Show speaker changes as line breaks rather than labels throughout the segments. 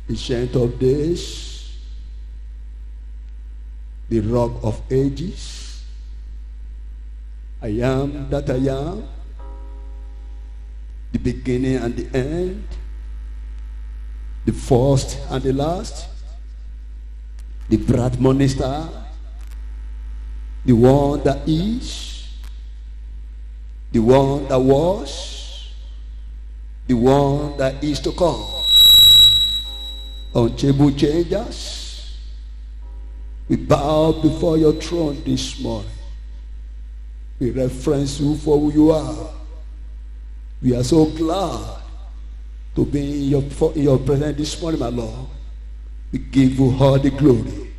Ancient of days, the Rock of ages, I am that I am, the beginning and the end, the first and the last, the bright morning star, the one that is, the one that was, the one that is to come. Unchangeable changers, we bow before your throne this morning. We reference you for who you are. We are so glad to be in your presence this morning, my Lord. We give you all the glory.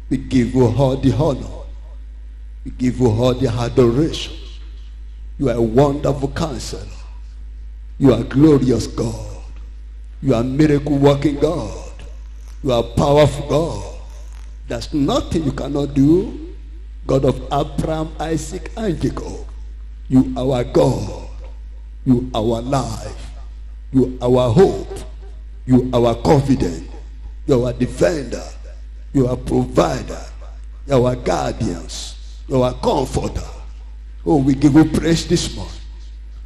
We give you all the honor. We give you all the adoration. You are a wonderful counselor. You are glorious God. You are miracle working God. You are powerful God. There's nothing you cannot do. God of Abraham, Isaac, and Jacob. You are our God. You are our life. You are our hope. You are our confidence. You are our defender. You are our provider. You are our guardians. You are our comforter. Oh, we give you praise this morning.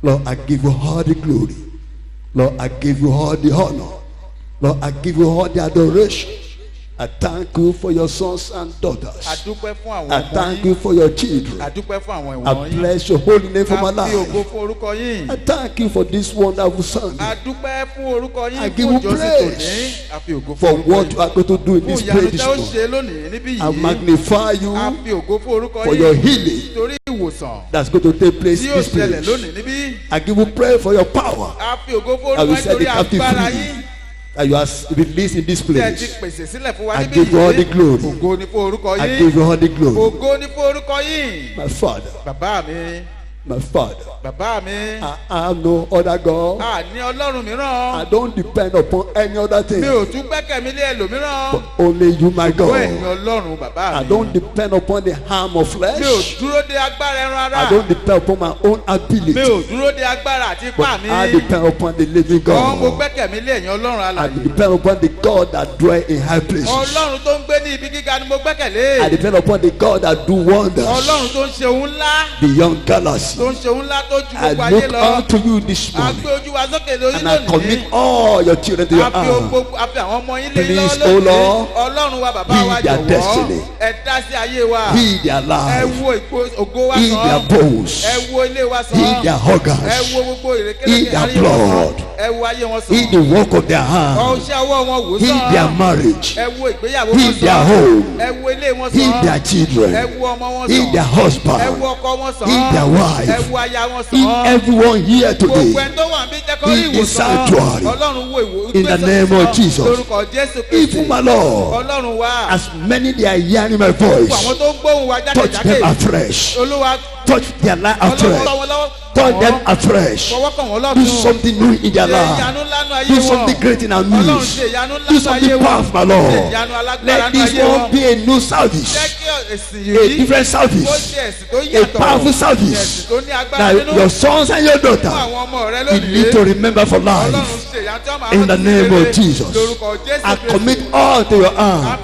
Lord, I give you all the glory. Lord, I give you all the honor. Lord, I give you all the adoration. I thank you for your sons and daughters. I thank you for your children. I bless your holy name for my life. I thank you for this wonderful Sunday. I give you praise for what you are going to do in this place this morning. I magnify you for your healing that's going to take place in this place. I give you praise for your power. I will set the captive free. That you are released in this place. I give you all the glory. I give you all the glory. My Father. My Father. I have no other God. I don't depend upon any other thing. But only you, my God. I don't depend upon the harm of flesh. I don't depend upon my own ability. But I depend upon the living God. I depend upon the God that dwells in high places. I depend upon the God that do wonders beyond galaxies. I look unto you this morning, and I commit all your children to your hands. Please, O Lord, heal their destiny, heal their life, heal their bones, heal their organs, heal their blood, heal the work of their hands, heal their marriage, heal their home, heal their children, heal their husband, heal their wife. In everyone here today, in the sanctuary, in the name of Jesus. Even my Lord, as many they are hearing my voice, touch them afresh, touch their life afresh. Touch them afresh. Do something new in their life. Do something great in our midst. Do something powerful, my Lord. Let this one be a new service, a different service, a powerful service that your sons and your daughters will need to remember for life. In the name of Jesus, I commit all to your hand.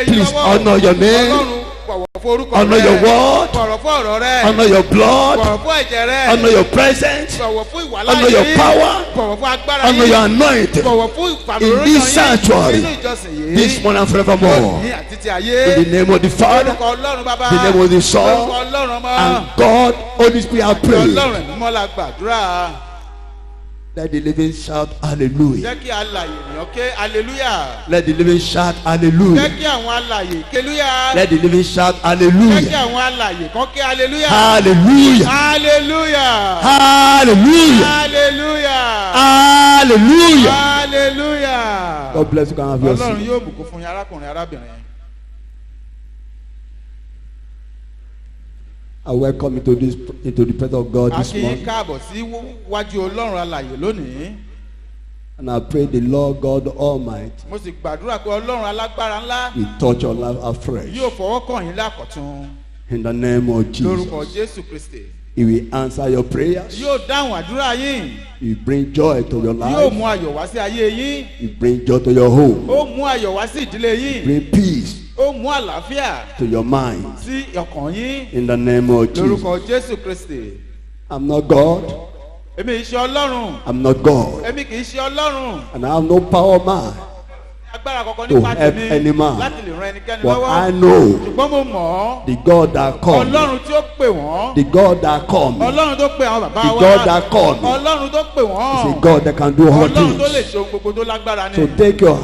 Please honor your name. Honor your word, honor your blood, honor your presence, honor your power, honor your anointing in this sanctuary, this morning and forevermore. In the name of the Father, the name of the Son, and God, Holy Spirit, I pray. Let the living shout hallelujah. Let the living shout hallelujah. Let the living shout hallelujah. Hallelujah. Hallelujah. Hallelujah. Hallelujah. God bless you. Can have your seat. I welcome you into the presence of God this morning. And I pray the Lord God Almighty will touch your life afresh. In the name of Jesus. He will answer your prayers.
Yóò dáhùn àdúrà yín.
He will bring joy to your life.
Yóò mú ayọ̀ wá sí ayé yín.
He will bring joy to your home.
Ó mú ayọ̀ wá sí ìdílé yín.
Bring peace
Ó mú àlàáfíà
to your mind.
sí ọkàn yín.
In the name of Jesus.
Lórúkọ Jésù Kristi.
I'm not God.
Èmi kì í ṣe Ọlọ́run.
I'm not God.
Èmi kì í ṣe Ọlọ́run.
And I have no power, man,
Agbára kankan
to
nípa
help
tèmi
any man.
láti lè ran ẹnikẹ́ni
But
lọ́wọ́.
I know
Ṣùgbọ́n mo mọ̀ ọ́.
the God that called me.
Ọlọ́run tí ó pè wọ́n.
The God that called me.
Ọlọ́run tó pè àwọn bàbá
The
wa.
God that called me.
Ọlọ́run tó pè wọ́n.
Is a God that can do all
Ọlọ́run tó lè
things.
ṣe ohun gbogbo tó lágbára ni.
So take your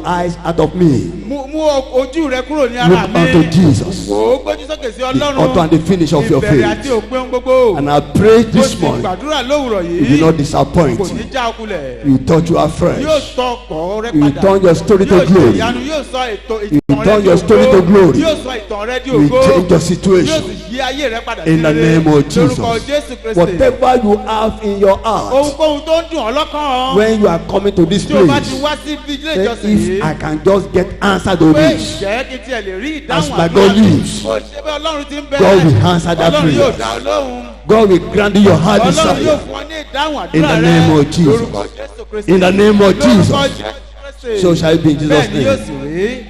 eyes out of me.
Mú ojú rẹ kúrò ní ara
Look
mi.
unto Jesus,
Wò ó gbójú sókè sí
the
Ọlọ́run.
author and the finish of your
Ìbẹ̀rẹ̀ àti
faith.
òpin ohun gbogbo.
And I pray
Ó
this
sì
morning,
gbàdúrà lówùrọ̀
you
yìí.
will not disappoint.
Kò ní já okulẹ̀.
You touch you afresh.
Yóò tọ́ ọkọ̀ rẹ
You
padà.
turn your story to
Yóò ṣe
glory.
ìyanu, yóò sọ
You
ìtàn rẹ
turn
di
your story to
ògo.
glory.
Yóò sọ ìtàn rẹ di
You
ògo.
change your
Yóò
situation.
sì yí ayé rẹ padà
In the
rere.
name of
Lórúkọ
Jesus.
Jésù Kristi.
Whatever you have in your heart,
Ohunkóhun tó ń dùn ọ́ lọ́kàn.
when you are coming to this
Tí o bá ti
place,
wá sí ilé
say,
ìjọsìn yìí.
if I can just get answer to
Pé
this,
ìjẹ́ kí tiẹ̀ lè rí
as
ìdáhùn
my God
mi.
lives,
Ó ṣe pé Ọlọ́run ti ń bẹ.
God will answer that
Ọlọ́run yóò
prayer.
dá ọ lóhùn.
God will grant you your heart
Ọlọ́run yóò
desire.
fún ọ ní ìdáhùn
In the
àdúrà
name
rẹ.
of Jesus.
Lórúkọ Jésù Kristi.
In the name of
Lórúkọ
Jesus.
Jésù Kristi.
So shall it be in Jesus'
Bẹ́ẹ̀ ni yóò
name.
sì rí.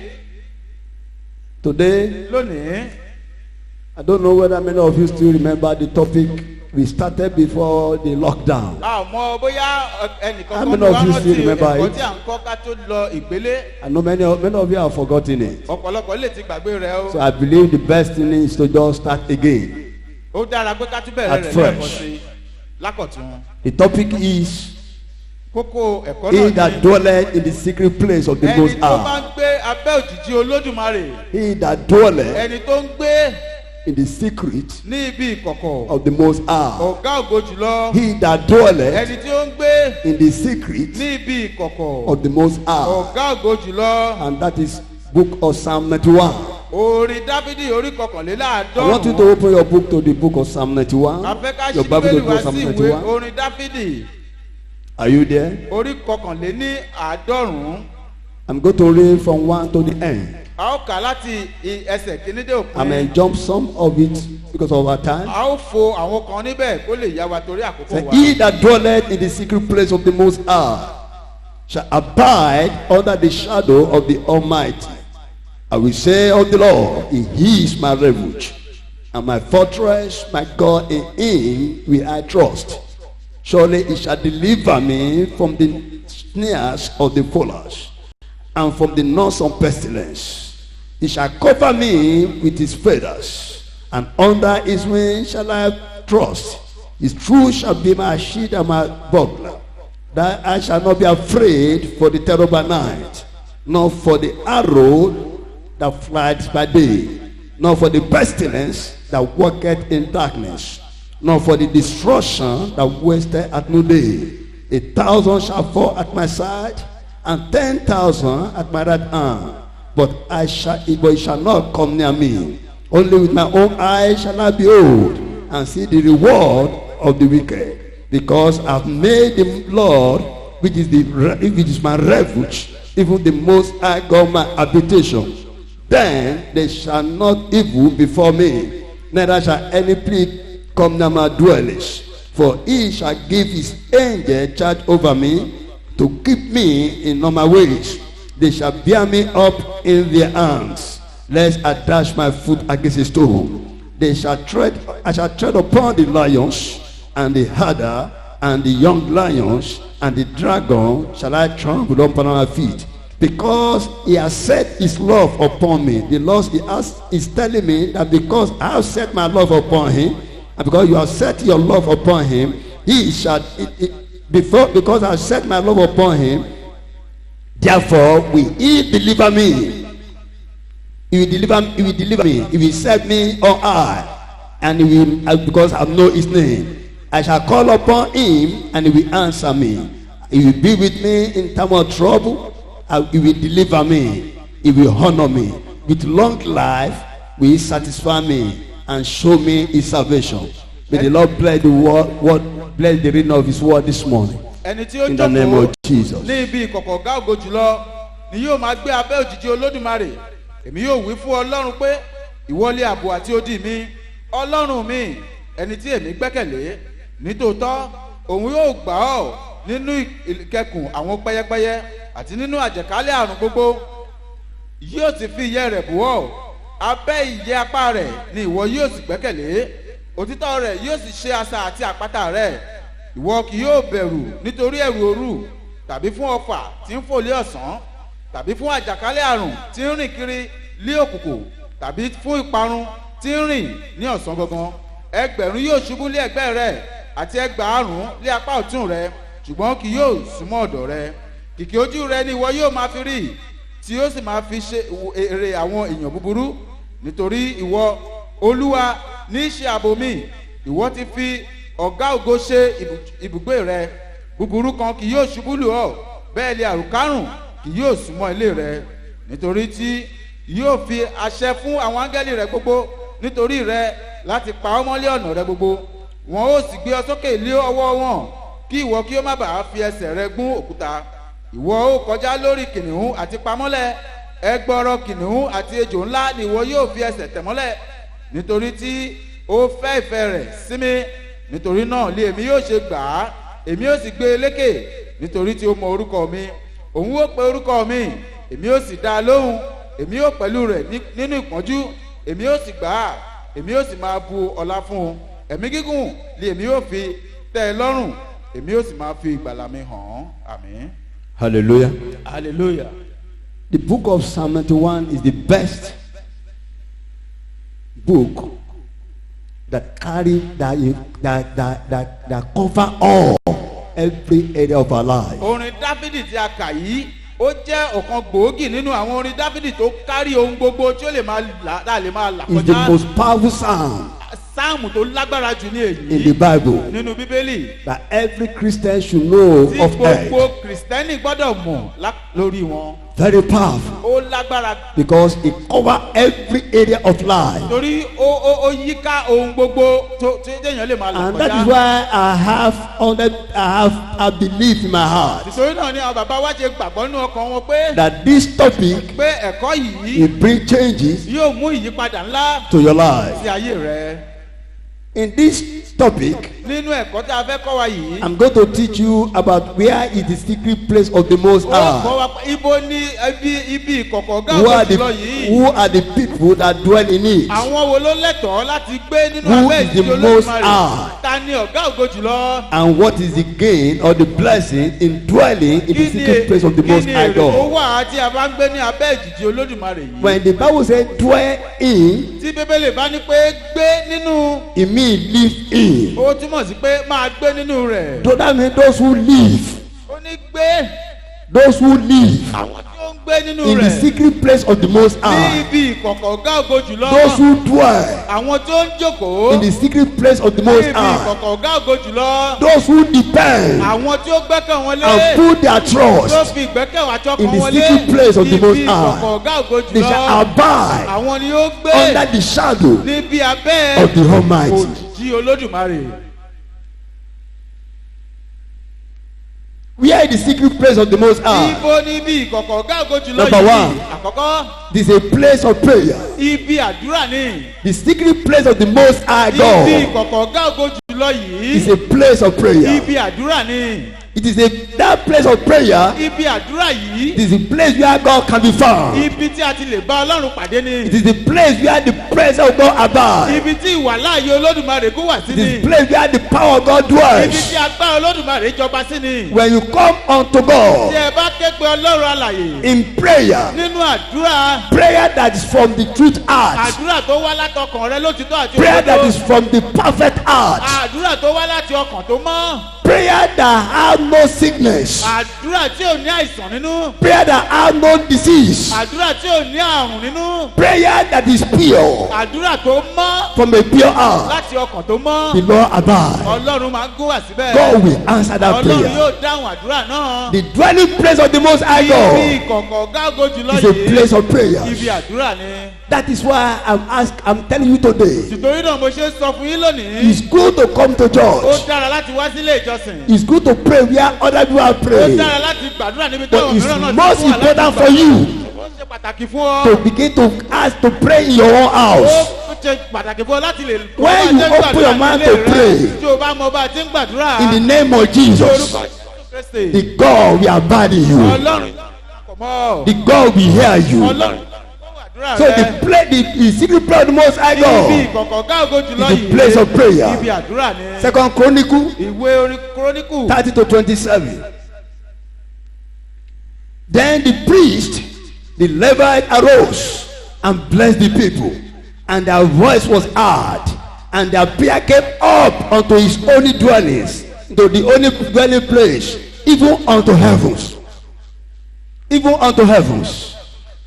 Today,
Lónìí,
I don't know whether many of you still remember the topic we started before the lockdown.
a ò mọ bóyá ẹnìkan
How
kan
many
ló
of
wá
you
rántí
still remember
ẹ̀kọ́
it?
tí à ń kọ́ ká tó lọ ìgbélé.
I know many of you have forgotten it.
Ọ̀pọ̀lọpọ̀ lè ti gbàgbé rẹ̀
So
o.
I believe the best thing is to just start again.
Ó dára pé ká tún bẹ̀rẹ̀
At
rẹ̀
fresh.
lẹ́ẹ̀kan sí i. Lákọ̀tún.
The topic is,
Kókó ẹ̀kọ́
he
náà
that
ni
dwelleth in the secret place of the
ẹni
Most
tó bá
High.
ń gbé abẹ́ òjìji Olódùmarè.
He that dwelleth
Ẹni tó ń gbé
in the secret
ní ibi ìkọ̀kọ̀.
of the Most High.
Ọ̀gá ògo jùlọ.
He that dwelleth
Ẹni tí ó ń gbé
in the secret
ní ibi ìkọ̀kọ̀.
of the Most High.
Ọ̀gá ògo jùlọ.
And that is book of Psalm 91.
Orin Dáfídì orí
I want you
kọkànléláàádọ́rùn-ún.
to open your book to the book of Psalm 91.
Afẹ́ká
Your Bible to
ṣíbélì
the book
wá
of Psalm
sí ìwé
91.
orin Dáfídì
Are you there?
orí kọkànléní àádọ́rùn-ún.
I'm going to read from 1 to the end.
A ó kà láti ẹsẹ̀ kìíní dé
I may
òpin.
jump some of it because of our time.
A ó fo àwọn kan níbẹ̀ kó lè yá wa torí àkókò
Say,
wa.
he that dwelleth in the secret place of the Most High shall abide under the shadow of the Almighty. I will say of the Lord, He is my refuge and my fortress, my God, in Him will I trust. Surely He shall deliver me from the snares of the fowlers and from the noisome pestilence. He shall cover me with His feathers, and under His wings shall I trust. His truth shall be my shield and my buckler. That I shall not be afraid for the terror by night, nor for the arrow that flies by day, nor for the pestilence that walketh in darkness, nor for the destruction that wasteth at noonday. 1,000 shall fall at my side, and 10,000 at my right hand, but it shall not come near me. Only with my own eyes shall I behold and see the reward of the wicked, because I've made the Lord, which is my refuge, even the Most High God my habitation. Then there shall not evil befall me, neither shall any plague come near my dwellings. For He shall give His angel charge over me, to keep me in all my ways. They shall bear me up in their hands, lest I dash my foot against a stone. I shall tread upon the lions and the adder and the young lions, and the dragon shall I trample upon my feet. Because He has set His love upon me. The Lord is telling me that because I have set my love upon Him, and because you have set your love upon Him, He shall because I have set my love upon Him, therefore will He deliver me. He will deliver me. He will set me on high, and He will, because I know His name. I shall call upon Him, and He will answer me. He will be with me in time of trouble. He will deliver me. He will honor me. With long life will He satisfy me and show me His salvation. May the Lord bless the word, bless the reading of His word this morning.
Ẹni tí ó
In the name
jókòó
of Jesus.
ní ibi ìkọ̀kọ̀ ọ̀gá ògo jùlọ ni yóò máa gbé abẹ́ òjìji Olódùmarè. Èmi yóò wí fún Ọlọ́run pé ìwọ lé ààbò àti odi mi, Ọlọ́run mi, ẹni tí èmi gbẹ́kẹ̀lé nítòótọ́ òun yóò gbà ọ́ nínú ìkẹkùn àwọn pẹyẹpẹyẹ àti nínú àjẹkálẹ̀ àrùn gbogbo. Yóò sì fi ìyẹ́ rẹ̀ bù ọ́, abẹ́ ìyẹ́ apá rẹ̀ ni ìwọ yóò sì gbẹ́kẹ̀lé. Òtítọ́ rẹ̀ yóò sì ṣe asà àti àpáta rẹ̀. Ìwọ kì yóò bẹ̀rù nítorí ẹ̀rù òru, tàbí fún ọfà tí ń fò lé ọ̀sán, tàbí fún àjàkálẹ̀ àrùn tí ń rìn kiri lé òkùnkùn, tàbí fún ìparun tí ń rìn ní ọ̀sán gangan. Ẹgbẹ̀rún yóò ṣubú lé ẹ̀gbẹ́ rẹ̀ àti ẹgbàárùn lé apá ọ̀tún rẹ̀, ṣùgbọ́n kì yóò súnmọ́ ọ̀dọ̀ rẹ̀. Kìkì ojú rẹ̀ ni ìwọ yóò máa fi rí, tí ó sì máa fi ṣe èrè àwọn èèyàn búburú. Nítorí ìwọ Olúwa ní í ṣe ààbò mi, ìwọ ti fi ọ̀gá ògo ṣe ibùgbé rẹ. Búburú kan kì yóò ṣubú lù ọ́, bẹ́ẹ̀ lé àrùkárùn kì yóò súnmọ́ ilé rẹ. Nítorí tí yóò fi àṣẹ fún àwọn áńgẹ́lì rẹ gbogbo nítorí rẹ láti pa ọ́ mọ́lé ọ̀nà rẹ gbogbo. Wọn ó sì gbé ọ sókè lé ọwọ́ wọn, kí ìwọ kí ó má bàa fi ẹsẹ̀ rẹ gún òkúta. Ìwọ ó kọjá lórí kìnìún àti pamọ́lẹ̀, ẹgbọrọ kìnìún àti ejò ńlá ni ìwọ yóò fi ẹsẹ̀ tẹ̀mọ́lẹ̀. Nítorí tí ó fẹ́ ìfẹ́ rẹ̀ sí mi, nítorí náà lé èmi yóò ṣe gbà á, èmi yóò sì gbé e lékè. Nítorí tí ó mọ orúkọ mi, òun ó pe orúkọ mi, èmi yóò sì dá a lóhùn. Èmi yóò pẹ̀lú rẹ̀ nínú ìpọ́njú, èmi yóò sì gbà á, èmi yóò sì máa bu ọlá fún un. Ẹ̀mí gígùn lé èmi yóò fi tẹ́ ẹ lọ́rùn, èmi yóò sì máa fi ìgbàlà mi hàn án. Àmín.
Hallelujah.
Hallelujah.
The book of Psalm 91 is the best book that cover all every area of our life.
Orin Dáfídì tí a kà yìí ó jẹ́ ọ̀kan gbòógì nínú àwọn orin Dáfídì tó kárí ohun gbogbo tí ó lè máa là kọjá.
It's the most powerful psalm
sáàmù tó lágbára jù ní èyí
in the Bible
nínú Bíbélì
that every Christian should know
tí
of
gbogbo
earth.
Kìrìsìtẹ́nì gbọ́dọ̀ mọ̀ lórí wọn.
Very powerful
Ó lágbára
because it covers every area of life.
torí ó yíká ohun gbogbo tí èèyàn lè máa là
And that is
kọjá.
why I believe in my heart
Ìṣòro náà ni àwọn bàbá wa ṣe gbàgbọ́ nínú ọkàn wọn pé
that this topic
pé ẹ̀kọ́ yìí
will bring changes
yóò mú ìyípadà ńlá
to your life.
sí ayé rẹ.
In this topic,
Nínú ẹ̀kọ́ tí a fẹ́ kọ́ wa yìí.
I'm going to teach you about where is the secret place of the Most
Ó kọ́
High.
wa pé ibo ni ibi ìkọ̀kọ̀ ọ̀gá òjò yìí.
Who are the people that dwell in it?
Àwọn wo ló lẹ́tọ̀ọ́ láti gbé nínú
Who
abẹ́
is the
ìdíje
Most
Olódùmarè?
High?
Ta ni ọ̀gá ògo jùlọ?
And what is the gain or the blessing in dwelling in the secret place of the Most High
Kí ni èrè tó
God?
wà tí a bá ń gbé ní abẹ́ ìdíje Olódùmarè yìí?
When the Bible says dwell in,
Tí Bíbélì bá ní pé gbé nínú,
it means live in.
ó túmọ̀ sí pé máa gbé nínú rẹ̀.
So that means those who live,
Ó ní gbé
those who live
àwọn tí ó ń gbé nínú
in the
rẹ̀.
secret place of the Most
Ní
High,
ibi ìkọ̀kọ̀ ọ̀gá ògo jùlọ.
those who dwell
Àwọn tó ń jókòó.
in the secret place of the
Ní
Most
ibi
High,
ìkọ̀kọ̀ ọ̀gá ògo jùlọ.
those who depend
Àwọn tí ó gbẹ́kẹ̀ wọn lé.
and put their
Tó
trust,
fi ìgbẹ́kẹ̀ wà tí
in
ọkàn
the
wọn lé.
secret place of the Most
Ibi
High,
ìkọ̀kọ̀ ọ̀gá ògo
they shall
jùlọ.
abide
Àwọn ni ó gbé
under the shadow
níbi abẹ́
of the Almighty.
òjìji Olódùmarè.
Where is the secret place of the Most High?
Ibo ni ibi ìkọ̀kọ̀ ọ̀gá ògo jùlọ
Number
yìí.
one.
Àkọ́kọ́,
This is a place of prayer.
ibi àdúrà ni.
The secret place of the Most High
Ibi
God
ìkọ̀kọ̀ ọ̀gá ògo jùlọ
is
yìí.
a place of prayer.
Ibi àdúrà ni.
It is that place of prayer.
Ibi àdúrà yìí.
It is a place where God can be found.
Ibi tí a ti lè bá Ọlọ́run pàdé ni.
It is the place where the presence of God abides.
Ibi tí ìwàláàyè Olódùmarè kó wà sí
It is
ni.
the place where the power of God
Ibi
dwells.
tí agbára Olódùmarè jọba sí ni.
When you come unto
Tí
God
ẹ bá ké pe Ọlọ́run alàyè
in prayer,
nínú àdúrà,
prayer that is from the truth heart,
àdúrà tó wá látọkàn rẹ lótìtọ́ àti
prayer that
òdodo,
is from the perfect heart,
àdúrà tó wá láti ọkàn tó mọ́,
prayer that has no sickness,
àdúrà tí ò ní àìsàn nínú,
prayer that has no disease,
àdúrà tí ò ní àrùn nínú,
prayer that is pure
àdúrà tó mọ́
from a pure heart.
láti ọkàn tó mọ́.
The Lord abide.
Ọlọ́run máa ń gún wá síbẹ̀.
God will answer that
Ọlọ́run
prayer.
yóò dáhùn àdúrà náà.
The dwelling place of the Most High
Ibi
God
ìkọ̀kọ̀ gágó jùlọ
is a
yìí.
place of prayer.
Ibi àdúrà ni.
That is why I'm telling you today.
Tìtorí náà mo ṣe ń sọ fún yín lónìí.
It's good to come to
Ó
church.
dára láti wá sílé ìjọsìn.
It's good to pray where other people are
Ó
praying.
dára láti gbàdúrà níbi
But
táwọn
it's
mìíràn náà
most
ti wà láti
important for
gbàdúrà.
you
Ó ṣe pàtàkì fún ọ.
to begin to ask to pray in your own house.
Ó ṣe pàtàkì fún ọ láti lè.
When you open your mouth to pray
tí o bá mọ bá a ti ń gbàdúrà.
in the name of Jesus, the God will abide in you.
Ọlọ́run kò mọ́.
The God will hear you.
Ọlọ́run
So the secret prayer of the Most High
ibi
God
ìkọ̀kọ̀ gáàgó jùlọ
is the place of prayer.
ibi àdúrà ni.
Second Chronicle
ìwé orin kúrónìkù.
30-27. Then the priest, the Levite, arose and blessed the people, and their voice was heard, and their prayer came up unto his holy dwellings, to the only dwelling place, even unto heavens. Even unto heavens.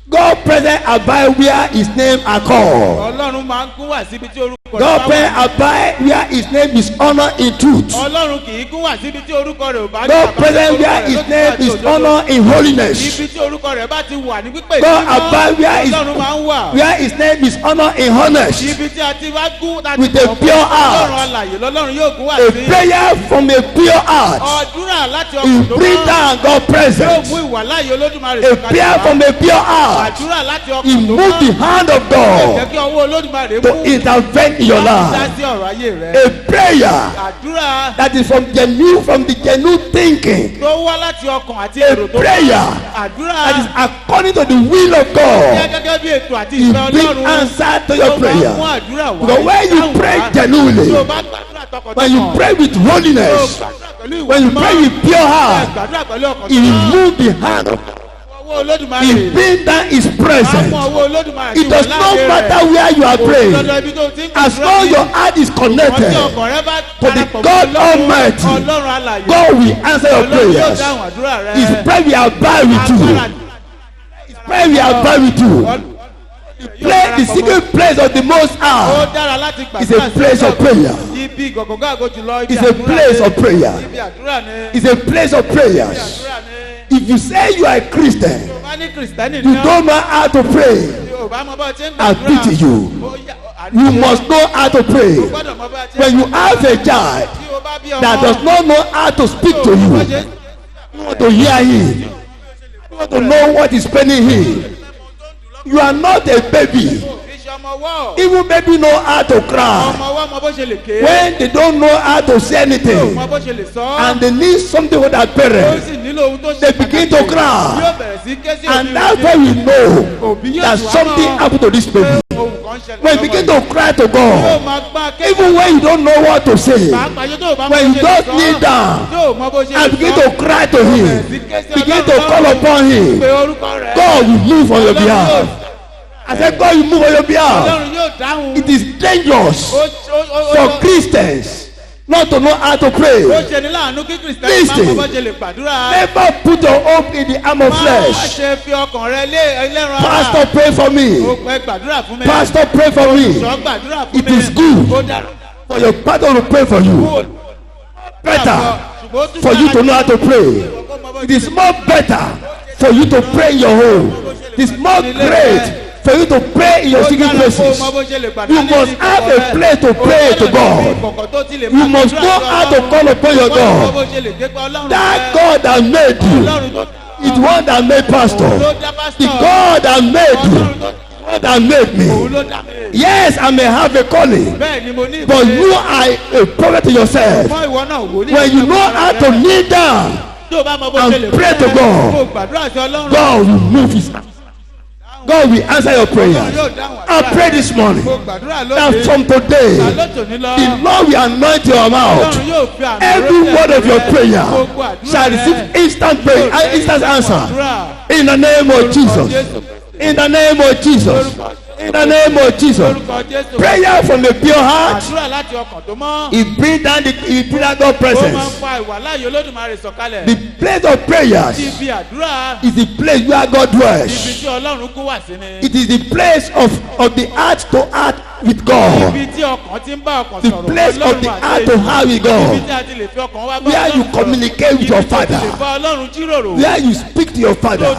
God present abide where his name are called.
Ọlọ́run máa ń gún wá síbi tí orúkọ rẹ̀
God present abide where his name is honored in truth.
Ọlọ́run kì í gún wá síbi tí orúkọ rẹ̀ ò bá.
God present where his name is honored in holiness.
Ibi tí orúkọ rẹ̀ bá ti wà ní pípé.
God abide
Ọlọ́run máa ń wà.
where his name is honored in honest.
Ibi tí a ti wá gún láti
With a pure heart.
Ọlọ́run alààyè lọ́lọ́run yóò gún wá
A
sí.
prayer from a pure heart.
Àdúrà láti
You
ọkàn tó
bring
mọ́.
down God
Yóò
presence.
mú ìwà láàyè Olódùmarè
A prayer from a pure heart.
Àdúrà láti
He
ọkàn tó
moved the
mọ́.
hand of
Jẹ́
God
kí ọwọ́ Olódùmarè
to
mú.
intervene in your
Dá
life.
sí ọ̀rọ̀ ayé rẹ̀.
A prayer
Àdúrà
that is from the genuine thinking.
tó wá láti ọkàn àti
A
èrò tó
prayer
àdúrà
that is according to the will of
jẹ́
God.
gẹ́gẹ́ bí ètò àti
He
ìfẹ́
bring
Ọlọ́run
answer to your
tó máa mú
prayer.
àdúrà wá.
Because when you pray genuinely,
tí o bá gbàdúrà tọkàntọkàn,
when you pray with
tí o
holiness,
gbàdúrà pẹ̀lú ìwà
when you
mímọ́,
pray with pure heart,
gbàdúrà pẹ̀lú ọkàn
he
tó mọ́,
moved the hand of God.
ọwọ́ Olódùmarè
He bring down his
á mú
presence.
ọwọ́ Olódùmarè
It does not matter where you are praying.
lọ́dọ̀ ibi tó ti ń
As long your heart is
ọtí
connected,
ọkàn rẹ bá
to the
darapọ̀ mọ́
God
Ọlọ́run,
Almighty,
Ọlọ́run alààyè,
God will answer your
Ọlọ́run yóò
prayers.
dáhùn àdúrà rẹ.
His prayer will abide with you. His prayer will abide with you. The secret place of the Most
Ó
High
dára láti
is a
gbàdúrà
place of prayer.
ibi ìgọ̀gọ̀gọ̀ àgọ́ jùlọ ibi
It's a
àdúrà
place
ni.
of prayer.
Ibi àdúrà ni.
It's a place of prayers.
Àdúrà ni.
If you say you are a Christian,
Tó bá ní Kìrìsìtẹ́nì
you
náà,
don't know how to pray,
tí o bá mọ bá ti ń
I
gbàdúrà,
pity you.
ó yá-
You must know how to pray.
o gbọ́dọ̀ mọ bá ti ń
When you
gbàdúrà.
have a child
Tí o bá bí ọmọ,
that does not know how to speak to you, you want to hear him, you want to know what is paining him. You are not a baby.
fi ṣe ọmọ ọwọ́.
Even baby know how to cry.
Ọmọ ọwọ́ mọ bó ṣe lè ké.
When they don't know how to say anything
Mọ bó ṣe lè sọ.
and they need something with their
Ó
parents,
sì nílò ohun tó ṣe
they begin to
pàtàkì.
cry.
Yóò bẹ̀rẹ̀ sí ké sí
And
òbí
that's
rẹ̀.
why we know
Òbí yóò
that
tù wá
something
mọ́.
happened to this baby.
Ohun kan ṣẹlẹ̀
When you
lọ́wọ́
begin
rẹ̀.
to cry to
Yóò
God,
máa gbá ké.
even when you don't know what to say,
Pàápàá yóò tó o bá mọ
when
bó
you
ṣe lè
just
sọ.
kneel down
Yóò mọ bó ṣe lè
and begin
sọ.
to cry to him, begin to call upon him,
Pe orúkọ rẹ̀.
God will move on your
Ọlọ́run
behalf.
yóò-
I said, God will move on your behalf.
Ọlọ́run yóò dáhùn.
It is dangerous
Ó
for Christians not to know how to pray.
ṣe ní láàánú kí Kìrìsìtẹ́nì máa
Listen.
mọ bó ṣe lè gbàdúrà.
Never put your hope in the arm of
Má
flesh.
ṣe fi ọkàn rẹ lé ẹlẹ́ran ara.
Pastor, pray for me.
Ó pẹ́ gbàdúrà fún mi.
Pastor, pray for me.
Sọ gbàdúrà fún
It
mi.
is good
Ó dára.
for your pastor to pray for you. Better
Ṣùgbọ́n ó tún
for you
dára
to know how to pray.
kó mọ bó
It is more better for you to pray in your home. It is more great for you to pray in your secret places. You must have a place to pray to God. You must know how to call upon your God. That God that made you is the one that made pastor. The God that made you, God that made me. Yes, I may have a calling, but you are a prophet to yourself. When you know how to kneel down and pray to God, God will move his hand. God will answer your prayers. I pray this morning that from today, the Lord will anoint your mouth. Every word of your prayer shall receive instant prayer, instant answer. In the name of Jesus. In the name of Jesus. In the name of Jesus. Prayer from a pure heart. It brings down God presence. The place of prayers is the place where God dwells. It is the place of the heart to heart with God. The place of the heart to heart with God. Where you communicate with your Father. Where you speak to your Father.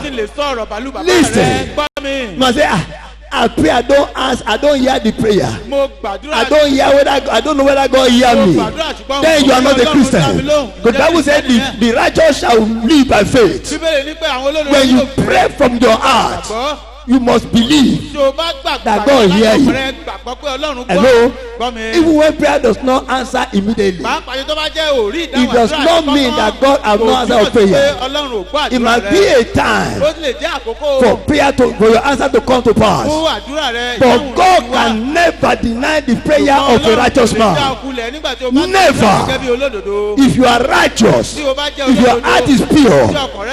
Listen. You must say, I pray, I don't ask, I don't hear the prayer. I don't hear whether, I don't know whether God hear me. Then you are not a Christian. The Bible said the righteous shall live by faith. When you pray from your heart, you must believe
tí o bá gbàgbọ́
that God hear you.
rẹ gbàgbọ́ pé ọlọ́run
Hello?
gbọ́ mi.
Even when prayer does not answer immediately,
pàápàá yìí tó bá jẹ́ òrí ìdáhùn
it does not mean that God has not answered your prayer.
ọlọ́run ò gbọ́
It
àdúrà
might be
rẹ.
a time
ó lè jẹ́ àkókò
for prayer for your answer to come to pass.
fún àdúrà rẹ.
But God can never deny the prayer of a righteous man. Never. If you are righteous, if your heart is pure,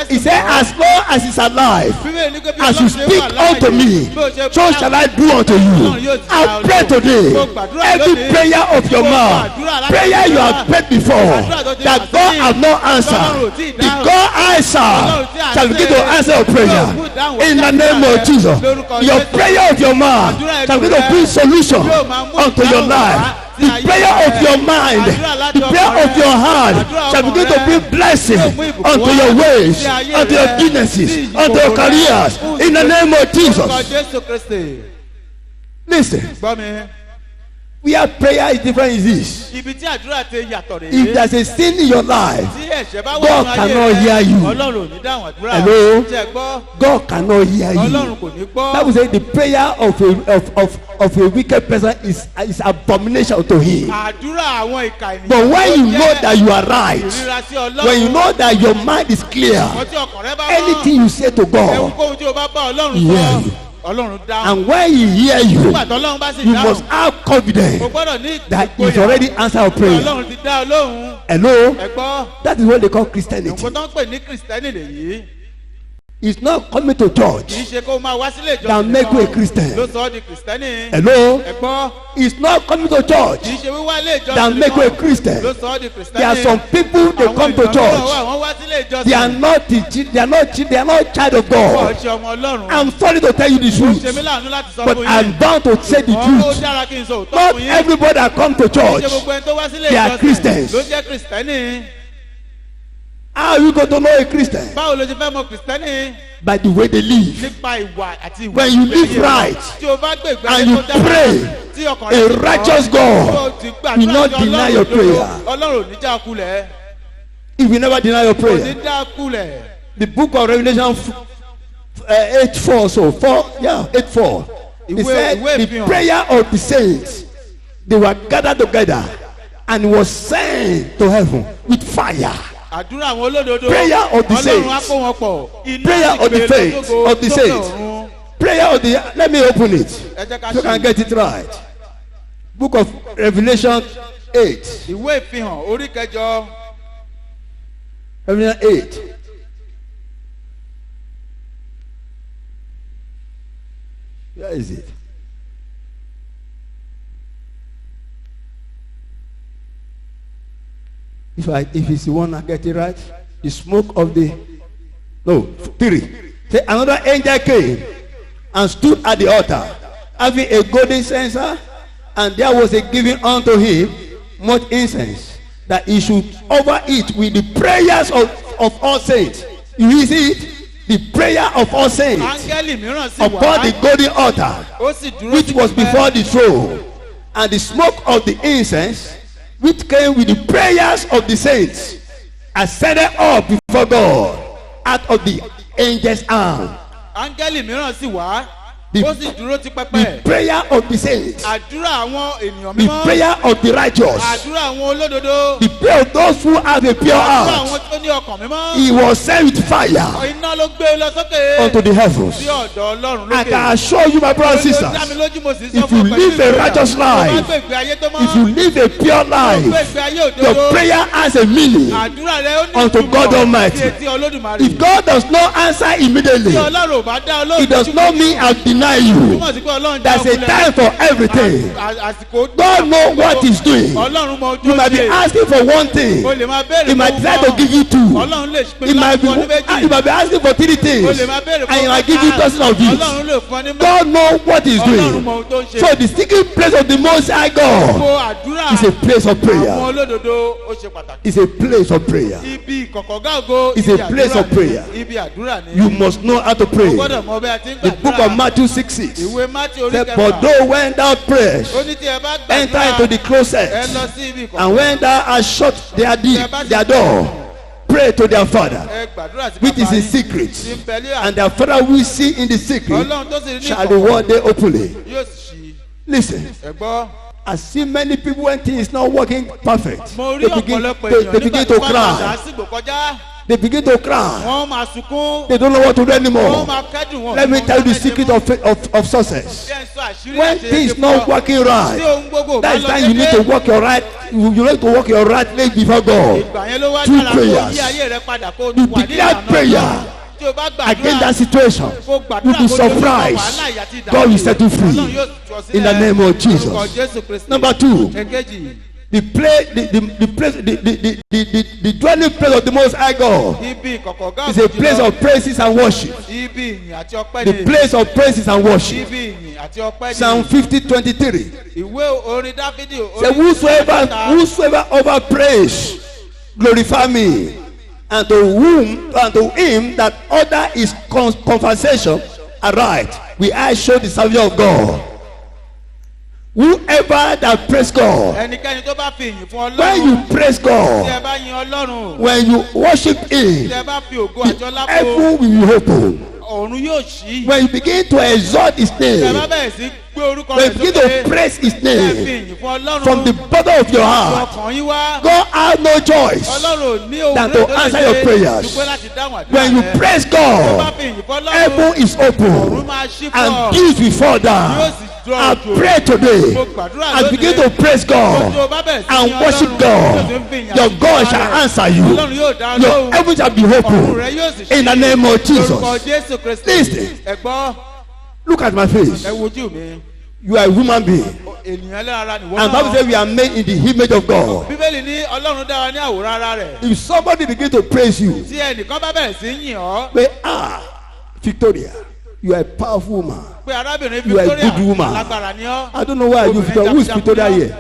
he said, as long as he's alive, as you speak unto me, so shall I do unto you. I pray today, every prayer of your mouth, prayer you have prayed before, that God has not answered, the God answer shall begin to answer your prayer. In the name of Jesus, your prayer of your mouth shall begin to bring solution unto your life. The prayer of your mind, the prayer of your heart shall begin to bring blessing unto your ways, unto your businesses, unto your careers. In the name of Jesus. Listen. Where prayer is different is this. If there's a sin in your life, God cannot hear you. Hello? God cannot hear you. Bible says the prayer of a wicked person is abomination to him. But when you know that you are right, when you know that your mind is clear, anything you say to God, he hears you. And when he hears you, you must have confidence that he's already answered your prayer. Hello? That is what they call Christianity. It's not coming to church that make you a Christian. Hello? It's not coming to church that make you a Christian. There are some people they come to church. They are not teaching. They are not child of God. I'm sorry to tell you the truth, but I'm bound to say the truth. Not everybody that come to church, they are Christians. How are you going to know a Christian? By the way they live. When you live right and you pray, a righteous God will not deny your prayer. If you never deny your prayer, the book of Revelation 8:4, so 8:4. It said the prayer of the saints, they were gathered together and was sent to heaven with fire. Prayer of the saints, prayer of the faith of the saints, prayer of the, let me open it so you can get it right. Book of Revelation 8. Revelation 8. Where is it? If it's the one I get it right, the smoke of the 3. Say another angel came and stood at the altar, having a golden censer, and there was a giving unto him much incense, that he should over it with the prayers of all saints. You see it? The prayer of all saints upon the golden altar, which was before the throne, and the smoke of the incense, which came with the prayers of the saints, ascended up before God out of the angel's arm. The prayer of the saints, the prayer of the righteous, the prayer of those who have a pure heart. He was sent with fire unto the heavens. I can assure you, my brothers and sisters, if you live a righteous life, if you live a pure life, your prayer has a meaning unto God Almighty. If God does not answer immediately, it does not mean I've denied you. There's a time for everything. God knows what he's doing. You might be asking for one thing, he might try to give you two. He might be asking for 3 things, and he might give you dozens of these. God knows what he's doing. So the secret place of the Most High God is a place of prayer. It's a place of prayer. It's a place of prayer. You must know how to pray. The book of Matthew 6:6 said, "But though when thou prayest, enter into the closet, and when thou hast shut their door, pray to their father
ẹ gbàdúrà sí
which is
bàbá
in
yín
secret,
tí ń bẹ ní
and their father will see in the secret
Ọlọ́run tó sì ní
shall
ìkọ̀kọ̀
reward them openly.
yóò sì
Listen,
ṣí ẹ gbọ́.
I see many people when things is not working perfect,
mo rí
they begin,
ọ̀pọ̀lọpọ̀
they,
èèyàn
they
nígbà
begin
tí
to
wọ́n bá
cry.
làásìgbò kọjá
They begin to cry.
wọ́n máa sunkún
They don't know what to do
wọ́n
anymore.
máa kẹ́dùn wọn.
Let me tell you the secret of success.
Jẹ́ n sọ àṣírí
When
àṣeyọrí
things
fún
not
ọ.
working
Tí
right,
ohun gbogbo ò bá
that is
lọ
time you need to
déédéé,
work your right. You need to work your right leg before God.
ìgbà yẹn ló wá
Two
dára kó
prayers.
yí ayé rẹ padà kó
You
wà ní
declare
ìlànà
prayer
Ọlọ́run. Tí o bá
Against
gbàdúrà
that situation,
kó
you'll
gbàdúrà
be
kó dojú kọ
surprised.
wàhálà ìyà tí ìdààmú.
God will set you free.
Ọlọ́run yóò tú ọ sílẹ̀.
In the name of Jesus.
Lórúkọ Jésù Kristi.
Number 2,
Èkejì,
the dwelling place of the Most High God
ibi ìkọ̀kọ̀ gáàsì
is a place of praises and worship.
ibi ìyìn àti ọpẹ́
The
ni.
place of praises and worship.
Ibi ìyìn àti ọpẹ́ ni.
Psalm 50:23.
Ìwé orin Dáfídì
Say, whosoever over praise, glorify me, and to him that order his conversation aright, will I show the salvation of God. Whoever that praise God,
ẹnikẹ́ni tó bá fi ìyìn fún
when
Ọlọ́run
you praise
tí
God,
ẹ bá yin Ọlọ́run
when you worship Him,
tí ẹ bá fi ògo àti ọlá fún
heaven will be open.
ọ̀run yóò ṣí.
When you begin to exalt His
Tí ẹ bá
name,
bẹ̀rẹ̀ sí gbé orúkọ
when
rẹ̀
you begin
sókè
to praise His
tí ẹ fi
name
ìyìn fún Ọlọ́run
from the bottom of your heart,
ọkàn yín wá.
God has no choice
Ọlọ́run ò ní ohun
than to
rẹ̀ tó lè
answer
ṣe
your prayers.
dúpẹ́ láti dáhùn àdúrà
When you
rẹ.
praise
Tó bá
God,
fi ìyìn fún Ọlọ́run
heaven is
ọ̀run
open
máa ṣí fún
and
ọ.
dews will fall
Yóò
down.
sì dúró
I
òjò.
pray today
Mo gbàdúrà
and begin
lónìí.
to praise
Tó
God
bá bẹ̀rẹ̀ sí
and
yin
worship
Ọlọ́run,
God.
tó sì ń fi ìyìn
Your
àti
God
ìfẹ́
shall
rẹ̀.
answer you.
Ọlọ́run yóò dá
Your
lóhùn.
heaven shall be
Ọ̀run
open.
rẹ yóò sì ṣí.
In the name of Jesus.
Lórúkọ Jésù Kristi.
Listen.
Ẹ gbọ́,
Look at my face.
ẹ wojú mi.
You are a human being.
Ènìyàn lẹ́ra nìwọ
And Bible
náà.
says we are made in the image of God.
Bíbélì ní Ọlọ́run dá wa ní àwòrán ara rẹ̀.
If somebody begin to praise you,
Tí ẹnìkan bá bẹ̀rẹ̀ sí yìn ọ́,
say, Victoria, you are a powerful woman.
pé arábìnrin
You are a
Victoria
good woman.
lágbára ni ọ́.
I don't know why you
Obìnrin
Victoria. Who is
jagunjagun
Victoria
ni ọ́.
here?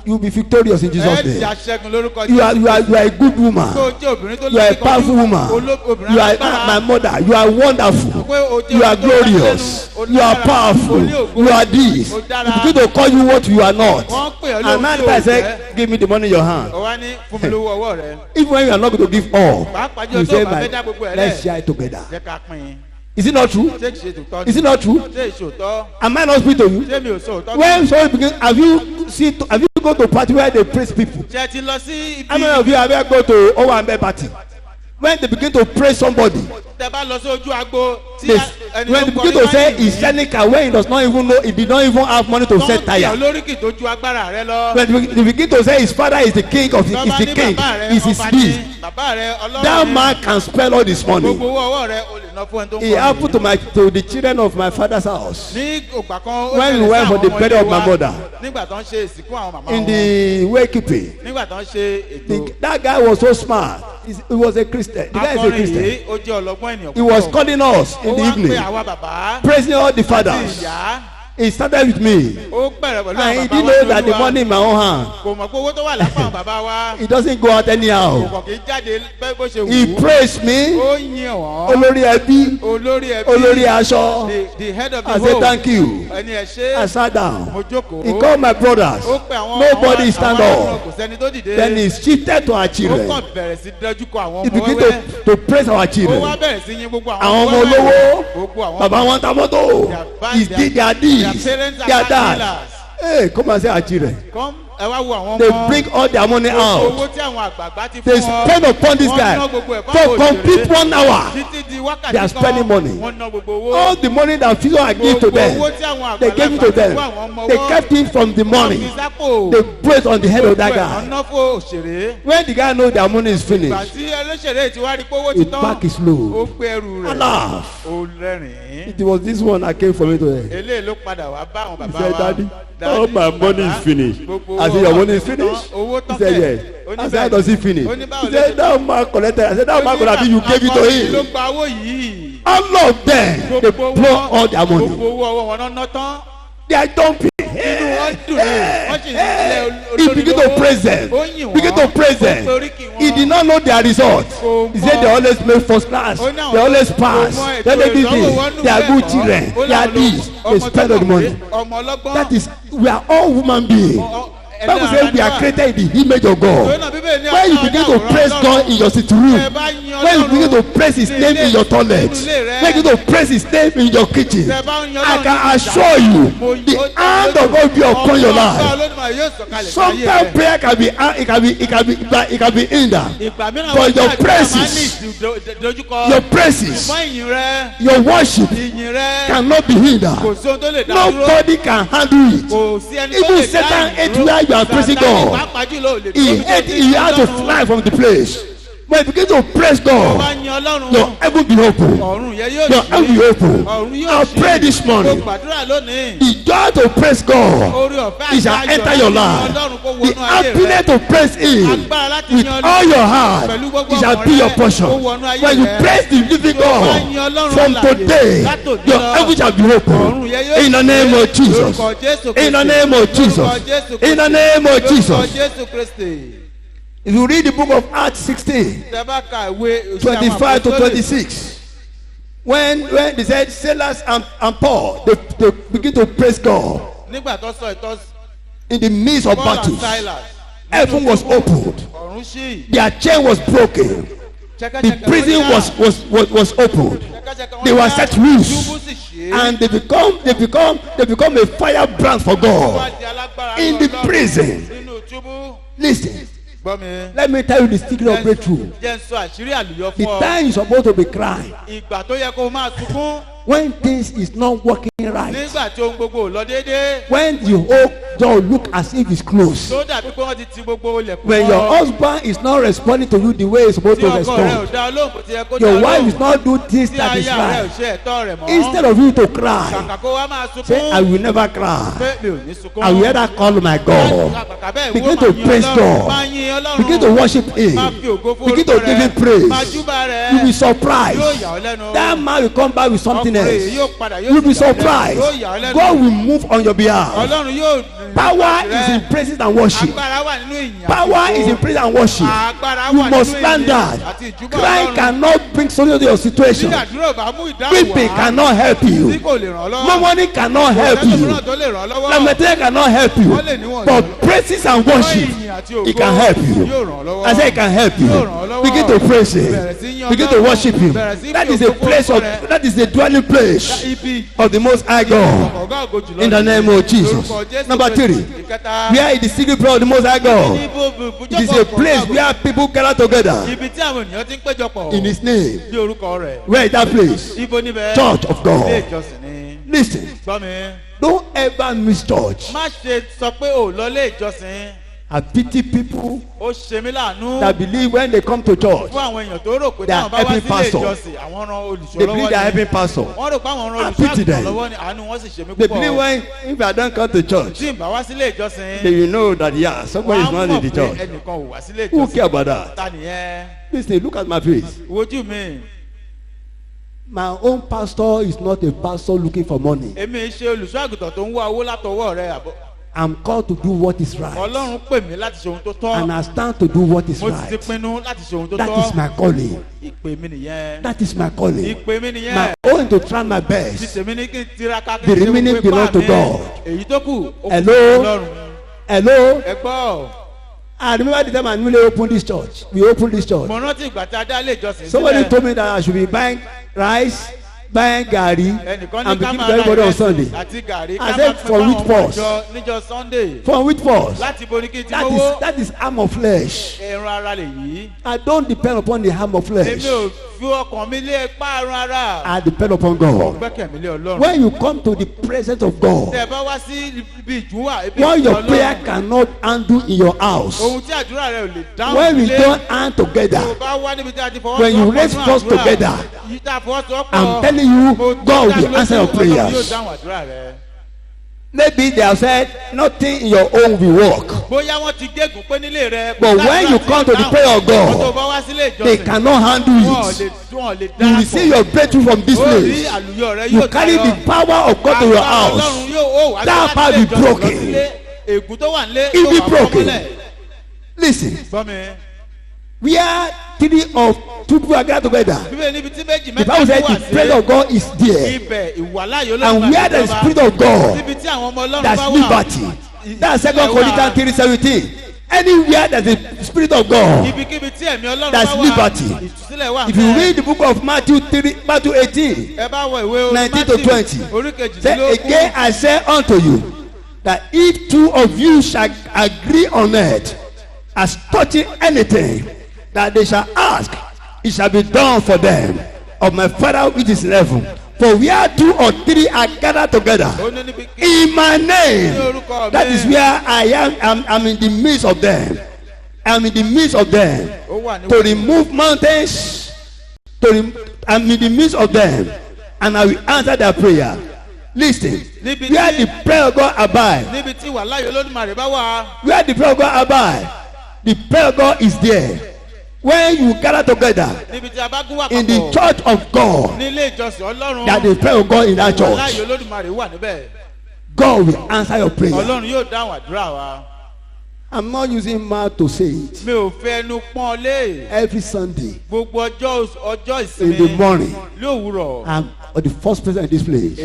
You be victorious in Jesus'
Ẹ
name.
jà ṣẹ́gun lórúkọ
You are
Jésù.
a good woman.
Tó jẹ́ obìnrin tó
You are a
lókè
powerful
kọjú,
woman.
obìnrin
You are
alágbára.
my mother. You are wonderful.
Pé o jẹ́
You are
obìnrin tó
glorious.
dára lẹ́nu, o
You are
dára,
powerful.
o ní ògo,
You are this.
o dára.
You begin to call you what you are not.
Wọ́n pè ọ́
And
lóhùn
now
tí o
I say,
jẹ́.
give me the money in your hand.
Ó wá ní fún mi lówó ọwọ́ rẹ.
Even when you are not going to give all,
Pàápàá jẹ́
you
tó
say,
bá fẹ́ dá gbogbo ẹ̀
let's
lẹ̀.
share it together.
Jẹ́ ká pín in.
Is it not true?
Ṣé kìí ṣe tòótọ́
Is
ni?
it not true?
Ṣé ìṣòótọ́?
Am I not speaking to you?
Ṣé mi ò sọ òótọ́?
When somebody begin, have you go to party where they praise people?
Ṣé ti lọ sí
How
ibi
many of you have ever go to Owambe party? When they begin to praise somebody,
tẹ bá lọ sí ojú agbo tí
they,
ẹni
when
tó
they
kọrin
begin to say
báyìí
he's selling car when he does not even know, he did not even have money to
tó
sell
ń pè ọ́
tire.
lóríkì tó ju agbára rẹ lọ.
When they begin to say his father is the king of
Tó
is
bá
the
ní
king,
bàbá rẹ
is his
ọba ní,
beast.
bàbá rẹ ọlọ́run
That
ní,
man can spell all this money.
gbogbo owó ọwọ́ rẹ o lè ná fún ẹni tó ń
It
kọrin.
happened to the children of my father's house.
Ní ògbà kan ó
When we
ṣẹlẹ̀
went
sí
for the
àwọn ọmọ
burial of
ilé
my
wa
mother.
nígbà tó ń ṣe ìsìnkú àwọn màmá
In
wọn
the wakekeeping,
nígbà tó ń ṣe ètò
that guy was so smart. He was a Christian. The guy is a
akọrin
Christian.
yìí ó jẹ́ ọlọ́gbọ́n ènìyàn
He was
púpọ̀.
calling us in
Ó
the
wá pe
evening,
àwa bàbá
praising all the
àti
fathers.
ìyá.
He started with me.
Ó bẹ̀rẹ̀ pẹ̀lú
And
àwọn
he
bàbá
didn't
wa
know
ní
that the
Olúwa.
money in my own hand.
Kò mọ̀ pé owó tó wà lápá àwọn bàbá wa
It doesn't go out anyhow.
kò kì í jáde bẹ́ẹ̀ bó ṣe wù
He
ú.
praised me.
Ó yin wọ́n.
Olórí ẹbí,
Olórí ẹbí.
olórí aṣọ.
The head of the
I said
home.
thank you.
Ẹni ẹ̀ ṣe.
I sat down.
Mo jókòó.
He called my brothers.
Ó pe àwọn
Nobody stand up.
Kò sẹ́ni tó dìde.
Then he shifted to our
Ó
children.
kàn bẹ̀rẹ̀ sí dájú kọ àwọn
He
ọmọ
began
wẹ́wẹ́.
to praise our
Ó wá
children.
bẹ̀rẹ̀ sí yin gbogbo àwọn
Àwọn ọmọ
wẹ́wẹ́.
olówó.
Gbogbo àwọn
Bàbá wọn ta mọ́tò. His did their deeds.
Their parents are
Their
car
dad.
dealers.
Hey, come and say our children.
Come, ẹ wá wo àwọn
They
ọmọ.
bring all their money out.
Owó tí àwọn àgbààgbà ti
They
fún wọn.
spend upon this
Wọ́n
guy
ná gbogbo ẹ̀ fún
for
àwọn
complete
òṣèré.
1 hour.
Títí di wákàtí
They are spending money.
Wọ́n ná gbogbo owó.
All the money that people are giving to
Gbogbo
them,
owó tí àwọn
they gave it to
àgbàlagbà
them.
fún àwọn ọmọ
They
wọn.
kept it from the morning.
Wọ́n fi sápò.
They put it on the head of that
Gbogbo ẹ̀
guy.
ná fún òṣèré.
When the guy know their money is
Ìgbà
finished,
tí ẹlẹ́ṣẹ̀rẹ́ ti wá rí pé owó ti
he
tán.
pack his
Ó
load.
gbé ẹrù rẹ̀.
I laugh.
Ó rẹ́rìn-ín.
It was this one that came for me today.
Eléyìí ló padà wá bá àwọn
He
bàbá
said,
wa.
Daddy,
Daddy,
all my money
bàbá,
is finished.
gbogbo
I said,
owó
your
wa
money is
ti tán.
finished?
Owó
He
tán
said,
bẹ́ẹ̀.
yes.
Ó ní
I said,
bẹ́ẹ̀
how does he
ni.
finish?
Ó ní báwo
He
ló
said,
ṣe
that man collected. I said, that man could have been you gave it to
Akọrin ló
him.
gba owó yìí.
All of them, they blow all their money.
Gbogbo owó ọwọ́ wọn náà ná tán.
They are dumping.
Inú wọn dùn ní. Wọ́n sì ní ilé
He
olórí
began to praise them.
Ó yìn wọ́n.
Begin to praise
Ó
them.
pe oríkì wọn.
He did not know their result.
Kò
He said
mọ̀.
they always make first class.
Ó ní àwọn
They always
tó
pass.
mọ ètò
Then they give
ìdánwò
this.
wọn nù
They are
bẹ́ẹ̀
good
kọ́.
children.
Ó
They are
láwọn
this. They
ọmọ tó
spend all the
kàwé,
money.
ọmọ ọlọ́gbọ́n.
That is, we are all human beings.
Ọ-
Bible says we are created in the image of
Torí
God.
náà Bíbélì ní
When you
àwọn
begin to praise God in your sitting room, when you begin to praise his name in your toilet, when you begin to praise his name in your kitchen, I can assure you the hand of God will be upon your life. Sometimes prayer can be hindered, but your praises, your worship cannot be hindered. Nobody can handle it. Even Satan ate where you are praising God. He had to fly from the place. When you begin to praise God, your heaven be open. Your heaven be open. I'll pray this morning. The joy to praise God, it shall enter your life. The happiness to praise him with all your heart, it shall be your portion. When you praise the living God, from today, your heaven shall be open. In the name of Jesus. In the name of Jesus. In the name of Jesus. If you read the book of Acts 16, 25 to 26, when they said Silas and Paul, they begin to praise God in the midst of battles. Heaven was opened. Their chain was broken. The prison was opened. They were set loose, and they become a firebrand for God in the prison. Listen. Let me tell you the secret of breakthrough. The time you're supposed to be crying, when things is not working right, when the whole door look as if it's closed, when your husband is not responding to you the way he's supposed to respond, your wife is not doing things that is right, instead of you to cry, say, I will never cry, I will rather call my God. Begin to praise God, begin to worship him, begin to give him praise. You will be surprised. That man will come back with something else. You'll be surprised. God will move on your behalf. Power is in praises and worship. Power is in praise and worship. You must stand that. Crying cannot bring solution to your situation. Weeping cannot help you. No money cannot help you. Lamentation cannot help you. But praises and worship, it can help you. I say it can help you. Begin to praise him. Begin to worship him. That is a place of, that is the dwelling place of the Most High God. In the name of Jesus. Number 3, where is the secret place of the Most High God? It is a place where people gather together in his name. Where is that place? Church of God. Listen, don't ever miss church. I pity people that believe when they come to church they are helping pastor. They believe they are helping pastor. I pity them. They believe when if I don't come to church, they will know that yeah, somebody is not in the church. Who care about that? Listen, look at my face.
What do you mean?
My own pastor is not a pastor looking for money. I'm called to do what is right, and I stand to do what is right. That is my calling. That is my calling. My own to try my best. The remaining belong to God. Hello. I remember the time I newly opened this church. We opened this church. Somebody told me that I should be buying rice, buying gari, and be giving to everybody on Sunday. I said, for which purpose? For which purpose? That is arm of flesh. I don't depend upon the arm of flesh. I depend upon God. When you come to the presence of God, what your prayer cannot handle in your house, when we don't hand together, when you raise force together, I'm telling you, God will answer your prayers. Maybe they have said nothing in your own will work, but when you come to the prayer of God, they cannot handle it. You receive your breakthrough from this place. You carry the power of God to your house. That power will be broken. It will be broken. Listen, we are 3 or 2 people are gathered together. The Bible says the presence of God is there, and where there is the Spirit of God, that's liberty. That's 2 Corinthians 3:17. Anywhere there's a spirit of God,
ibikíbi tí ẹ̀mí ọlọ́run
there's
bá wà
liberty.
ìtúsílẹ̀ wà
If you read the book of Matthew 18,
ẹ bá wọ ìwé
19 to 20,
orí
say,
kejìdínlógún.
again I say unto you, that if two of you shall agree on earth as touching anything that they shall ask, it shall be done for them of my Father which is in heaven. For where 2 or 3 are gathered together in my name, that is where I am. I'm in the midst of them. I'm in the midst of them to remove mountains. I'm in the midst of them, and I will answer their prayer. Listen, where the prayer of God abide, where the prayer of God abide, the prayer of God is there. When you gather together in the church of God, that the prayer of God in that church, God will answer your prayer. I'm not using mouth to say it. Every Sunday in the morning, I'm the first person in this place.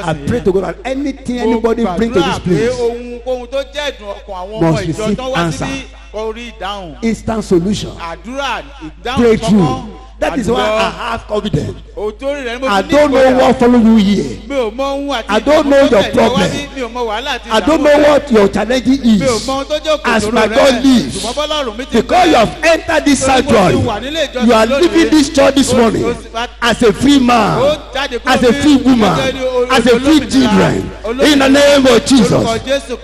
I pray to God that anything anybody bring to this place must receive answer. Instant solution. Breakthrough. That is why I have confidence. I don't know what follow you here. I don't know your problem. I don't know what your challenge is. As my God lives, because you have entered this sanctuary, you are leaving this church this morning as a free man, as a free woman, as a free children. In the name of Jesus.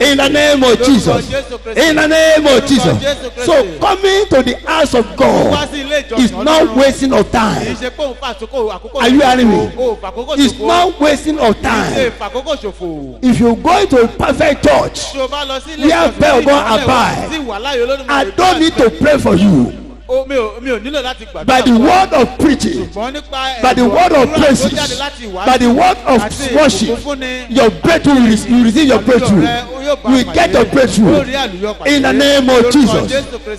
In the name of Jesus. In the name of Jesus. So coming to the house of God is not wasting of time. Are you hearing me? It's not wasting of time. If you go into a perfect church where prayer God abide, I don't need to pray for you. By the word of preaching, by the word of praises, by the word of worship, your breakthrough will receive your breakthrough. You will get your breakthrough in the name of Jesus.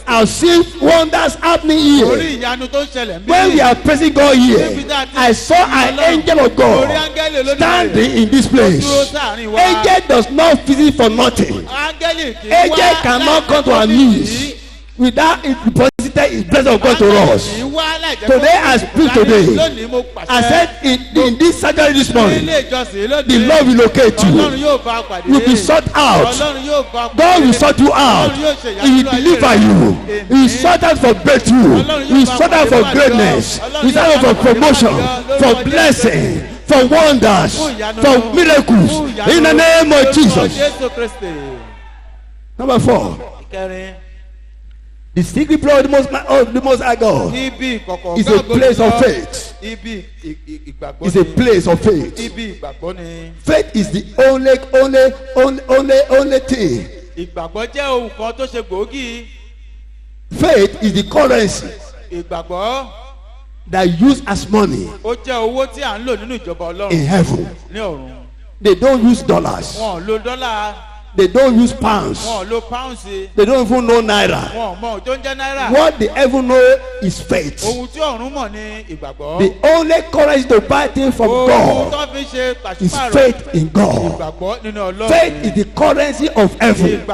I'll see wonders happening here. When we are praising God here, I saw an angel of God standing in this place. Angel does not visit for nothing. Angel cannot come to our knees without it deposited his presence of God to us. Today I speak today. I said in this sanctuary this morning, the Lord will locate you. You'll be sought out. God will sort you out. He will deliver you. He will sort out for breakthrough. He will sort out for greatness. He will sort out for promotion, for blessing, for wonders, for miracles. In the name of Jesus. Number 4. The secret place of the Most High God is a place of faith. It's a place of faith. Faith is the only thing. Faith is the currency that used as money in heaven. They don't use dollars. They don't use pounds. They don't even know naira. What they even know is faith. The only currency to buy things from God is faith in God. Faith is the currency of heaven.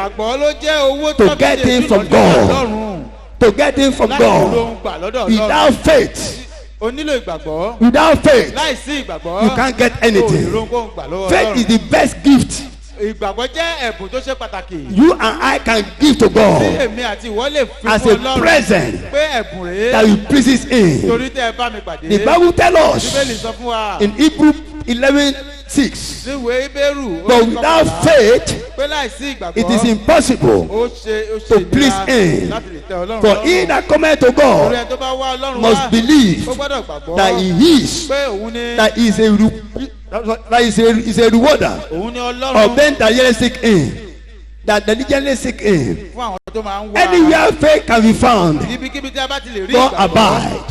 To get things from God. To get things from God. Without faith. Without faith, you can't get anything. Faith is the best gift you and I can give to God as a present that will please Him. The Bible tells us in Hebrews 11:6, but without faith it is impossible to please Him. For he that cometh to God must believe that He is, that He is a rewarder of them that diligently seek Him. That diligently seek Him. Anywhere faith can be found, God abide.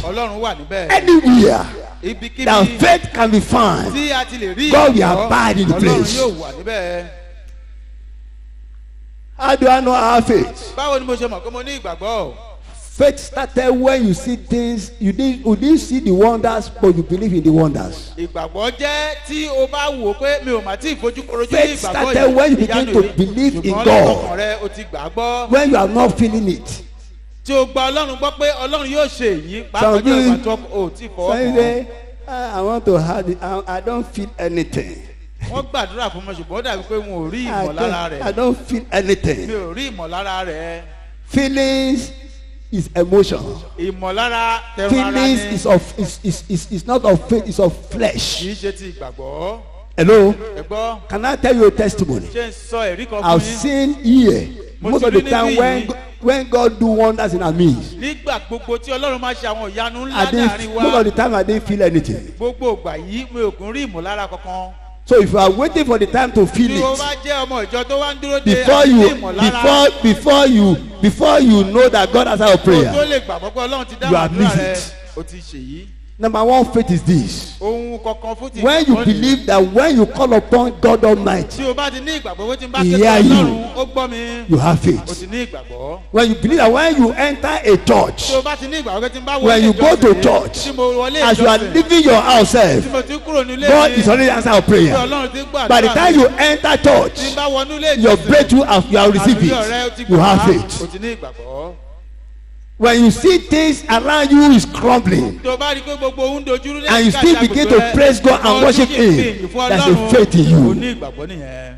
Anywhere that faith can be found, God will abide in the place. How do I know I have faith? Faith started when you see things. You didn't see the wonders, but you believe in the wonders.
ìgbàgbọ́ jẹ́ tí o bá wò pé mi ò mà tí ì fojú korojú ní
Faith
ìgbàgbọ́
started when you begin to believe in
ṣùgbọ́n
God.
lọ́kàn rẹ o ti gbàgbọ́.
When you are not feeling it.
tí o gba ọlọ́run gbọ́ pé ọlọ́run yóò ṣe èyí pàápàá
Some
jẹ́ ìgbà
people-
tó o ti fọwọ́
Some
kàn.
say, I want to have it. I don't feel anything.
wọ́n gbàdúrà fún mi ṣùgbọ́n ó dàbí pé wọn ò rí ìmọ̀lára
I
rẹ̀.
don't feel
mi
anything.
ò rí ìmọ̀lára rẹ̀.
Feelings is emotion.
ìmọ̀lára tẹ̀rù ara
Feelings
ni
is not of faith, it's of
kì
flesh.
í ṣe ti ìgbàgbọ́.
Hello?
ẹ gbọ́
Can I tell you a testimony?
ṣé ń sọ ẹ̀rí kan
I've
fún yín.
seen here most of the
Mo ti rí
time
níbí
when God do wonders in our midst.
nígbà gbogbo tí ọlọ́run máa ṣe àwọn ìyanu ńlá
I
láàrin
didn't,
wa
most of the time I didn't feel anything.
gbogbo ìgbà yìí mi ò kún rí ìmọ̀lára kankan.
So if you are waiting for the time to feel
tí o
it,
bá jẹ́ ọmọ ìjọ tó wá ń dúró de
before
àti
you
ìmọ̀lára
before you know that God has our
o tó
prayer,
lè gbàgbọ́ pé ọlọ́run ti
You
dáhùn
have
àdúrà
missed
rẹ
it.
o ti ṣèyí.
number one faith is this.
ohun kankan fún ti
When you
ìgbàgbọ́ nìyí.
believe that when you call upon God Almighty,
tí o bá ti ní ìgbàgbọ́ pé tí n bá
He
ké
hear
pé
you.
ọlọ́run ó gbọ́ mi
you have
o ti
faith.
ní ìgbàgbọ́.
When you believe that when you enter a church,
tí o bá ti ní ìgbàgbọ́ pé tí n bá
When
wọlé
you go to
ìjọsìn,
church,
tí mo wọlé
as you are
ìjọsìn,
leaving your house
tí
self,
mo ti kúrò nílé
God
mi
is already answer our
pé
prayer.
ọlọ́run ti gbàdúrà
By the time
mi.
you enter
tí n
church,
bá wọnú ilé
your
ìjọsìn,
breakthrough you have received
àlùyọ rẹ o ti
it. You
gbà
have
á,
faith.
o ti ní ìgbàgbọ́.
When you see things around you is crumbling,
tó bá rí i pé gbogbo ohun dojúrú ní
and you
àyíká
still
àti
begin
agbègbè
to
rẹ,
praise God and
ọdún
worship
kìí fi
Him,
ìyìn fún
that's a
Ọlọ́run,
faith in
o
you.
ní ìgbàgbọ́ nìyẹn.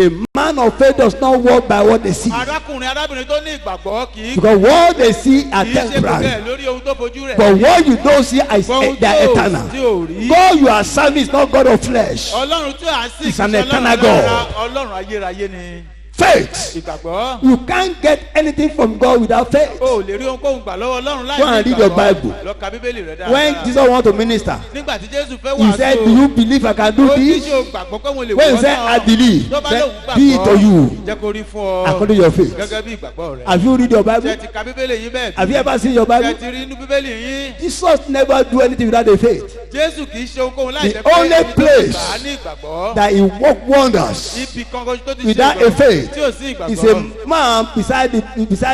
A man of faith does not walk by what they see,
arákùnrin arábìnrin tó ní ìgbàgbọ́ kì í
because what they see are
kì í ṣe gbogbo
temporary,
ẹ̀ lórí ohun tó fojú rẹ̀.
but what you don't see is
Gbogbo
they are
tí
eternal.
ò rí.
God you are serving is not God of flesh.
ọlọ́run tí à ń sìn
It's an
kì í ṣe
eternal
ọlọ́run
God.
rárá, ọlọ́run ayérayé ni.
Faith.
ìgbàgbọ́.
You can't get anything from God without faith.
o ò lè rí ohunkóhun gbà lọ́wọ́ ọlọ́run láì
Go
ní
and read your
ìgbàgbọ́.
Bible.
lọ ka bíbélì rẹ dáadáa.
When Jesus want to minister,
nígbà tí jésù fẹ́
He
wàásù
said, "Do you believe I can do
ó ní
this?"
ṣe o gbàgbọ́ pé mo lè
When
wọ́
you say,
náà.
"I believe,"
tó bá
then
lóun
be it to
gbàgbọ́
you
jẹ́ kó rí fún ọ
according to your faith.
gẹ́gẹ́ bí ìgbàgbọ́ rẹ.
Have you read your
ṣe
Bible?
ti ka bíbélì yín bẹ́ẹ̀
Have you ever seen your
ṣe
Bible?
ti rí inú bíbélì yín.
Jesus never do anything without a faith.
jésù kì í ṣe ohunkóhun láì
The
jẹ́ pé
only
ẹni tó ti
place
gbà á ní ìgbàgbọ́.
That He work wonders
ibi kankan tó ti ṣe
without a faith
tí ò sí
is
ìgbàgbọ́.
a man beside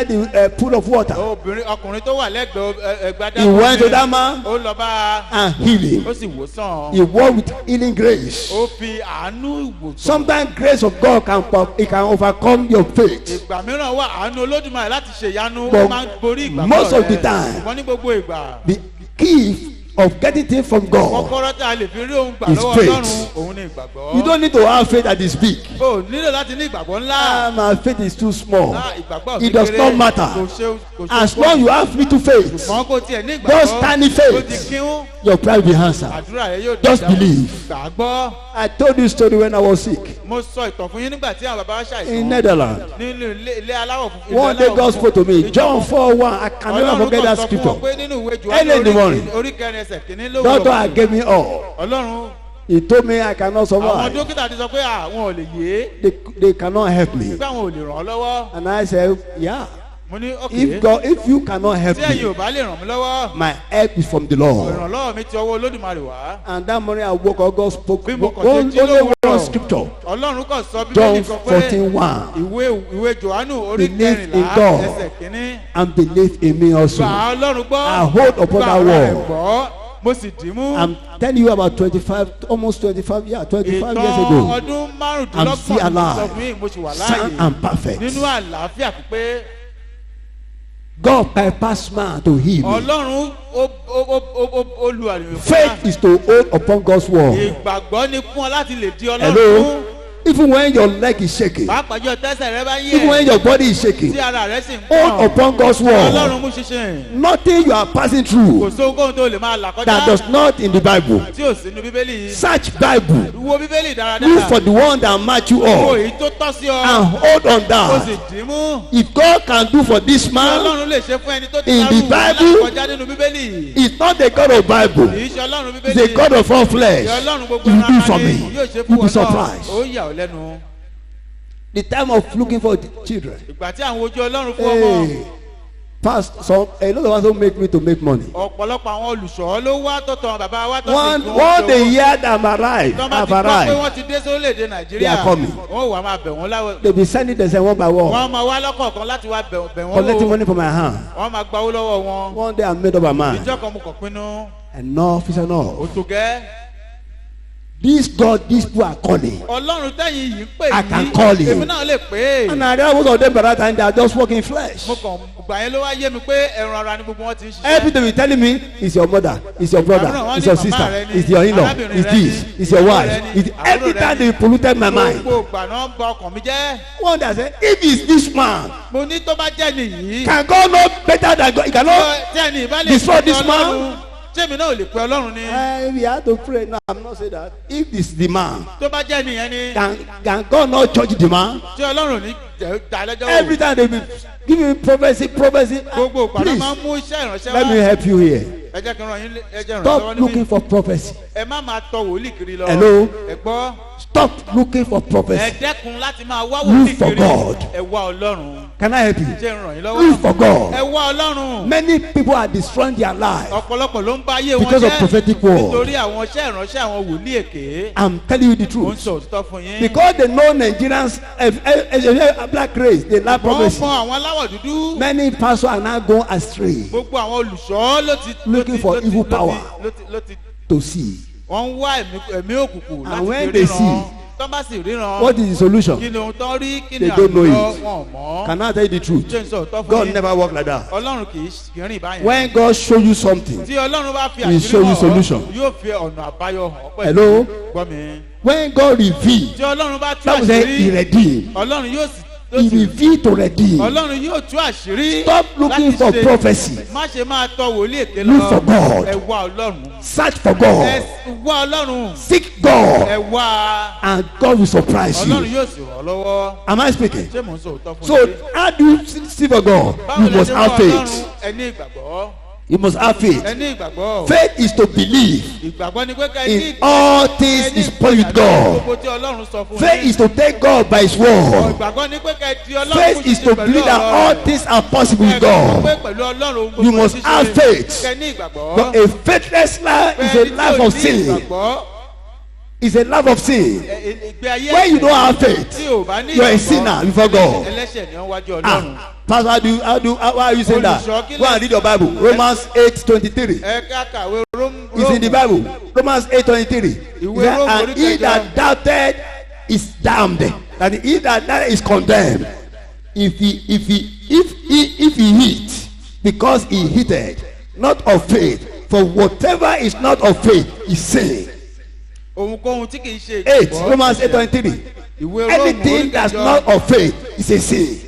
the pool of water.
obìnrin ọkùnrin tó wà lẹ́gbẹ̀ẹ́ ẹgbàdá.
He went to that man
ó lọ bá a.
and heal him.
ó sì wò sàn.
He walk with healing grace.
ó fi àánú ìwòsàn.
Sometimes grace of God can overcome your faith.
ìgbà mìíràn wà àánú olódùmarè láti ṣe ìyanu
But
ó máa ń borí ìgbàgbọ́ rẹ.
most of the time,
ṣùgbọ́n ní gbogbo ìgbà.
The key of getting things from God,
kọ́kọ́rọ́ tá a lè fi rí ohun gbà
Is
lọ́wọ́
faith.
ọlọ́run òun ni ìgbàgbọ́.
you don't need to have faith that is big.
o nílò láti ní ìgbàgbọ́ ńlá.
My faith is too small.
ìgbàgbọ́
It does not matter.
kò ṣe
As long you have little faith,
ṣùgbọ́n kò tiẹ̀ ní ìgbàgbọ́.
just tiny faith.
ó ti kíún.
your prayer will be answered.
àdúrà rẹ yóò
Just
dáhùn.
believe.
gbàgbọ́.
I told you story when I was sick
mo sọ ìtàn fún yín nígbà tí àwọn bàbá wa
in
ṣàìsàn.
Netherlands.
nínú ilé aláwọ̀ funfun.
One day God spoke to me, John 4:1. I can never forget that scripture. Early in the morning.
orí kẹrin ẹsẹ̀ kìíní lówùrọ̀.
Doctor had gave me all.
ọlọ́run
He told me I cannot
àwọn
survive.
dókítà ti sọ pé àwọn ò lè yé
They cannot help me.
pé àwọn ò lè ràn ọ́ lọ́wọ́.
And I said, yeah.
mo ní
If you cannot help
tí ẹ̀yin ò
me,
bá lè ràn mí lọ́wọ́.
my help is from the Lord.
ìrànlọ́wọ́ mi ti ọwọ́ olódùmarè wá.
And that morning I woke up, God spoke
Bí mo kàn ṣe
only
jí
one
lówùrọ̀,
scripture.
ọlọ́run kàn sọ bíbélì
John
kan pé
14:1.
ìwé johannu orí
Believe in
kẹrìnlá
God.
ẹsẹ̀ kìíní.
And believe in me also.
gbà á ọlọ́run gbọ́.
I hold upon
gbà
that
ara
word.
ẹ̀ gbọ́. mo sì dì í mú.
I'm telling you about 25 years
ìtàn
ago.
ọdún
I'm still
márùndínlọ́gbọ̀n mo sọ
alive,
fún yín mo sì wà
sound
láàyè
and perfect.
nínú àlàáfíà pípé.
God bypass man to heal me.
ọlọ́run ó lu àlùyò fún wa.
Faith is to hold upon God's word.
ìgbàgbọ́ ni fún ọ láti lè di ọlọ́run
Hello?
fún.
Even when your leg is shaking,
pàápàá jọ tẹ́sẹ̀ rẹ bá
even when
yẹ
your body is shaking,
tí ara rẹ sì ń
hold upon God's
ọlọ́run
word.
mú ṣiṣẹ́.
Nothing you are passing
kò
through
sóhunkóhun tó lè máa là
that
kọjá
does not in the Bible.
tí ò sínú bíbélì.
Search Bible.
wo bíbélì
Look
dáradára.
for the one that match you
wo
up
èyí tó tọ́ sí ọ.
and hold on
o sì
that.
dì í mú.
If God can do for this
tí
man,
ọlọ́run lè ṣe fún ẹni tó ti
In the
dárú wàhálà
Bible,
kọjá nínú bíbélì.
it's not the God of Bible.
kì í ṣe ọlọ́run
It's
bíbélì.
the God of all flesh.
Ìyá ọlọ́run gbogbo
He will do
ara
for
ni
me.
yóò ṣe
You'll
fún
be
wọn náà.
surprised.
ó yà ọ́ lẹ́nu.
The time of looking for the children.
ìgbà tí àwọn ojú ọlọ́run fún ọmọ.
Hey, Past, so a lot of us don't make me to make money.
ọ̀pọ̀lọpọ̀ àwọn olùṣọ́ ló wá tọ̀tọ̀ bàbá wa tó
One they hear that I'm arrived,
tọ́ bá
I've
ti gbọ́ pé
arrived.
wọ́n ti dé sórílẹ̀-èdè
They
nàìjíríà
are coming.
wọ́n wà máa bẹ̀ wọ́n láwọ̀
They be sending themselves one by one,
wọ́n máa wá lọ́kọ̀ọ̀kan láti wá bẹ̀ wọ́n
collecting
wò
money from my hand.
wọ́n máa gbawó lọ́wọ́ wọn
One day I made up my mind.
ìjọ kan mo kàn pinnu
Enough is enough.
òtògẹ́
This God, these people are calling.
ọlọ́run tẹ̀yìn yìí ń pè
I can call him.
èmi náà lè pè é
And I realize most of them by that time they are just working flesh.
mo kàn gbà yẹn ló wá yé mi pé ẹran ara ni gbogbo wọn ti ń
Every
ṣiṣẹ́
day be telling me, it's your mother, it's your brother, it's your sister, it's your in-law, it's this, it's your wife. It's every time they polluted my mind.
gbogbo ìgbà náà ń ba ọkàn mi jẹ́
One day I said, if it's this man,
mo ní tó bá jẹ́ nìyí
can God know better than God? He cannot.
tí ẹni ìbá lè
destroy
pe
this man?
Ọlọ́run, tèmi náà ò lè pe ọlọ́run ni
We have to pray. No, I'm not saying that. If this is the man,
tó bá jẹ́ nìyẹn ni
can God not judge the man?
tí ọlọ́run ní dá lẹ́jọ́
Every
wò
time they be giving me prophecy.
gbogbo ìgbà náà
Please,
máa ń mú iṣẹ́ ìránṣẹ́
let me
wá
help you here.
ẹ jẹ́ kí n ràn yín ẹ jẹ́ ràn
Stop
lọ́wọ́
looking
níbí
for prophecy.
ẹ má máa tọ wòlíì kiri lọ
Hello?
ẹ gbọ́
Stop looking for
ẹ
prophecy.
dẹ́kun láti máa wá
Look
wòlíì
for
kiri
God.
ẹ wá ọlọ́run
Can I help you?
jẹ́ n ràn yín
Look
lọ́wọ́
for God.
ẹ wá ọlọ́run
Many people are destroying their life.
ọ̀pọ̀lọpọ̀ ló ń bá ayé wọn
Because of
jẹ́
prophetic word.
nítorí àwọn iṣẹ́ ìránṣẹ́ àwọn wòlíì èké
I'm telling you the
ó ń
truth.
sọ òtítọ́ fún yín
Because they know Nigerians, black race, they lack
wọ́n
prophecy.
fún àwọn aláwọ̀ dúdú
Many pastors are now going astray
gbogbo àwọn olùṣọ́
Looking for evil power. to see.
wọ́n ń wá ẹ̀mí òkùnkùn
And when
láti
they
fi
see,
ríran tó bá sì ríran
What is the solution?
kí ni ohun tó rí kí ni
They don't know
àwùjọ
it.
wọn ò mọ̀
Can I tell you the truth?
ṣé n sọ òótọ́ fún
God
yín
never work like that.
ọlọ́run kì í rìn báyẹn
When God show you something,
tí ọlọ́run bá fi
He show you
àṣírí hàn
solution.
ọ́ yóò fi ọ̀nà àbáyọ hàn ọ́ pẹ̀lú
Hello?
gbọ́ mi
when God reveal,
tí ọlọ́run bá tú
that was say He
àṣírí
redeem.
ọlọ́run yóò sì
He reveal to redeem.
ọlọ́run yóò tú àṣírí
Stop looking
láti
for
ṣe-
prophecy.
má ṣe máa tọ wòlíì èké
Look for God.
ẹ wá ọlọ́run
Search for
ẹ
God.
wá ọlọ́run
Seek God,
ẹ wá
and God will surprise
ọlọ́run
you.
yóò sì ràn ọ́ lọ́wọ́
Am I speaking?
ṣé mò ń sọ òótọ́ fún
So how do you see for God?
báwo
You
lẹ
must
ṣe
have
wá
faith.
ọlọ́run ẹ ní ìgbàgbọ́
You must have faith.
ẹ ní ìgbàgbọ́
Faith is to believe
ìgbàgbọ́ ni pé ká ẹ ní
in all things is point with God.
gbogbo tí ọlọ́run sọ fún
Faith
yín.
is to take God by His word.
ìgbàgbọ́ ni pé ká ẹ di ọlọ́run
Faith is to believe that all things are possible with God. You must have faith.
kẹ ní ìgbàgbọ́
But a faithless life is a life of sin. It's a life of sin. When you don't have faith, you are a sinner before God.
ẹlẹ́ṣẹ̀ ni wọ́n wájú ọlọ́run.
Pastor, how are you saying that? Go and read your Bible. Romans 8:23.
ẹ ká kàwé
It's in the Bible. Romans 8:23. And he that doubted is damned. And he that doubted is condemned. If he eat, because he heated, not of faith. For whatever is not of faith is sin.
ohunkóhun tí kì í ṣe
8 Romans 8:23.
ìwé Róòmù
Anything that's
oríkẹjọ.
not of faith is a sin.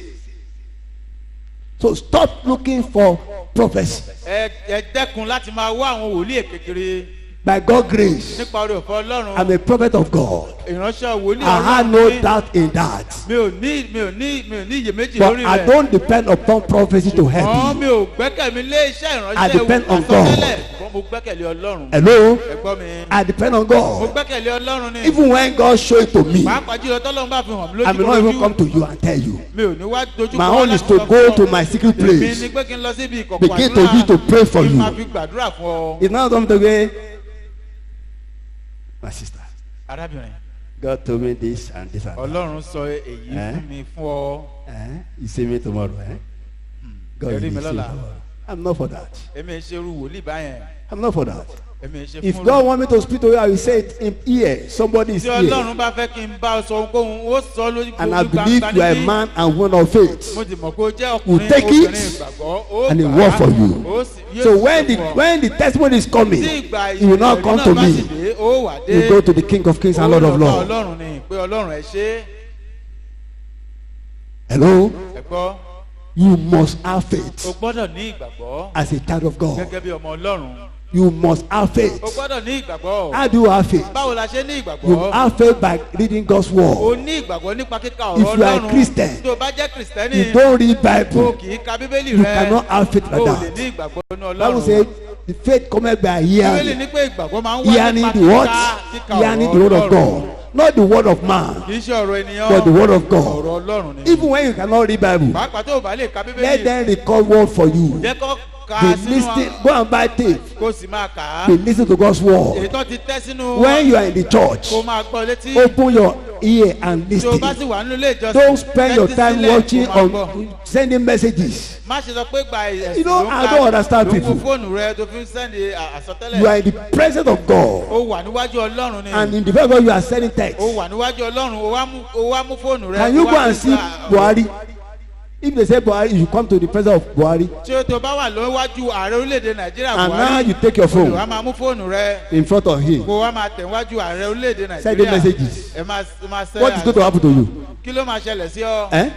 So stop looking for prophecy.
ẹ dẹ́kun láti máa wá àwọn wòlíì kékeré
By God's grace,
nípa oore ọ̀fẹ́ ọlọ́run.
I'm a prophet of God.
ìránṣẹ́ wòlíì
I have
ọlọ́run
no
ní-
doubt in that.
mi ò ní iyèméjì
But
lórí
I
rẹ̀.
don't depend upon prophecy to help
ṣùgbọ́n
you.
mi ò gbẹ́kẹ̀mí lé iṣẹ́
I
ìránṣẹ́
depend on
àsọtẹ́lẹ̀.
God.
ṣùgbọ́n mo gbẹ́kẹ̀lé ọlọ́run.
Hello?
ẹ gbọ́ mi.
I depend on
mo
God.
gbẹ́kẹ̀lé ọlọ́run ni.
Even when God show it to me,
pàápàá jùlọ tọ́lọ́run bá fi hàn mí
I may not even come
lójú.
to you and tell you.
mi ò ní wá dojú
My
kọ
own is to go to my secret
èmi
place.
ni pé kí n lọ síbi ìkọ̀kọ̀
Begin to be to pray for
kí n
you.
máa fi gbàdúrà fún ọ.
It's not something to say, my sister,
arábìnrin
God told me this and this and that.
ọlọ́run sọ èyí fún mi fún ọ.
You see me tomorrow, God
Ẹ rí
will
mi
see me
lọ́la.
tomorrow. I'm not for that.
èmi ẹ ṣe irú wòlíì báyẹn.
I'm not for that.
èmi ẹ ṣe
If
fún
God want me to speak to you, I will say it in ear. Somebody is
tí
here.
ọlọ́run bá fẹ́ kí n bá ọ sọ ohunkóhun ó sọ lójú
And I
gbangba
believe you are a
níbí.
man and woman of faith.
mo ti mọ̀ pé o jẹ́
You
ọkùnrin
take
obìnrin
it
ìgbàgbọ́ ó
and it
gbà á,
work for you.
ó sì- yóò
So
sì
when
fún ọ.
when the testimony is coming,
tí ìgbà
it will not
ìṣẹ̀lẹ̀
come
náà
to
bá sì
me.
dé, ó wà dé.
You go to the King of Kings and Lord of
Ó lọ bá
Lords.
ọlọ́run ni pé ọlọ́run ẹ ṣe
Hello?
ẹ gbọ́
You must have
o
faith
gbọ́dọ̀ ní ìgbàgbọ́
as a child of God.
gẹ́gẹ́ bí ọmọ ọlọ́run
You must have faith.
o gbọ́dọ̀ ní ìgbàgbọ́.
How do you have faith?
báwo la ṣe ní
You
ìgbàgbọ́.
have faith by reading God's
o
word.
ní ìgbàgbọ́ nípa kíka
If
ọ̀rọ̀
you are a
ọlọ́run.
Christian,
tó o bá jẹ́ kìrìsìtẹ́nì
You don't read
o
Bible.
kì í ka bíbélì
You
rẹ
cannot have faith
o
like
lè ní
that.
ìgbàgbọ́ ní
Bible
ọlọ́run.
says the faith cometh by
bíbélì
hearing.
ní pé ìgbàgbọ́ máa ń wá
Hearing
nípa
the what?
kíka
Hearing the word of God. Not the word of man,
kì í ṣe ọ̀rọ̀ ènìyàn.
but the word of God.
ọ̀rọ̀ Ọlọ́run ni.
Even when you cannot read Bible,
pàápàá tó o bá lè ka
let
bíbélì.
them record word for you.
jẹ́ kó ka
Be
sínú
listening. Go and buy tape.
kó sì máa kà á.
Be listening to God's word.
èyí tó ti tẹ́ sínú.
When you are in the church,
kó máa gbọ́ létí.
open your ear and
tí o bá sì
listen.
wà nínú ilé ìjọsìn.
Don't spend your
tẹ́tí
time
sílẹ̀,
watching
kó máa gbọ́.
on sending messages.
má ṣe sọ pé gba ẹ̀sìn
You know,
ló ń
I
ka,
don't understand
ló ń wo
people.
fóònù rẹ tó fi ń sẹ́ndì àsọtẹ́lẹ̀.
You are in the presence of God,
ó wà níwájú Ọlọ́run ni.
and in the presence of God, you are sending text.
ó wà níwájú Ọlọ́run ó wá mú fóònù rẹ.
Can you
ó
go
wá
and
fi
see
gba-
Buhari? If they say Buhari, you come to the presence of Buhari,
tí o tó bá wà lọ́wájú ààrẹ orílẹ̀-èdè Nàìjíríà
and now
Buhari.
you take your
wà
phone
á máa mú fóònù rẹ.
in front of him.
kó wá máa tẹ̀ wájú ààrẹ orílẹ̀-èdè Nàìjíríà.
Send the messages.
ẹ máa sẹ́
What is going to happen to you?
kí ló máa ṣẹlẹ̀ sí ọ.
Eh?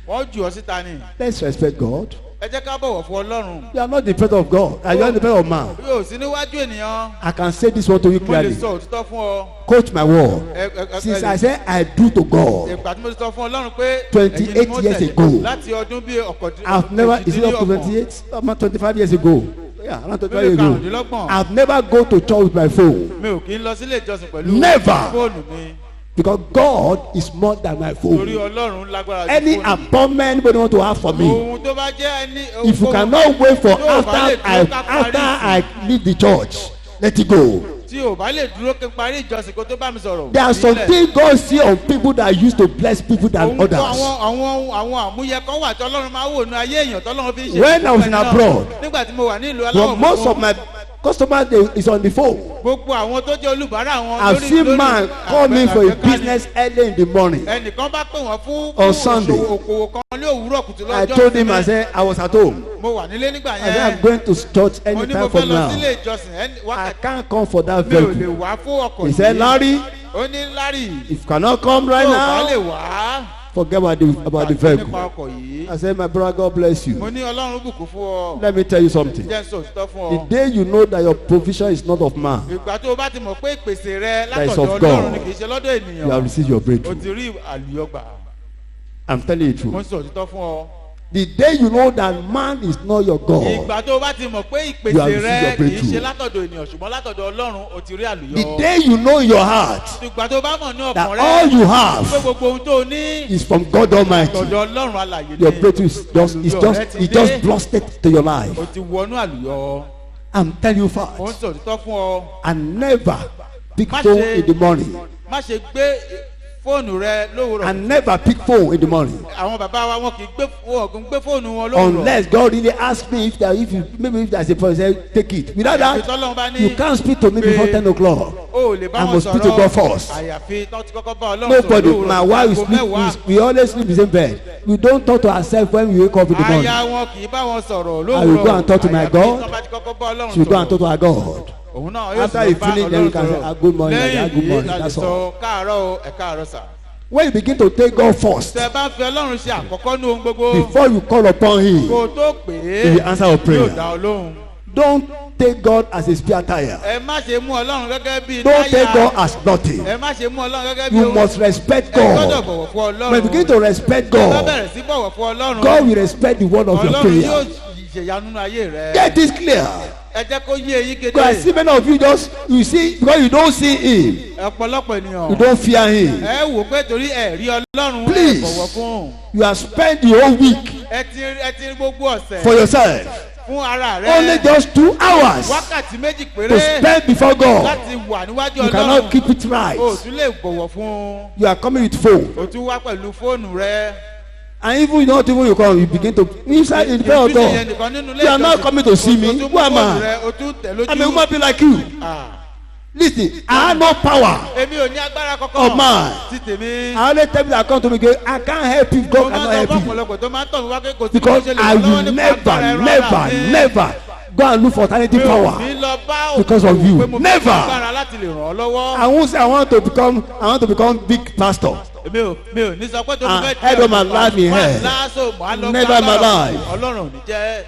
wọ́n jù ọ síta ni.
Let's respect God.
ẹ jẹ́ ká bọ̀wọ̀ fún Ọlọ́run.
You are not the presence of God. You are in the presence of man.
bí o sí níwájú ènìyàn.
I can say this one to you
mo lè
clearly.
sọ òtítọ́ fún ọ.
Quote my word. Since I
ẹ
said I do to God,
ìgbà tí mo sọ fún Ọlọ́run pé
28
ẹ̀yin ni mo
years
tẹ̀lé
ago.
láti ọdún bíi
I've never, is it up to 28? About 25 years ago. Yeah, around 25 years ago. I've never go to church with my phone.
mi ò kí ń lọ sílé ìjọsìn pẹ̀lú
Never.
fóònù mi.
Because God is more than my
torí
phone.
Ọlọ́run lágbára ju
Any
fóònù.
appointment anybody want to have for me,
ohun tó bá jẹ́ ẹni.
if you cannot wait for
Yóò bá lè dúró ká
after
parí
I leave the church, let it go.
tí o bá lè dúró kí n parí ìjọsìn kó tó bá mi sọ̀rọ̀.
There are some things God see on people that used to bless people than
ohun tó
others.
àwọn àmúyẹ kan wà tí Ọlọ́run máa wò ní ayé èèyàn tí Ọlọ́run fi ń ṣe.
When I was in abroad,
nígbà tí mo wà ní ìlú
but
aláwọ̀
most of my customers is on the phone.
gbogbo àwọn tó jẹ́ olùbárà wọn.
I've seen man call me for a business early in the morning.
ẹnìkan bá pè wọ́n fún
On Sunday.
òkòwò kan ní òwúrọ̀ kùtù lọ́jọ́
I told him, I said I was at home.
mo wà nílé nígbà
I said
yẹn.
I'm going to church
mo ní mo
anytime
fẹ́
from
lọ
now.
sílé ìjọsìn
I
wákàtí
can't come for that
mi ò lè
vehicle.
wá fún ọkọ̀
He said, Larry,
ó ní Larry
if you cannot come right
tó o bá lè
now,
wá.
forget about the
nípa
vehicle.
ọkọ̀ yìí.
I said, my brother, God bless
mo
you.
ní Ọlọ́run bùkún fún ọ.
Let me tell you something.
jẹ́ sọ òtítọ́ fún
The
ọ.
day you know that your provision is not of man,
ìgbà tó o bá ti mọ̀ pé ìpèsè rẹ
That is
látọ̀dọ̀
of God.
Ọlọ́run ni kì í ṣe lọ́dọ̀
you have
ènìyàn.
received your
o
breakthrough.
ti rí àlùyọgbà.
I'm telling you the
mo ń
truth.
sọ òtítọ́ fún ọ.
The day you know that man is not your God,
ìgbà tó o bá ti mọ̀ pé
You have
ìpèsè rẹ
received your
kì í
breakthrough.
ṣe látọ̀dọ̀ ènìyàn ṣùgbọ́n látọ̀dọ̀ Ọlọ́run o ti rí àlùyọ.
the day you know in your heart
ìgbà tó o bá mọ̀ ní
that
ọkàn
all
rẹ
you
pé
have
gbogbo ohun tó o ní
is from God Almighty,
tọ̀dọ̀ Ọlọ́run alàyè
your
ni
breakthrough is just blasted to your life.
o ti wọnú àlùyọ.
I'm telling you
mo ń
first,
sọ òtítọ́ fún ọ.
and never pick
Má
phone
ṣe-
in the morning,
má ṣe gbé fóònù rẹ lówùrọ̀.
and never pick phone in the morning
àwọn bàbá wa wọn kì í gbé fóònù wọn lówùrọ̀.
unless God really ask me if there's a person say take it. Without
Ọlọ́run bá
that,
ní
you can't speak to me before 10 o'clock.
o ò lè bá
I
wọn
must speak to God first.
àyàfi tó ti kọ́kọ́ bá Ọlọ́run
Nobody,
lówùrọ̀.
my wife,
Aago mẹ́wàá.
we always sleep in the same bed. We don't talk to ourselves when we wake up in the morning.
aya wọn kì í bá wọn sọ̀rọ̀ lówùrọ̀.
I will go and talk to my
Àyàfi
God.
tó bá ti kọ́kọ́ bá Ọlọ́run
She will go and talk
sọ̀rọ̀.
to our God.
òun náà yóò
After
sì
you
bá
finish, then you
Ọlọ́run
can say,
sọ̀rọ̀.
"Ah, good morning,
lẹ́yìn
ah, good
yìí
morning."
la lè
That's
sọ
all.
káàárọ̀ o ẹ káàárọ̀ sà.
When you begin to take God first,
tẹ bá fi Ọlọ́run ṣe àkọ́kọ́ ní ohun gbogbo
before you call upon Him,
kó o tó pè é
He will answer your
yóò
prayer.
dá ọ lóhùn.
Don't take God as a spare tire.
ẹ má ṣe mú Ọlọ́run gẹ́gẹ́ bí
Don't take God as nothing.
ẹ má ṣe mú Ọlọ́run gẹ́gẹ́ bí
You must respect
ẹ gbọ́dọ̀
God.
bọ̀wọ̀ fún Ọlọ́run.
When you begin to respect
ẹ bá
God,
bẹ̀rẹ̀ sí bọ̀wọ̀ fún Ọlọ́run.
God will respect the word of your
Ọlọ́run yóò
prayer.
ṣèyanu nínú ayé rẹ.
Get this clear.
ẹ jẹ́ kó yé eyín
Because I
kedere.
see many of you just, you see, because you don't see Him,
ọ̀pọ̀lọpọ̀ ènìyàn
you don't fear Him.
ẹ wò pé torí ẹ rí Ọlọ́run ẹ
Please.
bọ̀wọ̀ fún.
You have spent the whole week
ẹ ti rí gbogbo ọ̀sẹ̀
for yourself.
fún ara
Only
rẹ.
just 2 hours
wákàtí méjì
to
péré
spend before God.
láti wà níwájú
You cannot
Ọlọ́run.
keep it right.
o tún lè bọ̀wọ̀ fún.
You are coming with phone.
o tún wá pẹ̀lú fóònù rẹ.
And even not even you come, you begin to inside in the prayer of God. You are not coming to see me. Who am I? I'm a human being like you. Listen, I have no power
èmi ò ní agbára kankan.
of mine.
ti tèmi.
I only tell you that come to me, I can't help you. God
mo máa
cannot
ń sọ
help
fún
you.
ọ̀pọ̀lọpọ̀ tó máa ń tọ̀ mí wá pé kò sí
Because
bó ṣe lè
I
ràn lọ́wọ́
will
nípa agbára ẹ̀rọ ara mi.
never go and look for alternative
mi ò
power.
ní lọ bá
because of
òkú
you.
pé mo fẹ́
Never.
agbára láti lè ràn ọ́ lọ́wọ́.
I won't say I want to become big pastor.
mi ò ní sọ pé tó
And
fẹ́
head of my life in hell. Never in my life.
Ọlọ́run ò ní jẹ́.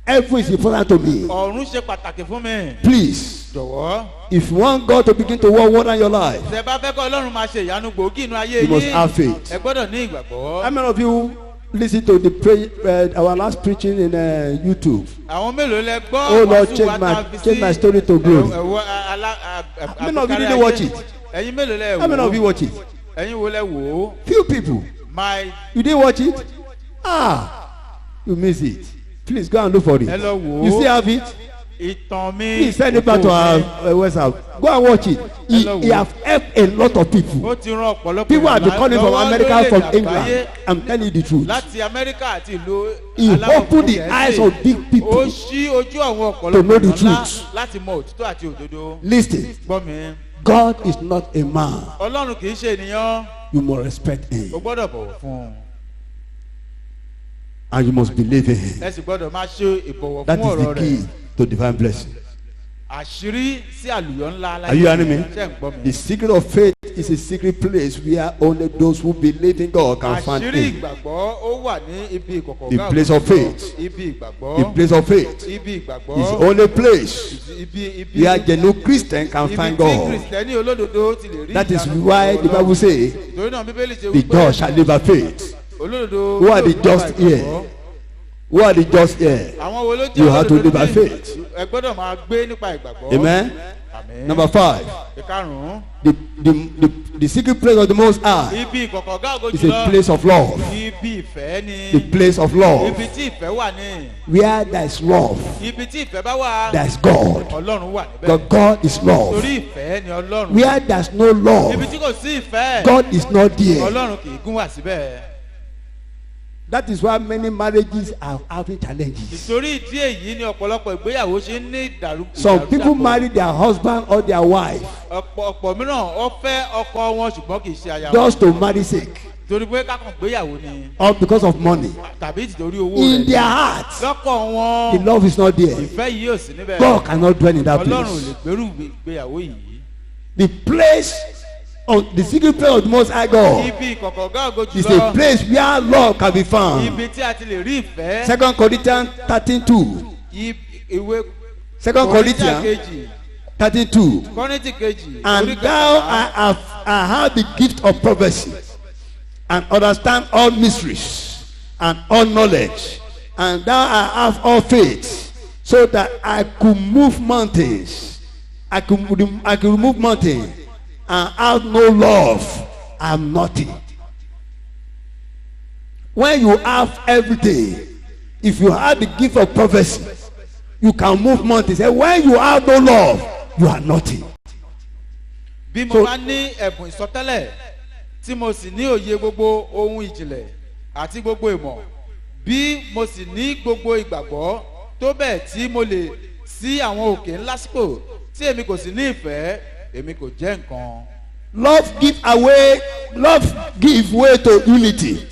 Heaven is important to me.
ọ̀run ṣe pàtàkì fún mi.
Please,
jọ̀wọ́.
if you want God to begin to work in your life,
tẹ́ bá fẹ́ kọ́ Ọlọ́run máa ṣe ìyanu gbòógì inú ayé
you must
yín.
have faith.
ẹ gbọ́dọ̀ ní ìgbàgbọ́.
How many of you listen to the our last preaching in YouTube?
àwọn mélòó lẹ gbọ́.
Oh Lord, change my story to glory.
How
many of you didn't watch it?
ẹ̀yin mélòó lẹ wò.
How many of you watch it?
ẹ̀yin wo lẹ wò ó.
Few people. You didn't watch it? You miss it. Please go and look for it.
ẹ lọ wò ó.
You still have it?
ìtàn mi.
Please send it back to our WhatsApp. Go and watch it. He have helped a lot of people.
ó ti ràn ọ̀pọ̀lọpọ̀.
People have been calling from America, from England. I'm telling you the truth.
láti Amẹ́ríkà àti ìlú.
He opened the eyes of big people.
ó ṣí ojú àwọn ọ̀pọ̀lọpọ̀
to know the truth.
láti mọ òtítọ́ àti òdodo.
Listen.
gbọ́ mi.
God is not a man.
Ọlọ́run kì í ṣe ènìyàn.
You must respect him.
o gbọ́dọ̀ bọ̀wọ̀ fún un.
And you must believe in him.
ẹ sì gbọ́dọ̀ máa ṣe ìbọ̀wọ̀ fún ọ̀rọ̀ rẹ̀.
That is the key to divine blessing.
àṣírí sí àlùyọ ńlá aláìsí.
Are you hearing me?
ṣé ń gbọ́ mi?
The secret of faith is a secret place where only those who believe in God can find
àṣírí
him.
ìgbàgbọ́ ó wà ní ibi ìkọ̀kọ̀.
The place of faith.
ibi ìgbàgbọ́.
The place of faith
ibi ìgbàgbọ́.
is the only place where genuine Christian can find
ibi tí
God.
kìrìsìtẹ́nì olódodo ti lè rí.
That is why the Bible says,
torí náà bíbélì ṣe
the just shall live by faith.
olódodo.
Who are the just here? Who are the just here?
àwọn wo ló jẹ́
You have to
olódodo
live by
tí
faith.
ẹ gbọ́dọ̀ máa gbé nípa ìgbàgbọ́.
Amen.
Àmín.
Number 5.
ìkarùn-ún.
The secret place of the Most High
ibi ìkọ̀kọ̀ gáàgó
is
jùlọ.
a place of love.
ibi ìfẹ́ ni.
The place of love.
ibi tí ìfẹ́ wà ní.
Where there is love,
ibi tí ìfẹ́ bá wà.
there is God.
Ọlọ́run wà níbẹ̀.
Because God is love.
torí ìfẹ́ ni Ọlọ́run.
Where there is no
ibi
love,
tí kò sí ìfẹ́.
God is not there.
Ọlọ́run kì í gún wá síbẹ̀.
That is why many marriages are having challenges.
ìtorí ìdí èyí ni ọ̀pọ̀lọpọ̀ ìgbéyàwó ṣe ń ní ìdàrú.
Some people marry their husband or their wife
ọ̀pọ̀ mìíràn ó fẹ́ ọkọ wọn ṣùgbọ́n kì í ṣe aya wọn.
just to marry sake
torí pé kákan gbéyàwó ni.
or because of money.
tàbí nítorí owó
In
rẹ̀.
their hearts,
lọ́kàn wọn.
the love is not there.
ìfẹ́ yìí ò sí níbẹ̀.
God cannot dwell in that
Ọlọ́run ò
place.
lè gbèrú ìgbéyàwó yìí.
The place of the secret place of the Most High God
ibi ìkọ̀kọ̀ gáàgó
is a
jùlọ.
place where love can be found.
ibi tí a ti lè rí ìfẹ́.
2 Corinthians 13:2.
ìwé
2 Corinthians
kejì.
13:2.
Kọ́ríńtì kejì.
And
orí
thou
kẹtàlá.
have the gift of prophecy, and understand all mysteries and all knowledge, and thou have all faith, so that I could move mountains. I could remove mountains, and have no love, I am nothing. When you have everything, if you have the gift of prophecy, you can move mountains. And when you have no love, you are nothing.
bí mo bá ní ẹ̀bùn ìsọtẹ́lẹ̀ tí mo sì ní òye gbogbo ohun ìjìnlẹ̀ àti gbogbo ìmọ̀ bí mo sì ní gbogbo ìgbàgbọ́ tó bẹ́ẹ̀ tí mo lè sí àwọn òkè ńlá sípò tí èmi kò sì ní ìfẹ́ èmi kò jẹ́ nǹkan.
Love give way to unity.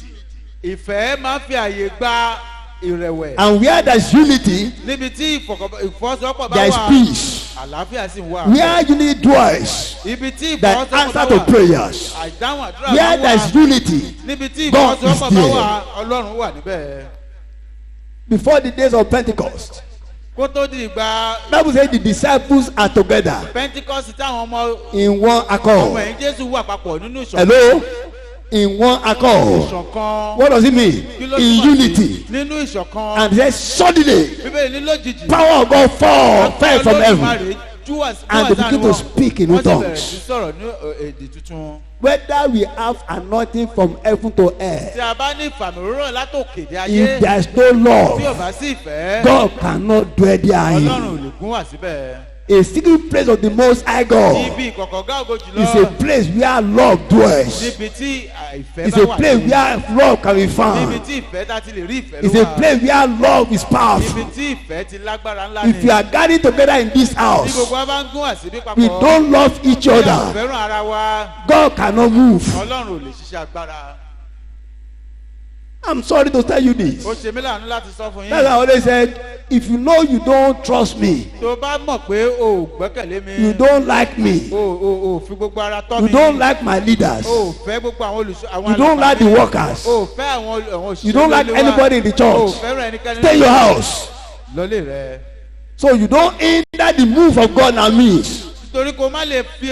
ìfẹ́ máa ń fi àyè gba ìrẹ̀wẹ̀.
And where there is unity,
níbi tí ìfọwọ́sowọ́pọ̀ bá
there is
wà
peace.
àlàáfíà sì ń wà.
Where unity dwells,
ibi tí
there
ìfọwọ́sowọ́pọ̀
answer
bá
to
wà
prayers.
àìdáhùn àdúrà
Where
bá
there is
wà
unity,
níbi tí
God is
ìfọwọ́sowọ́pọ̀ bá
there.
wà Ọlọ́run wà níbẹ̀.
Before the days of Pentecost,
kó tó di ìgbà
Bible says the disciples are together
Pentecost táwọn ọmọ
in one accord.
ẹ̀yìn Jésù wà papọ̀ nínú ìṣọ̀kan.
Hello? In one accord.
ìṣọ̀kan.
What does it mean?
Kí ló
In
túmọ̀ sí?
unity.
nínú ìṣọ̀kan.
And then suddenly,
bíbélì ní lójijì.
power of God fell from heaven. And they begin to speak in new
wọ́n sì bẹ̀rẹ̀
tongues.
sí sọ̀rọ̀ ní èdè tuntun.
Whether we have anointing from heaven to earth,
tí a bá ní ìfàmìróró látòkè dé ayé.
if there is no
tí ò
love,
bá sí ìfẹ́.
God cannot dwell
Ọlọ́run
there.
ò lè gún wá síbẹ̀.
A secret place of the Most High God
ibi ìkọ̀kọ̀ gáàgó jùlọ.
is a place where love dwells.
níbi tí ìfẹ́
It's
bá
a
wà
place
ní.
where love can be
níbi
found.
tí ìfẹ́ tá ti lè rí ìfẹ́ ló
It's a
wà.
place where love is
ibi
powerful.
tí ìfẹ́ ti lágbára ńlá ni.
If you are gathering together in this
tí
house,
gbogbo wa bá ń gún àṣírí papọ̀.
we don't love each
bí a ò
other,
fẹ́ràn ara wa.
God cannot move.
Ọlọ́run ò lè ṣiṣẹ́ agbára.
I'm sorry to tell you this.
ó ṣe mí láàánú láti sọ fún
That's why I
yín.
always said, if you know you don't trust me,
tó bá mọ̀ pé o ò gbẹ́kẹ̀lé mi.
you don't like me,
o fi gbogbo ara tọ́
you
mi.
don't like my leaders,
o fẹ́ gbogbo àwọn olùṣọ́ àwọn
you don't like the workers,
o fẹ́ àwọn òṣìṣẹ́
you don't like
olúwa.
anybody in the
o
church,
fẹ́ràn ẹnikẹ́ni.
stay in your house.
lọlé rẹ.
So you don't hinder the move of God and me.
torí kò má lè fi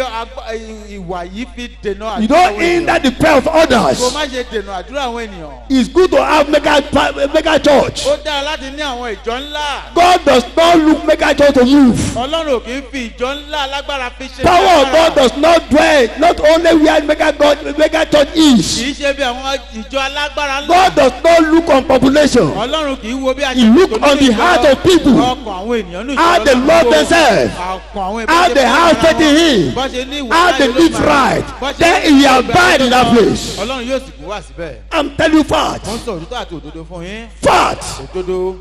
ìwà yìí fi dènà
You
àdúrà
don't
àwọn
hinder
ènìyàn.
the prayer of
Kò
others.
má ṣe dènà àdúrà àwọn ènìyàn.
It's good to have mega church.
Ó dára láti ní àwọn ìjọ ńlá.
God does not look mega church to move.
Ọlọ́run ò kì í fi ìjọ ńlá alágbára fi ṣe.
Power of God does not dwell not only where mega church
Kì
is.
í ṣe bí àwọn ìjọ alágbára ńlá.
God does not look on population.
Ọlọ́run kì í wo bí a
He
ṣe
look
tó
on the heart of people.
Ọkàn àwọn ènìyàn ní ìjọ
How they
Ọlọ́run
love
gbogbo.
themselves.
Ọkàn àwọn ènìyàn
How they have faith in Him.
Bọ́ ṣe ní ìwà
How they
láyé
live
ló máa-
right.
bọ́ ṣe
Then
ní
He will
ìgbà
abide in that
tó
place.
Ọlọ́run yóò sì kú wá síbẹ̀.
I'm telling you fact.
Wọ́n sọ òtítọ́ àti òdodo fún yín.
Fact.
Òdodo.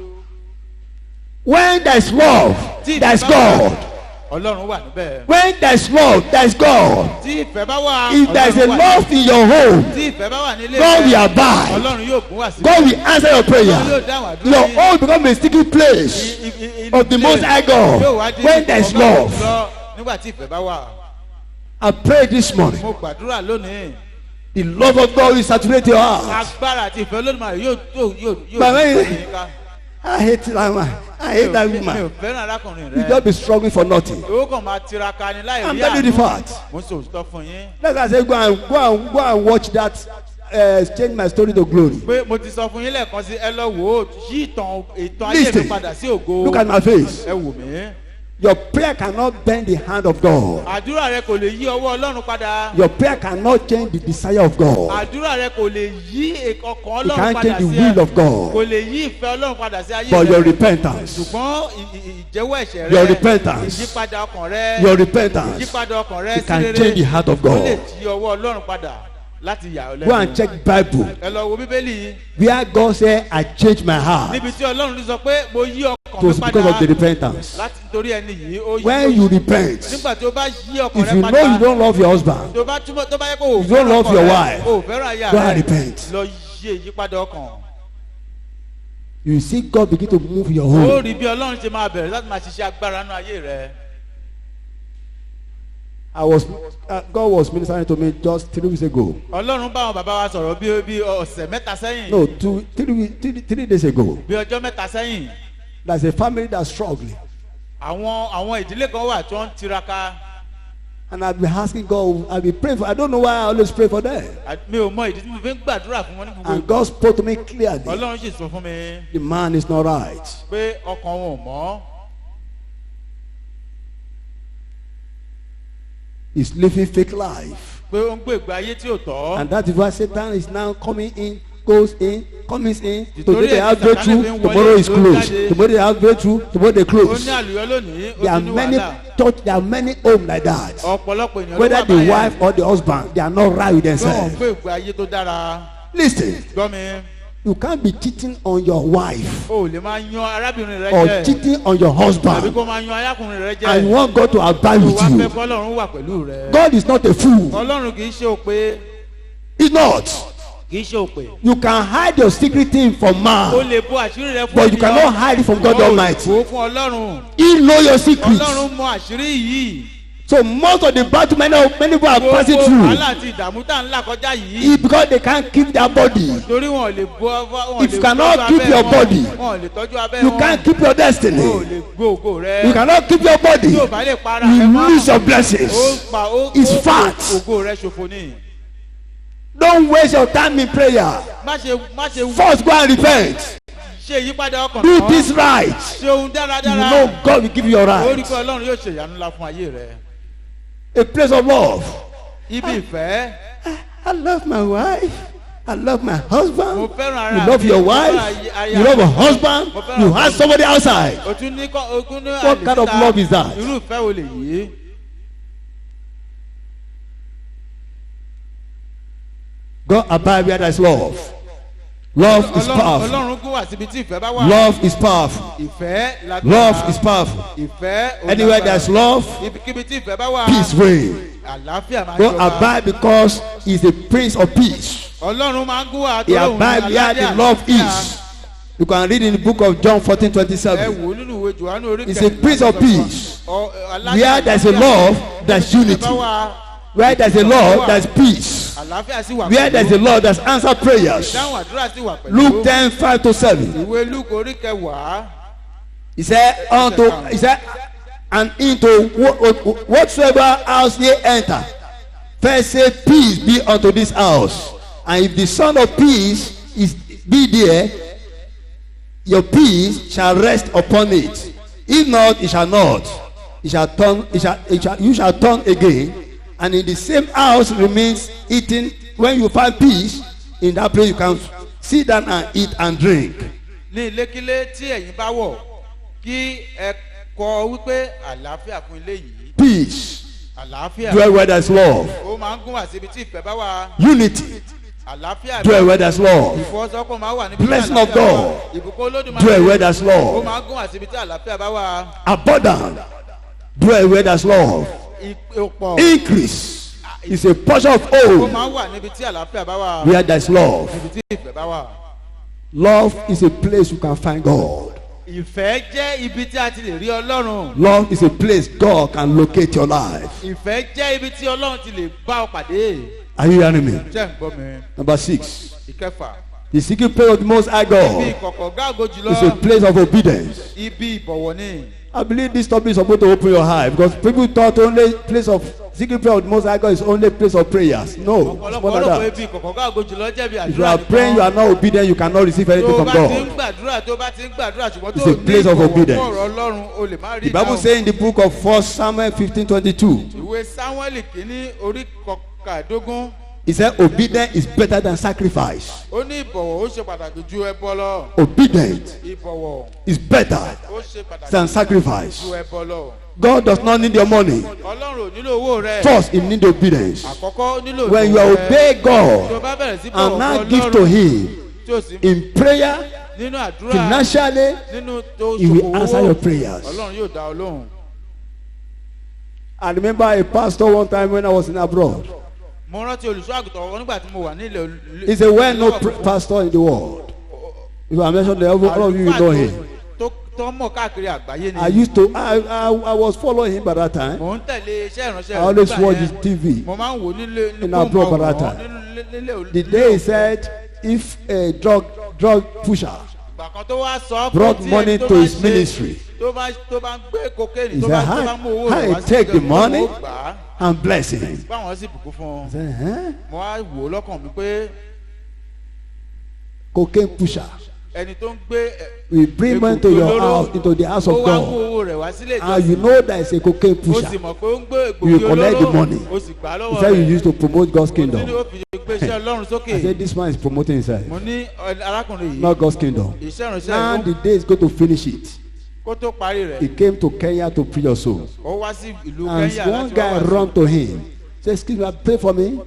When there is love,
Tí
there is
ìfẹ́ bá wà,
God.
Ọlọ́run wà níbẹ̀.
When there is love, there is God.
Tí ìfẹ́ bá wà,
If there is a
Ọlọ́run wà
love in your home,
níbẹ̀. Tí ìfẹ́ bá wà nílé
God will
rẹ,
abide.
Ọlọ́run yóò kún wá síbẹ̀.
God will answer your
Ọlọ́run
prayer.
yóò dáhùn àdúrà
Your
yín.
home become a sticky place of the Most High God.
Yóò wá dé
When there is
ọba
love.
lọ nígbà tí ìfẹ́ bá wà.
I pray this morning.
Mo gbàdúrà lónìí.
The love of God will saturate your heart.
Agbára àti ìfẹ́ Olódùmarè yóò
Bàbá yìí-
yí ká.
I hate that man. I hate that
Mi ò
woman.
fẹ́ràn arákùnrin
You
rẹ.
just be struggling for nothing.
Owó kan máa tiraka ni láì
I'm
rí
telling you the
àánú.
fact.
Mo ń sọ òtítọ́ fún yín.
Like I say, go and watch that. Change my story to glory.
Pé mo ti sọ fún yín lẹ́ẹ̀kan sí ẹ lọ wò ó yí ìtàn ayé mi
Listen.
padà sí ògo.
Look at my face.
Ẹ wò mí.
Your prayer cannot bend the hand of God.
Àdúrà rẹ kò lè yí ọwọ́ Ọlọ́run padà.
Your prayer cannot change the desire of God.
Àdúrà rẹ kò lè yí ọkàn
It
Ọlọ́run
can't
padà
change the
sí
will
ẹ.
of God.
Kò lè yí ìfẹ́ Ọlọ́run padà sí ayé
But your
rẹ.
repentance,
Ṣùgbọ́n ìjẹ́wọ́ ẹ̀ṣẹ̀ rẹ.
Your repentance.
Ìyípadà ọkàn rẹ.
your repentance,
Ìyípadà ọkàn rẹ
it
sí
can
rere.
change the heart of
Ó lè
God.
yí ọwọ́ Ọlọ́run padà láti yà ọ́
Go and
lẹ́nu.
check Bible
Ẹ lọ wo Bíbélì
where God said, "I changed my heart."
níbi tí Ọlọ́run sọ pé mo yí ọkàn
It
mi
was because of the
padà
repentance.
láti torí ẹni yìí ó yí.
When you repent,
Nígbà tí o bá yí ọkàn
if
rẹ
you know
padà.
you don't love your husband,
tó bá yẹ kó o
You don't love
ọkọ
your
rẹ,
wife.
o fẹ́ràn aya
Go and
rẹ
repent.
lọ yí ìyípadà ọkàn.
you see God begin to move your
ó
home.
rí bí Ọlọ́run ṣe máa bẹ̀rẹ̀ láti máa ṣiṣẹ́ agbára nínú ayé rẹ.
God was ministering to me just 3 weeks ago.
Ọlọ́run bá àwọn bàbá wa sọ̀rọ̀ bí ọ̀sẹ̀ mẹ́ta sẹ́yìn.
No, 3 days ago.
bí ọjọ́ mẹ́ta sẹ́yìn.
There's a family that's struggling.
àwọn ìdílé kan wà tí wọ́n ń tiraka.
And I've been asking God, I've been praying for, I don't know why I always pray for them.
Mi ò mọ ìdí tí mo fi ń gbàdúrà fún wọn ní gbogbo
And
ìgbà.
God spoke to me clearly.
Ọlọ́run sì sọ fún mi
The man is not right.
pé ọkàn wọn ò mọ́.
He's living fake life.
pé ó ń gbé ìgbé ayé tí ò tọ́.
And that is why Satan is now coming in, goes in, comes in.
Nítorí
Today they
ẹ̀
have
ni Sátánì
breakthrough,
fi ń wọlé,
tomorrow is
ló
closed.
jáde.
Tomorrow they have breakthrough, tomorrow they
ó
close.
ní àlùyọ lónìí ó
There are
ti ní
many
wàhálà.
church, there are many homes like that.
Ọ̀pọ̀lọpọ̀ ènìyàn ló
Whether
wà
the
báyà.
wife or the husband, they are not right with
Tó wọ́n
themselves.
gbé ìgbé ayé tó dára.
Listen,
Gbọ́ mi.
you can't be cheating on your wife
O ò lè máa yan arábìnrin rẹ
or
jẹ.
cheating on your
Tàbí
husband
kó máa yan arákùnrin rẹ jẹ.
and you want God to abide
Tó
with
wá fẹ́
you.
kọ́ Ọlọ́run wà pẹ̀lú rẹ.
God is not a fool.
Ọlọ́run kì í ṣe òpè.
He's not.
Kì í ṣe òpè.
You can hide your secret thing from
O
man,
lè bo àṣírí rẹ fún
but you cannot hide it from God Almighty.
O fún Ọlọ́run.
He know your secret.
Ọlọ́run mọ àṣírí yìí.
So most of the battle many people are passing
Gbogbo
through
wàhálà àti ìdààmú tá à ń là kọjá yìí.
is because they can't keep their body.
Torí wọn ò lè bọ́ wọn ò
If
lè
you cannot
tọ́jú
keep
abẹ́
your
wọn.
body,
Wọn ò lè tọ́jú abẹ́
You
wọn.
can't keep your
O ò
destiny.
lè gbó ògo rẹ.
You cannot keep your body.
Tí o bá lè para
You
ẹ mọ́.
lose your blessings. It's fact.
Ògo rẹ ṣòfò ní.
Don't waste your time in prayer.
Má ṣe
First go and repent.
ṣe ìyípadà ọkàn
Do
náà.
this right.
Ṣe ohun
You
dáradára.
know God will give you your
Ó rí
right.
pé Ọlọ́run yóò ṣe ìyanu ńlá fún ayé rẹ.
A place of love.
Ibi ìfẹ́.
I love my wife. I love my husband.
Mo fẹ́ràn ara
You love
mi,
your
mo fẹ́ràn
wife.
aya
You love
mi.
your husband.
Mo fẹ́ràn
You
ọkọ
have
mi.
somebody outside.
O tún ní
What kind of love is that?
Irú ìfẹ́ wo lè yí?
God abide where there is love. Love is powerful.
Ọlọ́run gún wá síbi tí ìfẹ́ bá wà.
Love is powerful.
Ìfẹ́ lágbára.
Love is powerful.
Ìfẹ́ ó
Anywhere
lágbára.
there is love,
Ibikíbi tí ìfẹ́ bá wà.
peace reign.
Àlàáfíà máa
God
jọba.
abide because he is the Prince of Peace.
Ọlọ́run máa ń gún wá
He
tó lóhùn
abide where the love is. You can read in the book of John 14:27.
Ẹ wò nínú ìwé Jòhánù orí
He's a Prince of Peace. Where there is a
Àlàáfíà
love, there's unity.
bá wà.
Where there is a love, there's peace.
Àlàáfíà sì wà
Where there is a love, there's answered prayers.
Ìdáhùn àdúrà sì wà pẹ̀lú.
Luke 10:5-7.
Ìwé Luke orí kẹwàá.
He said, And into whatsoever house ye enter, first say, peace be unto this house. And if the Son of Peace be there, your peace shall rest upon it. If not, it shall not. You shall turn again, and in the same house remains eating. When you find peace, in that place you can sit down and eat and drink.
ní ilékílé tí ẹ̀yin bá wọ̀ kí ẹ kọ wípé àlàáfíà fún ilé yìí.
Peace.
àlàáfíà.
Dwell where there's love.
ó máa ń gún wá síbi tí ìfẹ́ bá wà.
Unity.
àlàáfíà.
Dwell where there's love.
ìfọwọ́sowọ́pọ̀ máa wà níbi tí
Blessing
àlàáfíà
of
wà.
God.
ìbùkún Olódùmarè.
Dwell where there's
ó
love.
máa ń gún wá síbi tí àlàáfíà bá wà.
Abundant. Dwell where there's love.
ìpọ̀.
Increase is a portion of
ó
all
máa ń wà níbi tí àlàáfíà bá wà.
where there's love.
níbi tí ìfẹ́ bá wà.
Love is a place you can find God.
ìfẹ́ jẹ́ ibi tí a ti lè rí Ọlọ́run.
Love is a place God can locate your life.
ìfẹ́ jẹ́ ibi tí Ọlọ́run ti lè bá ọ pàdé.
Are you hearing me?
ṣé ń gbọ́ mi.
Number 6.
ìkẹfà.
The secret place of the Most High
ibi
God
ìkọ̀kọ̀ gáàgó jùlọ.
is a place of obedience.
ibi ìbọ̀wọ̀ ni.
I believe this topic is supposed to open your eye, because people thought only place of secret place of the Most High God is only place of prayers. No, it's
ọ̀pọ̀lọpọ̀
more than
ọ̀rọ̀ pé
that.
ibi ìkọ̀kọ̀ gáàgó jùlọ jẹ́ bí
If you
àdúrà
are praying, you are not obedient, you cannot receive anything
tó o
from
bá ti ń
God.
gbàdúrà ṣùgbọ́n
It's
tó
a
ní
place of
ìbọ̀wọ̀ fún
obedience.
ọ̀rọ̀ Ọlọ́run o lè má rí
The Bible
ìdáhùn.
says in the book of 1 Samuel 15:22,
ìwé Sámúẹ́lì kìíní orí kọkàndógún.
he said, obedience is better than sacrifice.
ó ní ìbọ̀wọ̀ ó ṣe pàtàkì ju ẹbọ lọ.
Obedience
ìbọ̀wọ̀
is better
ó ṣe pàtàkì
than sacrifice.
ju ẹbọ lọ.
God does not need your money.
Ọlọ́run ò nílò owó rẹ.
First, he needs obedience.
àkọ́kọ́ nílò
When you
ìbọ̀wọ̀ rẹ.
obey
tó
God
bá bẹ̀rẹ̀ sí
and
bọ̀wọ̀
now
fún
give to
Ọlọ́run
Him
tí ó sì
in prayer,
nínú àdúrà
financially,
nínú tó
He will
ṣòwò
answer your prayers.
Ọlọ́run yóò dá ọ lóhùn.
I remember a pastor one time when I was in abroad.
mo rántí olùṣọ́ àgùntàn wọn nígbà tí mo wà nílẹ̀
He's a well-known pastor in the world. If I mention the all of you know him.
tó mọ̀ káàkiri àgbáyé ni.
I was following him by that time.
mò ń tẹ̀lé iṣẹ́ ìránṣẹ́
I always
nígbà
watch
yẹn.
his TV.
mo máa ń wò nílé
In our proper data. The day he said, if a drug pusher
ìgbà kan tó wá sọ
brought
tí
money
ẹni tó
to
bá
his
ṣe-
ministry,
tó bá ń gbé kokéènì
he
tó
said,
bá mú owó rẹ̀
I
wá sí
take the
ìjọba,
money
ó gbà á.
and bless him.
báwọn sì bùkún fún
I
un.
said, huh?
mo wá wò ó lọ́kàn mi pé
Cocaine pusher.
ẹni tó ń gbé
We bring money to your house, into the house of
ó wá mú
God.
owó rẹ̀ wá sílé
And you know that it's a cocaine
ó sì
pusher.
mọ̀ pé ó ń gbé
You
egbògi
collect the
olóró
money.
ó sì gbà á
He
lọ́wọ́
said you
rẹ̀
used to promote God's
ó
kingdom.
ní ó fi gbé iṣẹ́ Ọlọ́run
I
sókè.
said this man is promoting himself,
mo ní arákùnrin yìí
not God's kingdom.
iṣẹ́ ìránṣẹ́
Now
ìwọ
the day is going to finish it.
kó tó parí
He
rẹ̀
came to Kenya to preach your soul.
ó wá sí ìlú
And
Kenya
one
láti
guy
wá wá
run
sí.
to him. Say, excuse me, pray for me.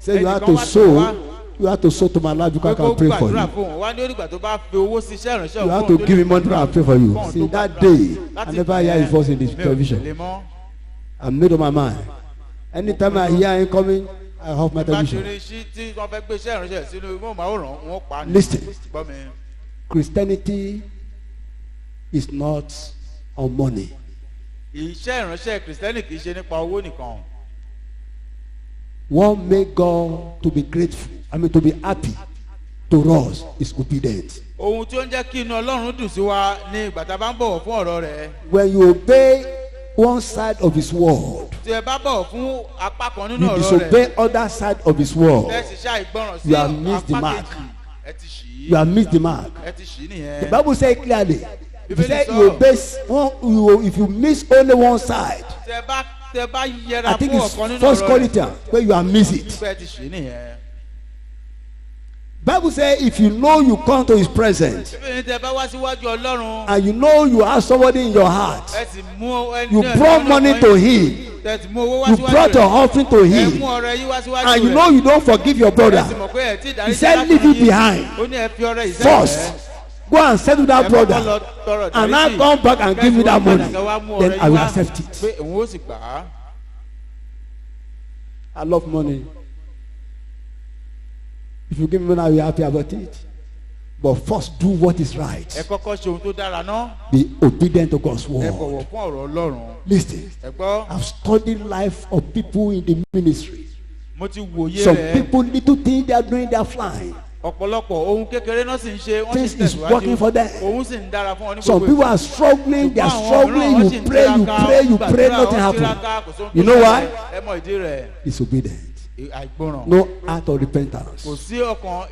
Say you have
Ẹnìkan
to
wá sí
sow.
wa.
You have to sow to my life because I
pé kó
can pray for
gbàdúrà
you.
fún òun wá ní onígbà tó bá fi owó sí iṣẹ́ ìránṣẹ́
You have
òun
to
tó
give
lè
him money and pray for you.
fún òun
See
tó
that
gbàdúrà.
day, I
Láti
never hear
ìgbà
his voice in
yẹn,
this
mi ò
television.
tẹ̀lé mọ́.
I made up my mind. Anytime I hear him coming, I off my
bá ti
television.
rí sí tí wọ́n fẹ́ gbé iṣẹ́ ìránṣẹ́ sínú móhùnmáwòrán wọn pa á ní.
Listen.
gbọ́ mi.
Christianity is not on money.
iṣẹ́ ìránṣẹ́ kìrìsìtẹ́nì kì í ṣe nípa owó nìkan.
What make God to be grateful, to be happy to us is obedience.
ohun tí ó ń jẹ́ kí inú Ọlọ́run dùn sí wa ní ìgbà tá a bá ń bọ̀wọ̀ fún ọ̀rọ̀ rẹ̀.
When you obey one side of his word,
tí ẹ bá bọ̀wọ̀ fún apá kan nínú
you
ọ̀rọ̀ rẹ̀.
disobey other side of his word,
ẹ sì ṣe àìgbọràn sí
You have missed the
apá
mark.
kejì. ẹ ti ṣì í.
you have missed the mark.
ẹ ti ṣì í
The
nìyẹn.
Bible says clearly, he
Bíbélì
said
sọ.
you obey if you miss only one side,
tẹ bá yẹra
I think
fún
it's
ọ̀kan nínú
First
ọ̀rọ̀ rẹ̀.
Corinthians where you have missed it.
pé ẹ ti ṣì í nìyẹn.
Bible says if you know you come to his presence
bíbélì tẹ bá wá síwájú Ọlọ́run.
and you know you have somebody in your heart,
ẹ sì mú ẹni
you
náà
brought
lọ́nà
money
kan
to
yín.
him,
Tẹ sì mú owó wá
you
síwájú
brought your
rẹ̀.
offering to
ẹ
him,
mú ọrẹ yín wá síwájú
and you
rẹ̀.
know you don't forgive your
ẹ sì
brother.
mọ̀ pé ẹ tí ìdarí
He
sí
said, leave it behind.
ó ní ẹ fi ọrẹ yìí
First, go and settle that brother, and now come back and give me that money. Then I will accept it.
pé òun ó sì gbà á.
I love money. If you give me money, I will be happy about it. But first, do what is right.
ẹ kọ́kọ́ ṣe ohun tó dára ná.
Be obedient to God's
ẹ
word.
bọ̀wọ̀ fún ọ̀rọ̀ Ọlọ́run.
Listen,
ẹ gbọ́.
I've studied life of people in the ministry.
mo ti wòye
Some
rẹ̀.
people little things they are doing, they are flying.
ọ̀pọ̀lọpọ̀ ohun kékeré náà sì ń ṣe wọ́n sì
Things
ń
is working for them.
òun sì ń dára fún ọ ní
Some
gbogbo
people are struggling, they are struggling. You pray, nothing happens. You know why?
ẹ mọ ìdí rẹ̀.
Disobedient.
Àìgbọràn.
No heart of repentance.
Kò sí ọkàn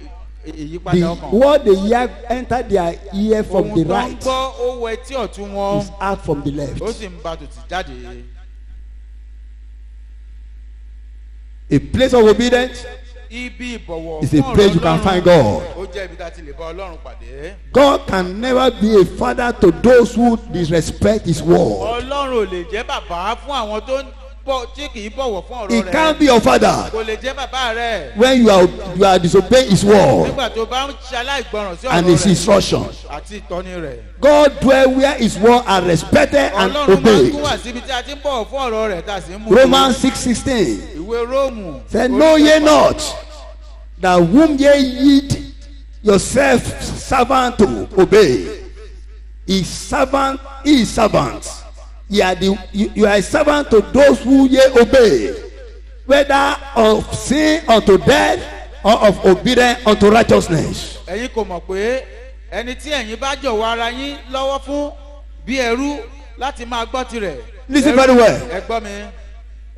ìyípadà ọkàn.
What they hear enter their ear from the
ohun tó ń
right
gbọ́ ó wọ etí ọ̀tún wọn.
is out from the left.
ó sì ń ba tòtí jáde.
A place of obedience
ibi ìbọ̀wọ̀
is a place you can find God.
ó jẹ́ ibi tá a ti lè bá Ọlọ́run pàdé.
God can never be a father to those who disrespect his word.
Ọlọ́run ò lè jẹ́ bàbá fún àwọn tó ń bọ̀ tí kì í bọ̀wọ̀ fún ọ̀rọ̀
He
rẹ̀.
can't be your father
kò lè jẹ́ bàbá rẹ̀.
when you are disobeying his word
nígbà tó bá ń ṣe aláìgbọràn sí
and
ọ̀rọ̀
his
rẹ̀
instructions.
àti ìtọ́ni rẹ̀.
God dwell where his word are respected and
Ọlọ́run máa ń
obeyed.
gún wá síbi tí a ti ń bọ̀wọ̀ fún ọ̀rọ̀ rẹ̀ tá a sì ń mú.
Romans 6:16
ìwé Róòmù.
said, know ye not that whom ye yield yourself servant to obey, he is servant. You are a servant to those who ye obey, whether of sin unto death or of obedience unto righteousness.
ẹ̀yin kò mọ̀ pé ẹni tí ẹ̀yin bá jọ̀wọ́ ara yín lọ́wọ́ fún bí ẹrú láti máa gbọ́ tirẹ̀.
Listen very well.
ẹ gbọ́ mi.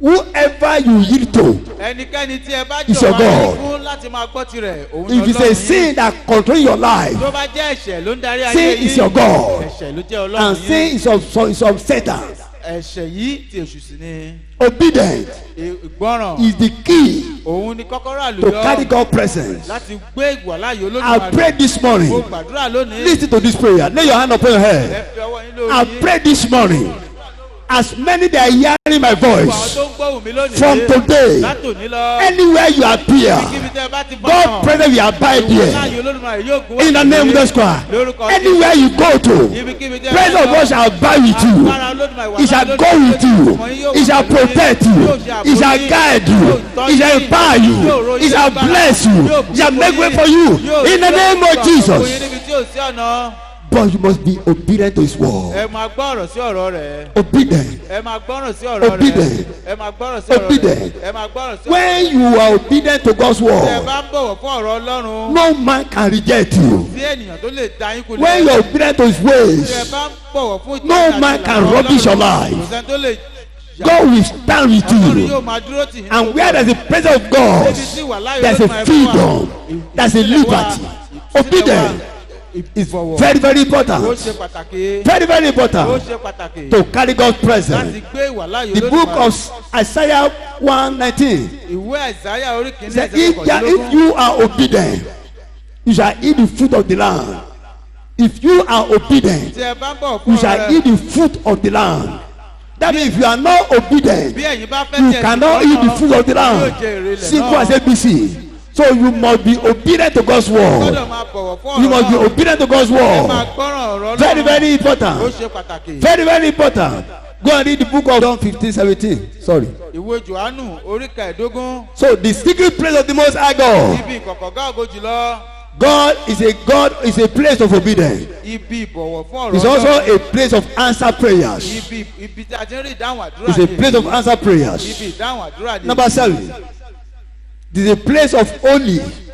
Whoever you yield to,
ẹnikẹ́ni tí ẹ bá
It's your
jọ̀wọ́ ara
God.
yín fún láti máa gbọ́ tirẹ̀ òun ni
if it's a
Ọlọ́run yín.
sin that control your life,
tó bá jẹ́ ẹ̀ṣẹ̀ ló ń darí ayé
sin is your God,
ẹ̀ṣẹ̀ ló jẹ́ Ọlọ́run
and
yín.
sin is of Satan.
ẹ̀ṣẹ̀ yìí ti èṣù sí ni.
Obedience
ìgbọràn
is the key
òun ni kọ́kọ́rọ́
to carry
àlùyọ
God presence.
láti gbé ìwà láàyè
I
Olódùmarè.
pray this morning.
mo gbàdúrà lónìí.
Listen to this prayer. Lay your hand upon your
ẹ
head.
fi ọwọ́ yín lórí
I
yín.
pray this morning. As many that are hearing my
àwọn
voice,
tó ń gbóhùn mi lónìí.
from today,
látòní lọ.
anywhere you appear,
kíbi tẹ́ ẹ bá ti bọ́
God presence will abide
láàyè
there.
Olódùmarè yóò gún wá
In the name of the square.
lórúkọ
Anywhere you go to,
ibikíbi tẹ́ ẹ bá
presence of
lọ.
God shall abide with you.
Agbára Olódùmarè wà
He shall
láàyè
go
Olódùmarè.
with you.
Ọmọ yín yóò
He
wà
shall
pẹ̀lú yín.
protect
Yóò
you.
ṣe ààbò
He shall
yín.
guide
Yóò
you.
tọ́
He shall
yín.
empower
Yóò
you.
ròyìn
He shall
agbára.
bless you.
Yóò
He shall
bùkún
make way
yín.
for you.
Yóò
In the
ṣe
name of
ààbò yín
Jesus.
níbi tí ò sí ọ̀nà.
But you must be obedient to his word.
ẹ máa gbọ́rọ̀ sí ọ̀rọ̀ rẹ̀.
Obedient.
ẹ máa gbọ́rọ̀ sí ọ̀rọ̀ rẹ̀.
Obedient.
ẹ máa gbọ́rọ̀ sí ọ̀rọ̀ rẹ̀.
Obedient.
ẹ máa gbọ́rọ̀ sí ọ̀rọ̀ rẹ̀.
When you are obedient to God's
tẹ́ ẹ
word,
bá ń bọ̀wọ̀ fún ọ̀rọ̀ Ọlọ́run.
no man can reject you.
sí ènìyàn tó lè da yín kulẹ̀.
When you are obedient to his
tẹ́ ẹ
ways,
bá ń bọ̀wọ̀ fún ìtọ́jú
no
àti
man
ìlànà
can
Ọlọ́run,
rubbish your life.
kò sẹ́ni tó lè
God will stand with
Ọlọ́run
you.
yóò máa dúró tì yín.
And where there's a presence of God, there's a freedom, there's a liberty. Obedience is very, very
ó
important.
ṣe pàtàkì.
Very, very
ó
important
ṣe pàtàkì.
to carry God's
láti
presence.
gbé ìwà láàyè
The book of Isaiah 1:19
ìwé Àìsáyà orí kìíní
said,
ẹsẹ̀
if you are obedient, you shall eat the fruit of the land. If you are obedient,
tí ẹ bá ń bọ̀
you
fún
shall
ọ̀rọ̀
eat the fruit of the land. That means if you are not obedient,
bí ẹ̀yin bá fẹ́
you
tẹ̀
cannot eat the fruit of the land.
yóò jẹ èrè ilẹ̀
Simple as
náà.
ABC. So you must be obedient to God's word.
gbọ́dọ̀ máa bọ̀wọ̀ fún
You
ọ̀rọ̀
must be
náà.
obedient to God's
ẹ máa
word.
gbọ́ràn ọ̀rọ̀
Very,
Ọlọ́run.
very
ó
important.
ṣe pàtàkì.
Very, very important. Go and read the book of John 15:17. Sorry.
ìwé Jòhánù orí kẹẹ̀ẹ́dógún.
So the secret place of the Most High God.
ibi ìkọ̀kọ̀ gáàgó jùlọ.
God is a place of obedience.
ibi ìbọ̀wọ̀ fún ọ̀rọ̀
It's also a place of answered prayers.
ibi tí a ti ń rí ìdáhùn àdúrà
It's a place of answered prayers.
ibi ìdáhùn àdúrà ni.
Number 7. It is a place of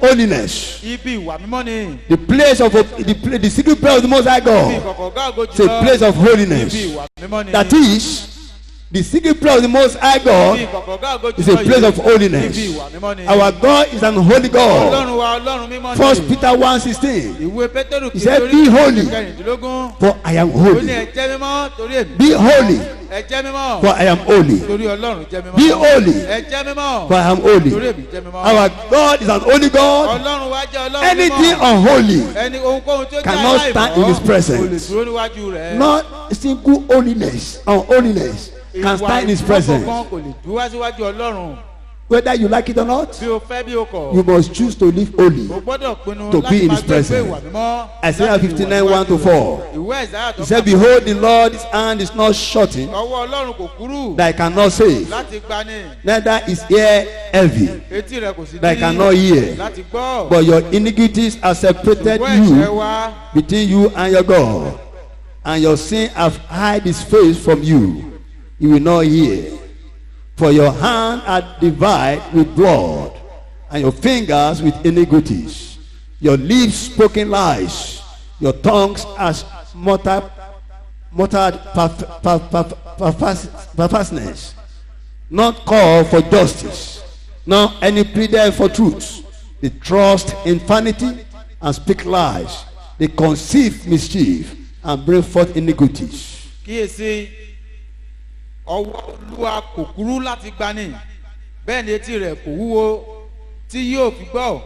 holiness.
ibi ìwà mímọ́ ni.
The place of the secret place of the Most High
ibi
God.
ìkọ̀kọ̀ gáàgó
It's a
jùlọ.
place of
ibi
holiness.
ìwà mímọ́ ni.
That is, the secret place of the Most High
ibi
God
ìkọ̀kọ̀ gáàgó
is a
jùlọ
place
yìí.
of holiness.
ibi ìwà mímọ́ ni.
Our God is an holy God.
Ọlọ́run wa Ọlọ́run mímọ́ ni.
1 Peter 1:16.
ìwé Pétérù
He said,
orí
"Be holy,
kẹrìndínlógún.
for I am
ó ní
holy.
ẹ jẹ́ mímọ́ torí èmi.
Be holy,
ẹ jẹ́ mímọ́
for I am holy.
torí Ọlọ́run jẹ́ mímọ́.
Be holy,
ẹ jẹ́ mímọ́
for I am
torí
holy."
èmi jẹ́ mímọ́.
Our God is an holy God.
Ọlọ́run wa jẹ́ Ọlọ́run
Anything
mímọ́.
unholy,
ẹni ohunkóhun tí ó jẹ́
cannot stand in his presence.
kò lè dúró níwájú rẹ̀.
not single holiness, unholiness, can stand in his presence.
ìwà kò lè dúró síwájú Ọlọ́run.
Whether you like it or not,
bí o fẹ́ bí o kọ̀.
you must choose to live holy.
o gbọ́dọ̀ pinnu
to
láti
be in
máa
his
gbé
presence.
ìwà mímọ́.
Isaiah
láti
59:1-4.
ìwé Àìsáyà
He
tó
said,
kà.
"Behold, the Lord's hand is not shortened,
ọwọ́ Ọlọ́run kò kúrú
that I cannot save,
láti gbani.
neither is ear heavy,
etí rẹ̀ kò sí
that I cannot hear.
láti gbọ́.
But your iniquities have separated
ṣùgbọ́n ẹ̀ṣẹ̀
you
wa
between you and your God, and your sin have hid his face from you. You will not hear. For your hand are divided with blood, and your fingers with iniquities. Your lips spoken lies. Your tongues as muttered perverseness. Not call for justice, nor any pleader for truth. They trust in vanity and speak lies. They conceive mischief and bring forth iniquities.
Kíyèsí, ọwọ́ Olúwa kò kúrú láti gbani, bẹ́ẹ̀ ni etí rẹ̀ kò wúwo tí yóò fi gbọ́,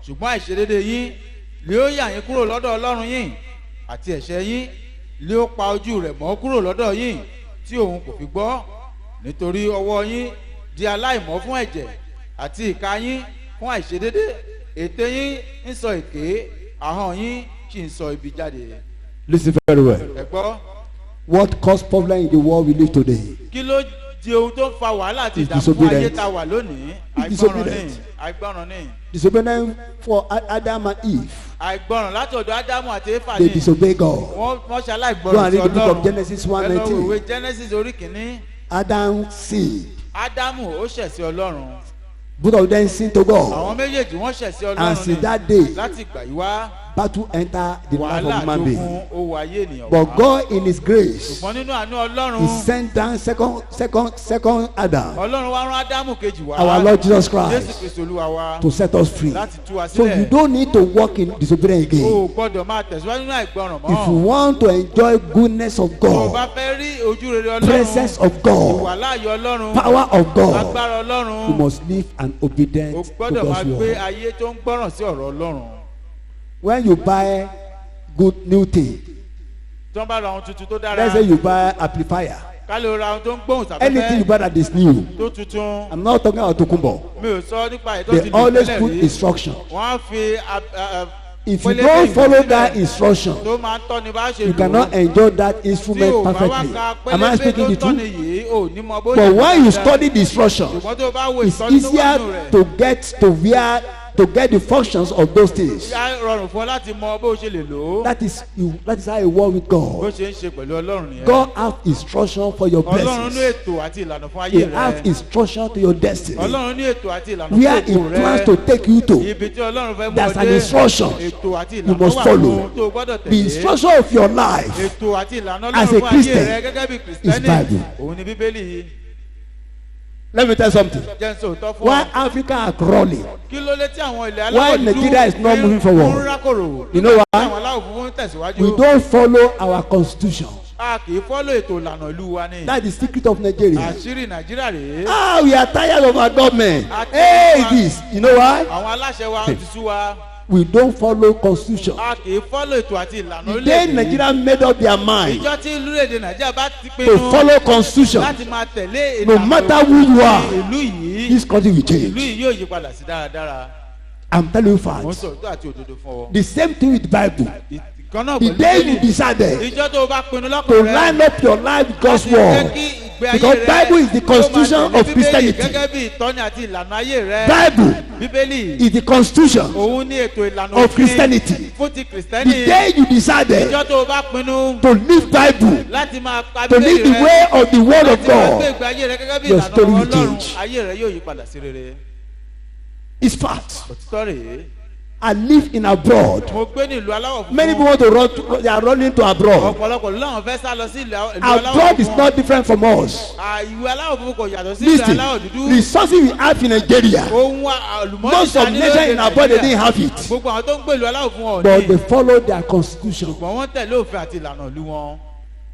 ṣùgbọ́n àìṣedéédé yín lé ó yà yín kúrò lọ́dọ̀ Ọlọ́run yín, àti ẹ̀ṣẹ̀ yín lé ó pa ojú rẹ̀ mọ́ kúrò lọ́dọ̀ yín tí òun kò fi gbọ́. Nítorí ọwọ́ yín di aláìmọ́ fún ẹ̀jẹ̀, àti ìka yín fún àìṣedéédé. Ètè yín ń sọ èké, ahọ́n yín sì ń sọ ibi jáde.
Listen very well.
Ẹ gbọ́.
What causes problem in the world we live today?
Kí ló di ohun tó ń fa wàhálà àti ìdààmú ayé tá a wà lónìí? Àìgbọràn ni.
Disobedience for Adam and Eve.
Àìgbọràn láti ọ̀dọ̀ Ádámù àti Éfà
They
ni.
disobey God.
Wọ́n ṣe
Go
aláìgbọràn
and
sí
read the book of
Ọlọ́run.
Genesis
Ẹ lọ wo
1:19.
ìwé Genesis orí kìíní.
Adam sinned.
Ádámù ó ṣẹ̀ sí Ọlọ́run.
Both of them sinned to God.
Àwọn méjèèjì wọ́n ṣẹ̀ sí
And
Ọlọ́run
since
ni.
that day,
Láti ìgbà yìí wá,
battle enter the life
wàhálà
of human
tó
being.
kún ó wọ ayé ènìyàn
But
wá.
God in His grace,
Ṣùgbọ́n nínú àánú Ọlọ́run,
He sent down second Adam,
Ọlọ́run wá rán Ádámù kejì wá.
our Lord Jesus
Jésù
Christ,
Kristi Olúwa wa.
to set us free.
Láti tú wa
So you
sílẹ̀.
don't need to walk in disobedience again.
O gbọ́dọ̀ máa tẹ̀síwájú nínú àìgbọràn mọ́.
If you want to enjoy goodness of
Tó o bá
God,
fẹ́ rí ojú rere Ọlọ́run,
presence of God,
ìwàláàyè Ọlọ́run,
power of God,
agbára
you
Ọlọ́run,
must live an
o
obedient to
gbọ́dọ̀ máa
God's
gbé
word.
ayé tó ń gbọ́ràn sí ọ̀rọ̀ Ọlọ́run.
When you buy good new thing,
Tí wọ́n bá ra ohun tuntun tó dára,
let's say you buy amplifier,
ká lè ra ohun tó ń gbóhùn
anything you
sáfẹ́fẹ́
buy that is new.
tó tuntun.
I'm not talking about Tokumbo.
Mi ò sọ nípa ètò
They
ti lè
always
tẹ́lẹ̀
put
rí.
instruction.
Wọ́n á fi
If you
pélébé
don't
ìwé
follow
sílẹ̀
that instruction,
tó máa ń tọ́ni bá ṣe
you
lò ó.
cannot enjoy that
Tí
instrument
o bá wá
perfectly.
ka
Am I
pélébé
speaking the
tó tọ́ni
truth?
yìí, ò ní mọ bó
But
ṣe
when you
dáadáa.
study the instruction,
Ṣùgbọ́n tó bá wo
it's
ìtọ́ni tó wà
easier
nínú rẹ̀,
to get the functions of those things.
á rọrùn fún ọ láti mọ bó ṣe lè lò ó.
That is how you walk with
Bó
God.
ṣe ń ṣe pẹ̀lú Ọlọ́run nìyẹn.
God has instruction for your
Ọlọ́run ní
blessings.
ètò àti ìlànà fún
He
ayé
has
rẹ.
instruction to your destiny.
Ọlọ́run ní ètò àti ìlànà fún
Where He
òkú
plans
rẹ.
to take you to,
Ibi tí Ọlọ́run fẹ́ mú
there's
ọ
an
dé.
instruction
Ètò àti
you
ìlànà
must
wà
follow.
fún tó o gbọ́dọ̀
The
tẹ̀lé.
instruction of your life
Ètò àti ìlànà
as
Ọlọ́run
a
fún ayé
Christian
rẹ gẹ́gẹ́ bí
is
Kristẹni.
Bible.
Òun ni Bíbélì.
Let me tell you something.
Jẹ́ n sọ òótọ́ fún
Why
ọ.
Africa are crawling?
Kí ló dé tí àwọn ilẹ̀
Why
aláwọ̀ dúdú
Nigeria is not moving forward?
ń rákòrò?
You know
Tí
why?
àwọn aláwọ̀ funfun ń tẹ̀síwájú.
We don't follow our constitution.
A kì í fọ́lọ̀ ètò ìlànà ìlú wa ni.
That's the secret of Nigeria.
Àṣírí Nàìjíríà rèé.
We are tired of our government. Hey, this. You know why?
Àwọn aláṣẹ wa ti sú wa.
We don't follow constitution.
A kì í fọ́lọ̀ ètò àti ìlànà
The day
orílẹ̀-èdè.
Nigeria made up their mind
Ìjọ tí orílẹ̀-èdè Nàìjíríà bá ti
to
pinnu
follow constitution,
láti máa tẹ̀lé
no
ìlànà
matter who you are,
ìlú yìí,
this country will
ìlú
change.
yìí yóò yí padà sí dáradára.
I'm telling you
Mo ń
facts.
sọ òótọ́ àti òdodo fún ọ.
The same thing with Bible.
Ìkan náà
The
pẹ̀lú
day you
Bíbélì.
decided
Ìjọ tó o bá pinnu
to
lọ́kàn rẹ
line up your life with God's
láti jẹ́
word,
kí ìgbé ayé
because
rẹ
Bible is the
kó máa
constitution
tẹ̀lé
of
Bíbélì
Christianity.
gẹ́gẹ́ bí ìtọ́ni àti ìlànà ayé rẹ.
Bible
Bíbélì
is the constitution
òun ní ètò ìlànà
of
òfin
Christianity.
fún ti
The
Kìrìsìtẹ́nì.
day you decided
Ìjọ tó o bá pinnu
to live Bible,
láti máa pa
to live
Bíbélì
the
rẹ
way of the word of
láti máa gbé
God,
ìgbé ayé rẹ gẹ́gẹ́ bí
your
ìlànà
story will
Ọlọ́run,
change.
ayé rẹ yóò yí padà sí rere.
it's fact.
Òtítọ́ rèé.
I live in abroad.
Mo gbé ní ìlú aláwọ̀
Many people
funfun.
want to run, they are running to abroad.
Ọ̀pọ̀lọpọ̀ ló láwọn fẹ́ sá lọ sí ìlú aláwọ̀
Abroad is
funfun.
not different from us.
Ìlú aláwọ̀ funfun kò yàtọ̀ sí ìlú
Listen,
aláwọ̀ dúdú.
resources we have in Nigeria,
Ohun àlùmọ́ọ́nì
most of nations in abroad they didn't have it,
Gbogbo àwọn tó ń gbé ìlú aláwọ̀ funfun
but
ọ̀ní.
they follow their constitution.
Ṣùgbọ́n wọ́n tẹ̀lé òfin àti ìlànà ìlú wọn.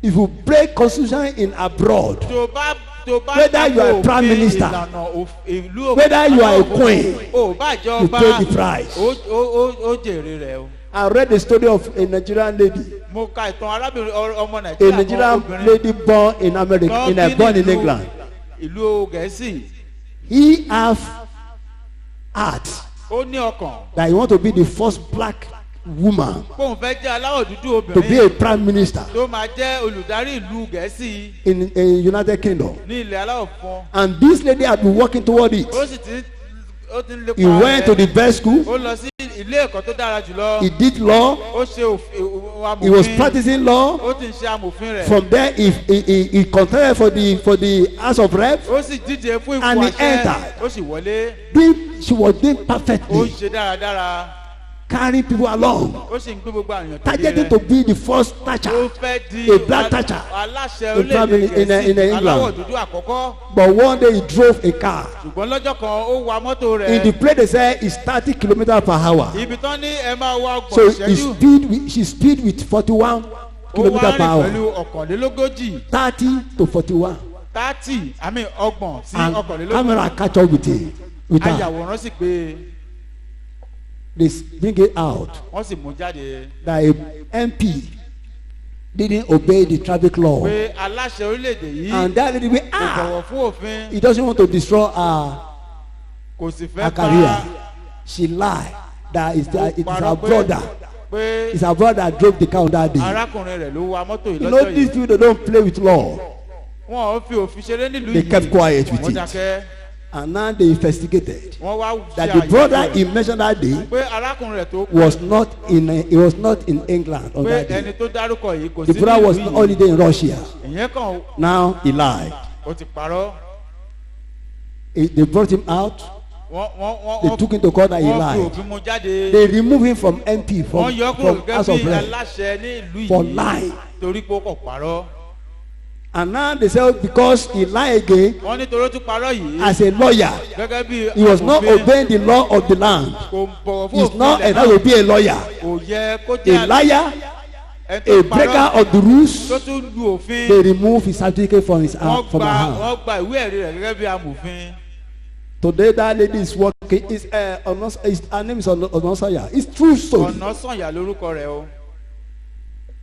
If you break constitution in abroad,
Tó bá
Whether you are a
tako
prime
òfin
minister,
ìlànà ìlú
whether you are a
aláwọ̀ funfun,
queen,
o bá jẹ́
you
ọba,
pay the price.
ó jèrè rẹ̀ o.
I read the story of a Nigerian lady,
Mo ka ìtàn arábìnrin ọmọ
a
Nàìjíríà kan
Nigerian
obìnrin
lady born in America, born in England.
ìlú Gẹ̀ẹ́sì.
He have heart
Ó ní ọkàn
that he want to be the first black woman
kóun fẹ́ jẹ́ aláwọ̀ dúdú
to be
obìnrin
a prime minister
tó máa jẹ́ olùdarí ìlú Gẹ̀ẹ́sì
in a United Kingdom.
ní ilẹ̀ aláwọ̀ funfun.
And this lady had been working toward it.
Ó sì ti ń lépa
He went to the best school.
Ó lọ sí ilé ẹ̀kọ́ tó dára jùlọ.
He did law.
Ó ṣe
He was
amòfin.
practicing law.
Ó ti ń ṣe amòfin rẹ̀.
From there, he contested for the House of Reps.
Ó sì díje fún
And
ipò
he
àṣẹ.
entered.
Ó sì wọlé.
She was doing
Ó
perfectly.
ṣe dáradára.
carrying people along,
ó sì ń gbé gbogbo àyàn tẹ̀lé
targeting
rẹ̀.
to be the first
ó
toucher.
fẹ́ di
A black toucher.
aláṣẹ
A family
orílẹ̀-èdè
in
Gẹ̀ẹ́sì
England.
aláwọ̀ dúdú àkọ́kọ́.
But one day he drove a car.
ṣùgbọ́n lọ́jọ́ kan ó wa mọ́tò
In the
rẹ̀.
place they say it's 30 kilometers per hour.
ibi tán ní ẹ máa wá
So
ọgbọ̀n
he
ìṣẹ́jú.
she speed with 41
ó wá
kilometers per
rìn
hour.
pẹ̀lú ọ̀kànlélógójì
30 to 41.
30 àmì ọgbọ̀n sí
And
ọ̀kànlélógójì.
camera catch up with him. With her.
ayàwòrán sì gbé
They bring it out
wọ́n sì mú jáde
that a MP didn't obey the traffic law.
pé aláṣẹ orílẹ̀-èdè yìí
And that lady went,
kò bọ̀wọ̀ fún òfin
he doesn't want to destroy her
kò sì
her
fẹ́
career. She lied that it is her brother.
pé
It's her brother that drove the car on that day.
arákùnrin rẹ̀ ló wa mọ́tò yìí
You know
lọ́jọ́
these
yìí.
people, they don't play with law.
wọn ò fi òfin ṣeré nílùú
They
yìí.
kept quiet with
wọ́n
it.
dákẹ́.
And now they investigated
wọ́n wá
that
ṣe
the brother
àyẹ̀wò
he
rẹ̀.
mentioned that day
pé arákùnrin rẹ̀ tó
was not in England on
pé
that
ẹni
day.
tó dárúkọ yìí kò
The
sí
brother was on
nílùú yìí.
holiday in Russia.
ìyẹn kan
Now he lied.
ó ti parọ́.
They brought him out.
wọ́n
They took him to court and he
wọ́n fi
lied.
òfin mu jáde.
They removed him from MP
wọ́n yọ kúrò
from House
gẹ́gẹ́
of
bí
Rep
aláṣẹ ní ìlú
for
yìí
lying.
torí pé ó kọ̀ parọ́.
And now they say because he lied again
wọ́n ní torí ó tún parọ́ yìí
as a lawyer,
gẹ́gẹ́ bí
he was not
amòfin,
obeying the law of the land.
kò bọ̀wọ̀ fún
He's
òfin
not
ilẹ̀
entitled to be a lawyer,
kò yẹ kó
a
jẹ́
liar,
ẹni tó
a breaker
parọ́
of the rules.
tó tún lu òfin.
They remove his certificate from his
wọ́n
from her hand.
gba ìwé ẹ̀rí rẹ̀ gẹ́gẹ́ bí amòfin.
Today that lady is working. Her name is Onosanya. It's true story.
ọ̀nà sànyà lórúkọ rẹ̀ o.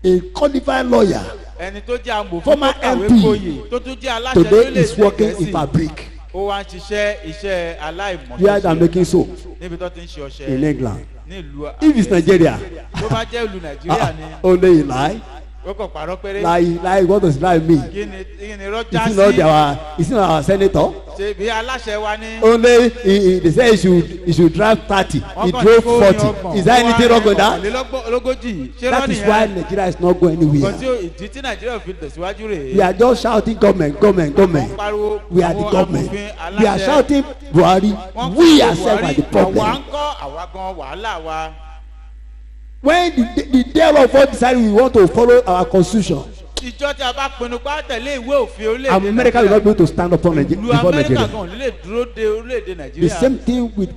A qualified lawyer
ẹni tó jẹ́ amòfin
Former
tó kàwé
MP.
gboyè tó tún jẹ́ aláṣẹ
today is working in
Gẹ̀ẹ́sì.
fabric.
ó wá ń ṣiṣẹ́ iṣẹ́
Where they are
aláìmọ̀ṣẹ́
making soap
níbi tó ti ń ṣe ọṣẹ
in England.
ní ìlú
If it's Nigeria,
tó bá jẹ́ ìlú Nàìjíríà ni
only he lie.
ó kàn parọ́ péré.
Lie. What does lie mean?
kí ni rọ́jà
Is he not our senator?
ṣe bí aláṣẹ wa ní.
Only they say he should drive 30. He drove 40. Is there anything wrong with that?
ológójì ṣé
That
rọ́ọ̀nì
is why
yẹn.
Nigeria is not going
nǹkan
anywhere.
tí ìdí tí Nàìjíríà fi tẹ̀síwájú rèé.
We are just shouting government.
wọ́n pariwo
We are the
àwọn
government.
amòfin
We are
aláṣẹ.
shouting Buhari.
Wọ́n
We
pariwo
ourselves are the
Buhari, àwa
problem.
ń kọ́ àwa gan wàhálà wa.
When the day of us decide we want to follow our constitution,
ìjọ tí a bá pinnu pa tẹ̀lé ìwé òfin orílẹ̀-èdè
America will not be able to stand upon
ìlú
before
Amẹ́ríkà
Nigeria.
gan ò ní lè dúró de orílẹ̀-èdè
The
Nàìjíríà.
same thing with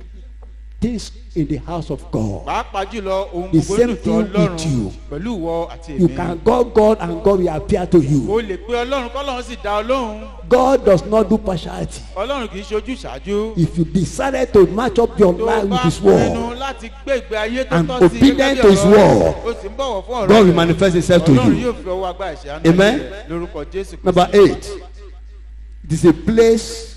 things in the house of God.
pàápàá jùlọ ohun
The
gbogbo
same
nínú
thing
ìjọ
with
Ọlọ́run
you.
pẹ̀lú ìwọ àti
You
èmi.
can call God and God will appear to you.
o lè pe Ọlọ́run kọ́lọ́run sì dá ọ lóhùn.
God does not do partiality.
Ọlọ́run kì í ṣojú ṣáájú.
If you decided to match up your
tó
life
bá
with His
pinnu
word,
láti gbé ìgbé ayé tó
and
tọ́ sí
obedient
gẹ́gẹ́
to
bí
His
ọ̀rọ̀
word,
rẹ̀, o sì ń bọ̀wọ̀ fún ọ̀rọ̀
God will
rẹ̀.
manifest Himself to
Ọlọ́run
you.
yóò fi ọwọ́ agbára ṣe àánú
Amen.
rẹ̀ lórúkọ Jésù Kristi.
Number 8. It is a place.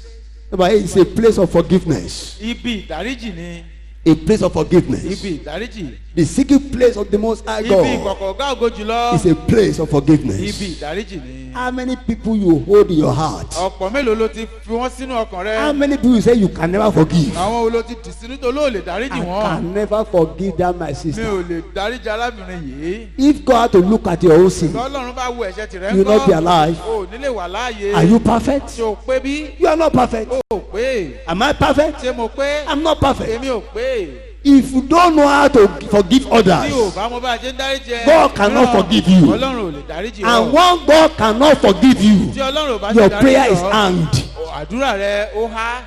Number 8 is a place of forgiveness.
Ibi ìdáríjì ni.
A place of forgiveness.
Ibi ìdáríjì.
The secret place of the Most High
Ibi
God
ìkọ̀kọ̀ ọ̀gá ògo jùlọ.
is a place of forgiveness.
Ibi ìdáríjì ni.
How many people you hold in your heart?
ọ̀pọ̀ mélòó ló ti fi wọ́n sínú ọkàn rẹ.
How many people you say you can never forgive?
àwọn wo ló ti dì sínú tó lóò lè dáríjì
I
wọ́n.
can never forgive that my
mi
sister.
ò lè dáríjì arábìnrin yìí.
If God had to look at your own sin,
Ọlọ́run bá wo ẹ̀ṣẹ̀ tìrẹ
you will not be alive.
o ò ní lè wà láàyè.
Are you perfect?
ṣé o pé bí?
You are not perfect.
o ò pé.
Am I perfect?
ṣé mo pé?
I'm not perfect.
èmi ò pé.
If you don't know how to forgive
tí o
others,
bá mo bá a ṣe ń dáríjì ẹ.
God cannot forgive you.
Ọlọ́run ò lè dáríjì
and
ọ.
when God cannot forgive you,
tí Ọlọ́run ò bá
your
ṣe
prayer
dáríjì
is
ọ.
hanged.
àdúrà rẹ ó há.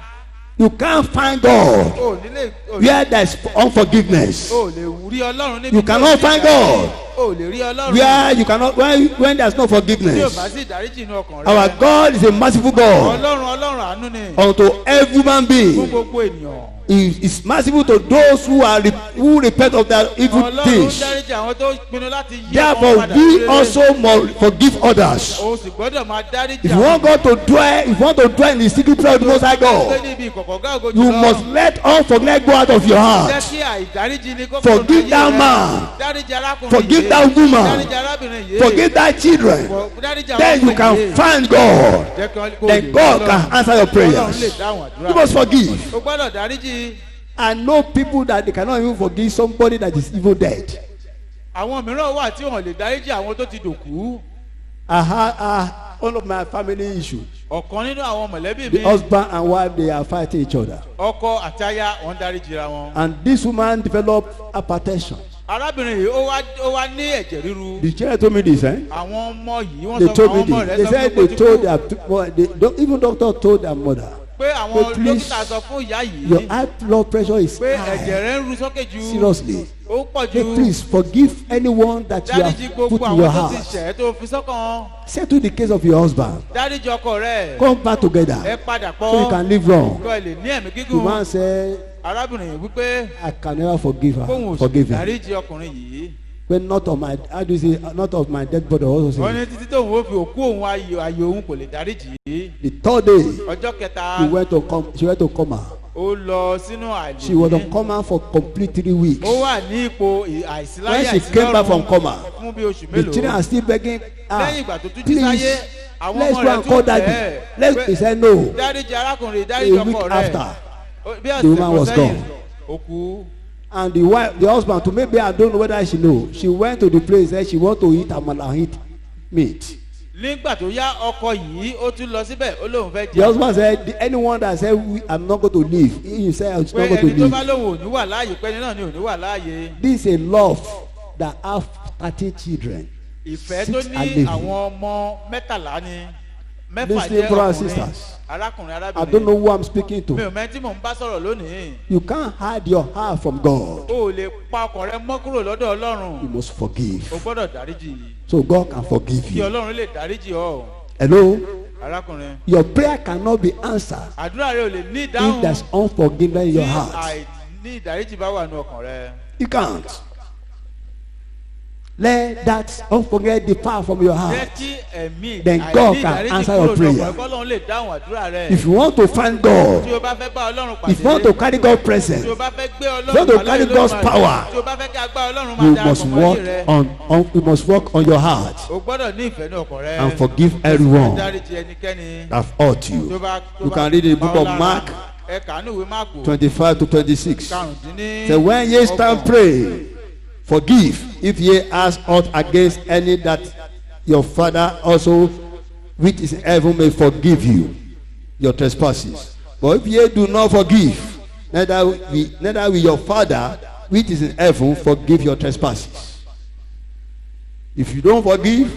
You can't find God
o ò ní lè.
where there is unforgiveness.
o ò lè rí Ọlọ́run níbi.
You cannot find God
o ò lè rí Ọlọ́run.
where you cannot when there is no
tí o
forgiveness.
bá sì dáríjì inú ọkàn rẹ.
Our God is a merciful God
Ọlọ́run àánú ni.
unto every human
fún
being.
gbogbo ènìyàn.
He is merciful to those who repent of their evil
Ọlọ́run
things.
dáríjì àwọn tó pinnu láti yí ọkàn
Therefore,
padà
we
sí rere.
also must forgive others.
o sì gbọ́dọ̀ máa dáríjì
If you want God to dwell, if you want to dwell in the secret place of the Most High
pé
God,
níbi ìkọ̀kọ̀ ọ̀gá ògo
you
jùlọ.
must let unforgiveness go out of your
jẹ́
heart.
kí àìdáríjì ní kókó
Forgive
ayé
that
rẹ.
man.
dáríjì arákùnrin
Forgive
yìí.
that woman.
dáríjì arábìnrin yìí.
Forgive that children.
dáríjì àwọn
Then you
ọmọ
can
yìí.
find God.
Jẹ́ kí kó
Then
lè
God
Ọlọ́run.
can answer your
Ọlọ́run lè
prayers.
dáhùn àdúrà.
You must forgive.
o gbọ́dọ̀ dáríjì.
I know people that they cannot even forgive somebody that is even
àwọn mìíràn wà tí wọn lè dáríjì àwọn tó ti dòkú.
I one of my family issues.
ọ̀kan nínú àwọn mọ̀lẹ́bí
The
mi
husband and wife, they are fighting each other.
ọkọ àti aya wọ́n dárí jìra wọn.
And this woman developed hypertension.
arábìnrin yìí ó wá ní ẹ̀jẹ̀ ríru.
The children told me this, eh?
àwọn ọmọ yìí wọ́n
They
sọ fún
told me
àwọn ọmọ
this.
rẹ̀
They
sọ
said
fún
they told their
kótókó
even doctor told their mother,
pé àwọn
"Hey, please,
dókítà sọ fún ìyá
your
yìí
high blood pressure is
pé
high.
ẹ̀jẹ̀ rẹ̀ ń ru sókè jù.
Seriously.
ó pọ̀
Hey,
jù.
please forgive anyone that you
dáríjì
have put
gbogbo
in your
àwọn tó ti
heart.
ṣẹ̀ tó fi sọ́kàn.
Settle the case of your husband.
dáríjì ọkọ rẹ̀.
Come back
ẹ
together
padà
so you
pọ̀.
can live long."
kọ́ ẹ lè ní ẹ̀mí
The
gígùn.
man said,
arábìnrin yìí wípé
"I can never forgive
kóhun
her.
ò sì
Forgive him.
dáríjì ọkùnrin yìí.
When not of my, how do you say, not of my dead body also
wọ́n
say."
ní títí tóun ó fi òkú òun ayò òun kò lè dáríjì.
The third day,
ọjọ́ kẹta
she went to coma.
ó lọ sínú
She was on
àìlè.
coma for complete 3 weeks.
ó wà ní ipò
When
àìsíláyà
she came back from coma,
fún bí oṣù
the children
mélòó.
are still begging
lẹ́yìn
her,
ìgbà tó tún jí
"Please,
sáyé àwọn
let's
ọmọ
go
rẹ̀
and call
tún
daddy."
bẹ́ẹ̀
He said no.
dáríjì arákùnrin dáríjì
A week
ọkọ rẹ̀.
after,
Bí
the woman
ọ̀sẹ̀
was
kan
gone.
sẹ́yìn ó kú.
And the husband, to maybe I don't know whether she know, she went to the place that she want to eat amala, eat meat.
nígbà tó yá ọkọ yìí ó tún lọ síbẹ̀ ó lóun fẹ́
The
jẹ.
husband said, anyone that said, I'm not going to leave, he said, I'm not
pé
going to
ẹni tó bá
leave.
lóun ò ní wà láàyè pé ẹni náà ni ò ní wà láàyè.
This is a love that have 30 children.
ìfẹ́ tó
6 are
ní
living.
àwọn ọmọ mẹ́tàlá ni mẹ́fà
Listen,
jẹ́
brothers and
ọkùnrin
sisters.
arákùnrin
I don't
arábìnrin.
know who I'm speaking
mi
to.
ò mẹ́ tí mò ń bá sọ̀rọ̀ lónìí.
You can't hide your heart from God.
o ò lè pa ọkàn rẹ mọ́ kúrò lọ́dọ̀ ọlọ́run.
You must forgive.
o gbọ́dọ̀ dáríjì
So God can forgive
kí
you.
ọlọ́run lè dáríjì ọ.
Hello?
arákùnrin
Your prayer cannot be answered
àdúrà rẹ ò lè ní
if
ìdáhùn
there's unforgiveness in
tí
your heart.
àìní ìdáríjì bá wà ní ọkàn rẹ.
You can't. Let that unforgiveness depart from your
jẹ́
heart.
kí ẹ̀mí
Then
àìní
God can
ìdáríjì
answer
kúrò
your
ní
prayer.
ọkàn rẹ kọ́lọ́run lè dáhùn àdúrà rẹ.
If you want to find God,
tí o bá fẹ́ bá ọlọ́run pàdé.
if you want to carry God's presence,
tí o bá fẹ́ gbé
you
ọlọ́run
want to
pàdé
carry
lórí
God's
rẹ.
power,
tí o bá fẹ́ kí agbá ọlọ́run
you
máa
must
darapọ̀
work
mọ́ ayé rẹ.
you must work on your heart
o gbọ́dọ̀ ní ìfẹ́ ní ọkàn rẹ.
and forgive everyone
dáríjì ẹnikẹ́ni.
that hurt
tó
you.
bá
You can read in the book of Mark
ẹ kàánú ìwé máàkù
25 to 26.
karùndínní.
So when ye stand pray, forgive if ye ask aught against any, that your Father also which is in heaven may forgive you your trespasses. But if ye do not forgive, neither will your Father which is in heaven forgive your trespasses. If you don't forgive,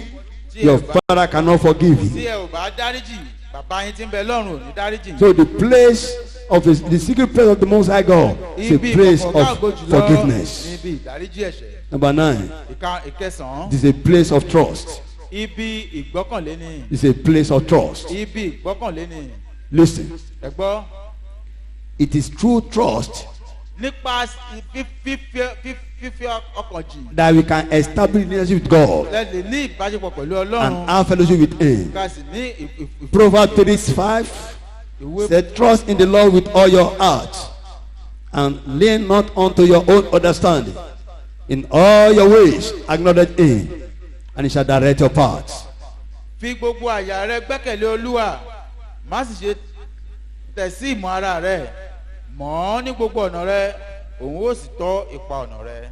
your Father cannot forgive
tí
you.
ẹ ò bá dáríjì bàbá yín tí ń bẹ lọ́run ò ní dáríjì.
So the place of the secret place of the Most High God is a
ibi
place
ìkọ̀kọ̀
of
àgbòjùlọ
forgiveness.
níbi ìdáríjì ẹ̀ṣẹ̀.
Number 9.
ìkẹsàn-án
It is a place of trust.
ibi ìgbọ́kànlé ni.
It's a place of trust.
ibi ìgbọ́kànlé ni.
Listen,
ẹ gbọ́
it is through trust
nípa fífi ọkàn jì.
that we can establish relationship with God
ẹ lè ní ìbáṣepọ̀ pẹ̀lú
and
ọlọ́run.
have fellowship with Him.
ká sì ní
Proverbs 3:5
ìwé
said, "Trust in the Lord with all your heart, and lean not unto your own understanding. In all your ways acknowledge Him, and He shall direct your paths."
fi gbogbo àyà rẹ gbẹ́kẹ̀lé olúwa má sì ṣe tẹ̀ sí ìmọ̀ ara rẹ mọ̀ ọ́ ní gbogbo ọ̀nà rẹ òun ó sì tọ́ ipa ọ̀nà rẹ.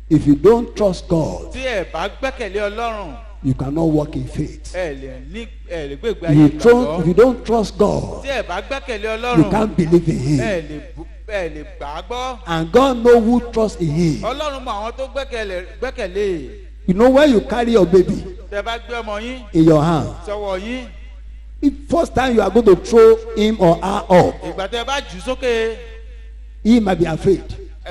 If you don't trust God,
tí ẹ bá gbẹ́kẹ̀lé ọlọ́run
you cannot walk in faith.
ẹ lè gbégbé ayé
If you
ìgbàgbọ́.
don't trust God,
tí ẹ bá gbẹ́kẹ̀lé
you
ọlọ́run
can't believe in Him.
ẹ lè gbà á gbọ́.
And God knows who trusts in Him.
ọlọ́run mọ àwọn tó gbẹ́kẹ̀lé.
You know when you carry your baby
tẹ bá gbé ọmọ yín
in your hand,
sọ́wọ́ yín
the first time you are going to throw him or her up,
ìgbà tẹ bá jù sókè
he might be afraid.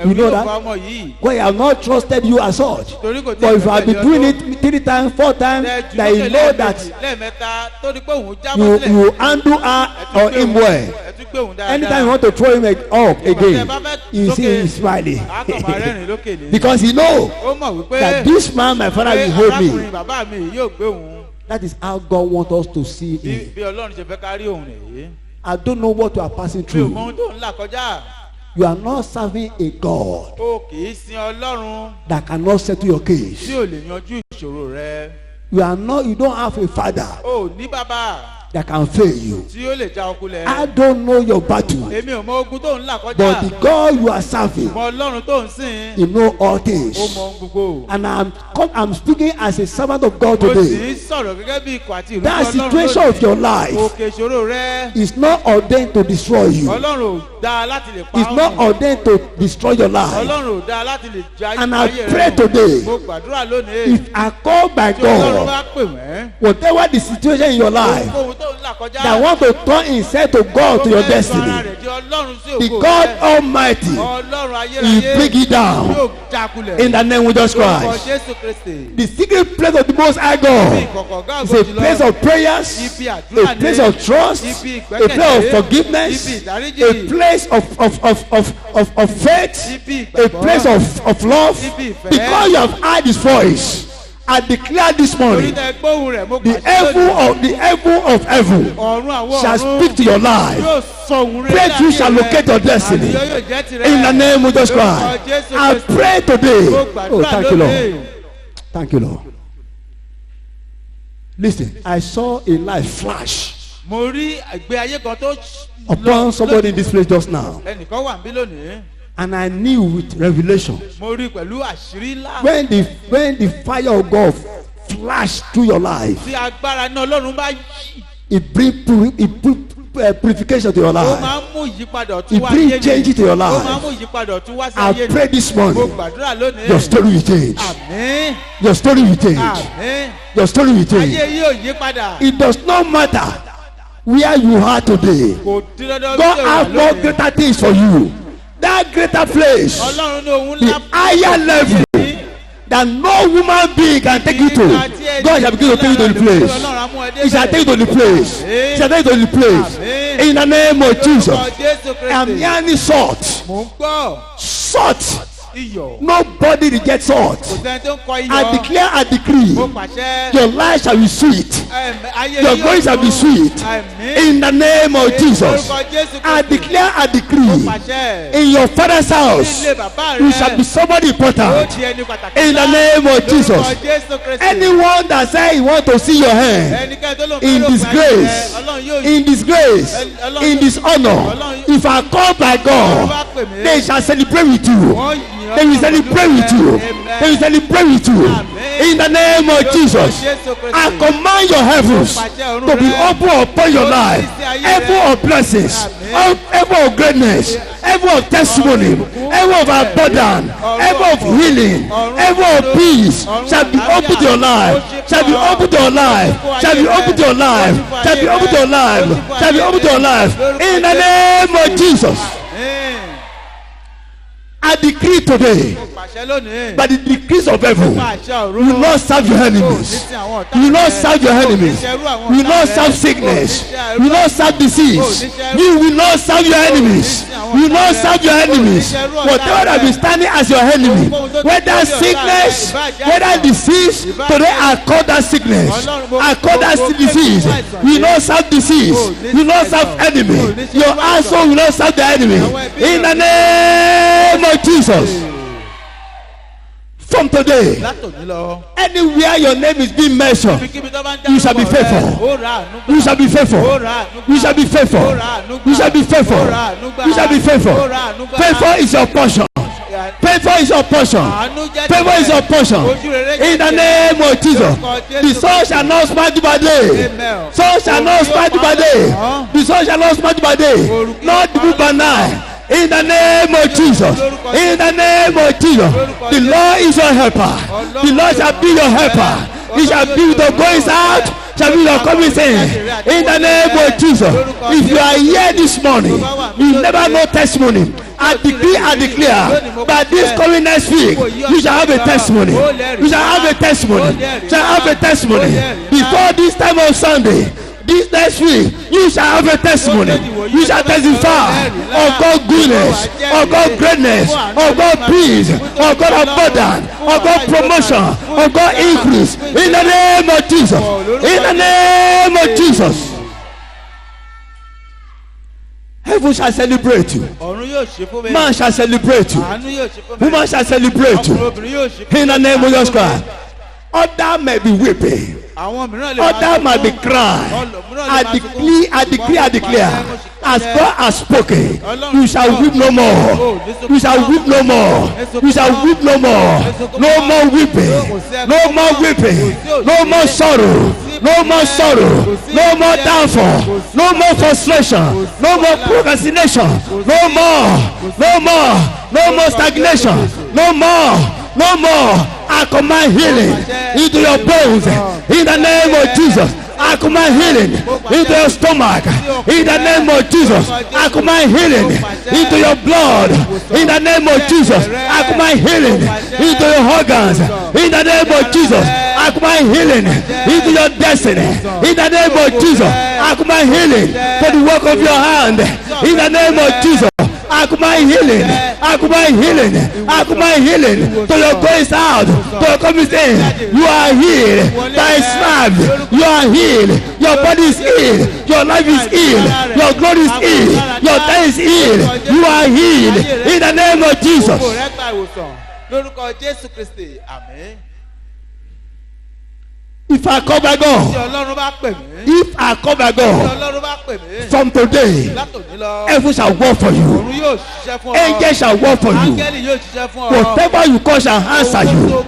You
ẹ̀rù
know
yóò bá
that?
ọmọ yìí.
God has not trusted you as such.
torí kò tí
But if you have been
gbẹ́kẹ̀lé
doing
ọlọ́run.
it 3 times, 4 times,
Tẹ jù
that you
sókè
know
lẹ́ẹ̀mejì,
that
lẹ́ẹ̀mẹ́ta tó ní pé òun jábọ́ sílẹ̀.
you handle her or him well.
ẹ tún gbé òun dáadáa.
Anytime you want to throw him up again,
bá fẹ́
you see
sókè,
him smiling.
á kàn máa rẹ́rìn lókè ní.
Because he knows
ó mọ̀ wípé
that this man, my father,
pé
will hold
arákùnrin
me.
bàbá mi yìí yóò gbé òun.
That is how God wants us to see him.
bí ọlọ́run ṣe fẹ́ ká rí òun nìyí.
I don't know what you are passing
mi ò mọ
through.
ohun tó ń là kọjá.
You are not serving a God
o kì í sin ọlọ́run
that cannot settle your case.
tí ò lè yanjú ìṣòro rẹ.
You don't have a father
o ní bàbá
that can fail you.
tí ó lè já ọkulẹ̀.
I don't know your battle,
èmi ò mọ ogun tó ń là
but
kọjá.
the God you are serving,
mọ ọlọ́run tó ń sìn.
He know all
ó
things.
mọ ohun gbogbo.
And I'm speaking as a servant of God
ó sì
today.
ń sọ̀rọ̀ gẹ́gẹ́ bí ikọ̀ àti ìlú
That
ọlọ́run
situation of your life
òkè ìṣòro rẹ.
is not ordained to destroy you.
ọlọ́run ò dá láti lè pa
It's
ọ́
not
nù.
ordained to destroy your life.
ọlọ́run ò dá láti lè já
And I
ayé
pray
rẹ nù.
today,
mo gbàdúrà lónìí.
if I call by
tí ọlọ́run bá
God,
pè wẹ́.
whatever the situation in your life
ohun tó ń là kọjá.
that want to turn himself to God, to your destiny, the God Almighty,
ọlọ́run
He
ayérayé
bring it down
yóò jákulẹ̀.
in the name of Jesus
Lórúkọ
Christ.
Jésù Kristi.
The secret place of the Most High God
ìkọ̀kọ̀ ọ̀gá
is
àgọ́
a
jùlọ.
place of prayers,
Ibi àdúrà
a place of trust,
Ibi
a place of
ìgbẹ́kẹ̀lé.
forgiveness,
Ibi ìdáríjì.
a place of faith,
Ibi
a
ìgbàgbọ́.
place of love.
Ibi ìfẹ́.
Because you have heard His voice, I declare this
Torí
morning,
tẹ gbóhùn rẹ̀ mo
the
pàṣẹ
heaven of heaven
ọ̀run àwọn
shall
ọ̀run
speak to your life.
yóò sọ òun rẹ̀
Breakthrough shall locate your destiny.
Àlùyọ yóò jẹ́ tirẹ̀.
In the name of Jesus
Lórúkọ
Christ,
Jésù
I
Kristi.
pray today.
Mo
Oh,
gbàdúrà
thank you,
lónìí.
Lord. Thank you, Lord. Listen, I saw a light flash
Mo rí ìgbé ayé kan tó
upon somebody in this place just now,
ẹnìkan wà níbí lónìí.
and I knew with revelation
Mo rí pẹ̀lú àṣírí ńlá.
when the fire of God flashed through your life,
Tí agbára náà Ọlọ́run bá yí.
it bring purification to your
Ó
life.
máa ń mú ìyípadà ọ̀tún
It
wá
bring
ayé
change
mi.
to your
Ó máa ń
life.
mú ìyípadà ọ̀tún wá sí
I
ayé mi.
pray this
Mo
morning,
gbàdúrà lónìí.
your story will change.
Àmín.
Your story will change.
Àmín.
Your story will
Ayé
change.
yìí ò yí padà.
It does not matter where you are today.
Kò dín dandan bí
God
o wà
has more
lónìí.
greater things for you. That greater place,
Ọlọ́run ní òun
the
ńlá.
higher level that no human being can take you to. God shall begin to take you to the place. He shall take you to the place. He shall take you to the place. In the name of Jesus. I'm hearing salt.
Mò ń gbọ́
Salt.
iyọ̀.
Nobody rejects salt.
Kò sẹ́ni tó ń kọ iyọ̀.
I declare, I decree,
Mo pàṣẹ.
your life shall be sweet.
Ayé
Your
yìí
going
ò
shall be
dùn.
sweet.
Àmín.
In the name of Jesus.
Lórúkọ Jésù
I
Kristi.
declare, I
Mo
decree,
pàṣẹ.
in your father's house,
Ilé bàbá
you
rẹ.
shall be somebody
Ó
important.
di ẹni pàtàkì.
In the name of Jesus.
Lórúkọ Jésù Kristi.
Anyone that say he want to see your hand
Ẹnikẹ́ni tó lóun
in
fẹ́ lópin ayé
disgrace,
rẹ, Ọlọ́run yóò yí.
in disgrace, in dishonor, if I call by God, they shall celebrate with you.
Wọ́n yìn ọ́
They will celebrate with you.
Amen.
They will celebrate with you. In the name of Jesus, I command your heavens to be open upon your life. Heaven of blessings, heaven of greatness, heaven of testimony, heaven of abundance, heaven of healing, heaven of peace shall be open to your life. Shall be open to your life. Shall be open to your life. Shall be open to your life. Shall be open to your life. In the name of Jesus, I decree today,
Pàṣẹ lónìí.
by the decrees of heaven,
Pàṣẹ
you will
òru.
not serve your enemies. You will not serve your enemies. You will not serve sickness. You will not serve disease. You will not serve your enemies. You will not serve your enemies. Whatever that be standing as your enemy, whether sickness, whether disease, today I call that sickness. I call that disease. You will not serve disease. You will not serve enemy. Your household will not serve the enemy. In the name of Jesus. From today,
Látòní lọ.
anywhere your name is being mentioned,
Ibikíbi tó bá ń
you shall be
dárúkọ rẹ,
faithful.
ó ra àánú gbà.
You shall be faithful.
Ó ra àánú gbà.
You shall be faithful.
Ó ra àánú gbà.
You shall be faithful.
Ó ra àánú gbà.
You shall be faithful.
Ó ra àánú gbà.
Faithful is your portion. Faithful is your portion.
Àánú jẹ́
Faithful is your portion.
Ojú rere jẹ́
In the
tirẹ̀.
name of Jesus, the sun shall not smite you by day.
Amen.
Sun shall not smite you by day. The sun shall not smite you by day. Not the moon by night. In the name of Jesus. In the name of Jesus. The Lord is your helper. The Lord shall be your helper. He shall be the goings out. Shall be your coming in. In the name of Jesus. If you are here this morning, you never know testimony. I decree, I declare, by this coming next week, you shall have a testimony. You shall have a testimony. You shall have a testimony. Before this time on Sunday, this next week, you shall have a testimony. You shall testify of God's goodness, of God's greatness, of God's peace, of God's abundance, of God's promotion, of God's increase. In the name of Jesus. In the name of Jesus. Heaven shall celebrate you.
Ọ̀run yóò ṣe fún mi.
Man shall celebrate you.
Àánú yóò ṣe fún mi.
Woman shall celebrate
Ọkùnrin
you.
obìnrin yóò ṣe fún mi.
In the name of Jesus Christ. Other may be weeping.
àwọn mìíràn lè máa
Others might be crying. I declare, as God has spoken, you shall weep no more. You shall weep no more. You shall weep no more. No more weeping. No more weeping. No more sorrow. No more sorrow. No more downfall. No more frustration. No more procrastination. No more. No more. No more stagnation. No more. No more. I command healing into your bones in the name of Jesus. I command healing into your stomach in the name of Jesus. I command healing into your blood in the name of Jesus. I command healing into your organs in the name of Jesus. I command healing into your destiny in the name of Jesus. I command healing to the work of your hand in the name of Jesus. I command healing. I command healing. I command healing to your going out, to your coming in. You are healed by His stripes. You are healed. Your body is healed. Your life is healed. Your glory is healed. Your time is healed. You are healed in the name of Jesus. If I come by God, if I come by God, from today, heaven shall work for you. Angels shall work for you. Whatever you call shall answer you.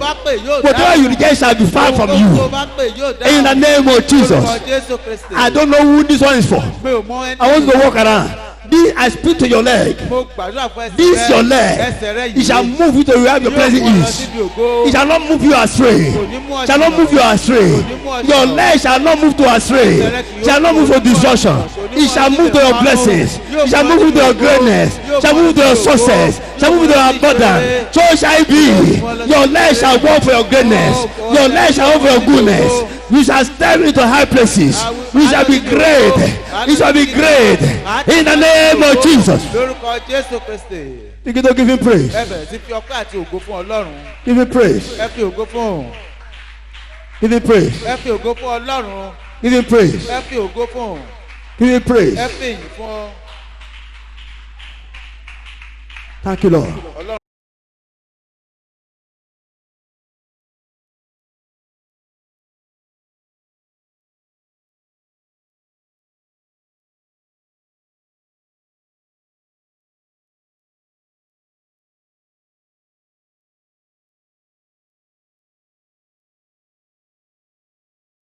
Whatever you reject shall be far from you. In the name of Jesus. I don't know who this one is for. I want to walk around. This I speak to your leg. This your leg. It shall move you to where your presence is. It shall not move you astray. It shall not move you astray. Your leg shall not move to astray. It shall not move to destruction. It shall move to your blessings. It shall move to your greatness. It shall move to your success. It shall move to your abundance. So shall it be. Your leg shall work for your greatness. Your leg shall work for your goodness. You shall step into high places. You shall be great. You shall be great. In the name of Jesus. Begin to give Him praise. Give Him praise. Give Him praise. Give Him praise. Give Him praise. Thank you, Lord.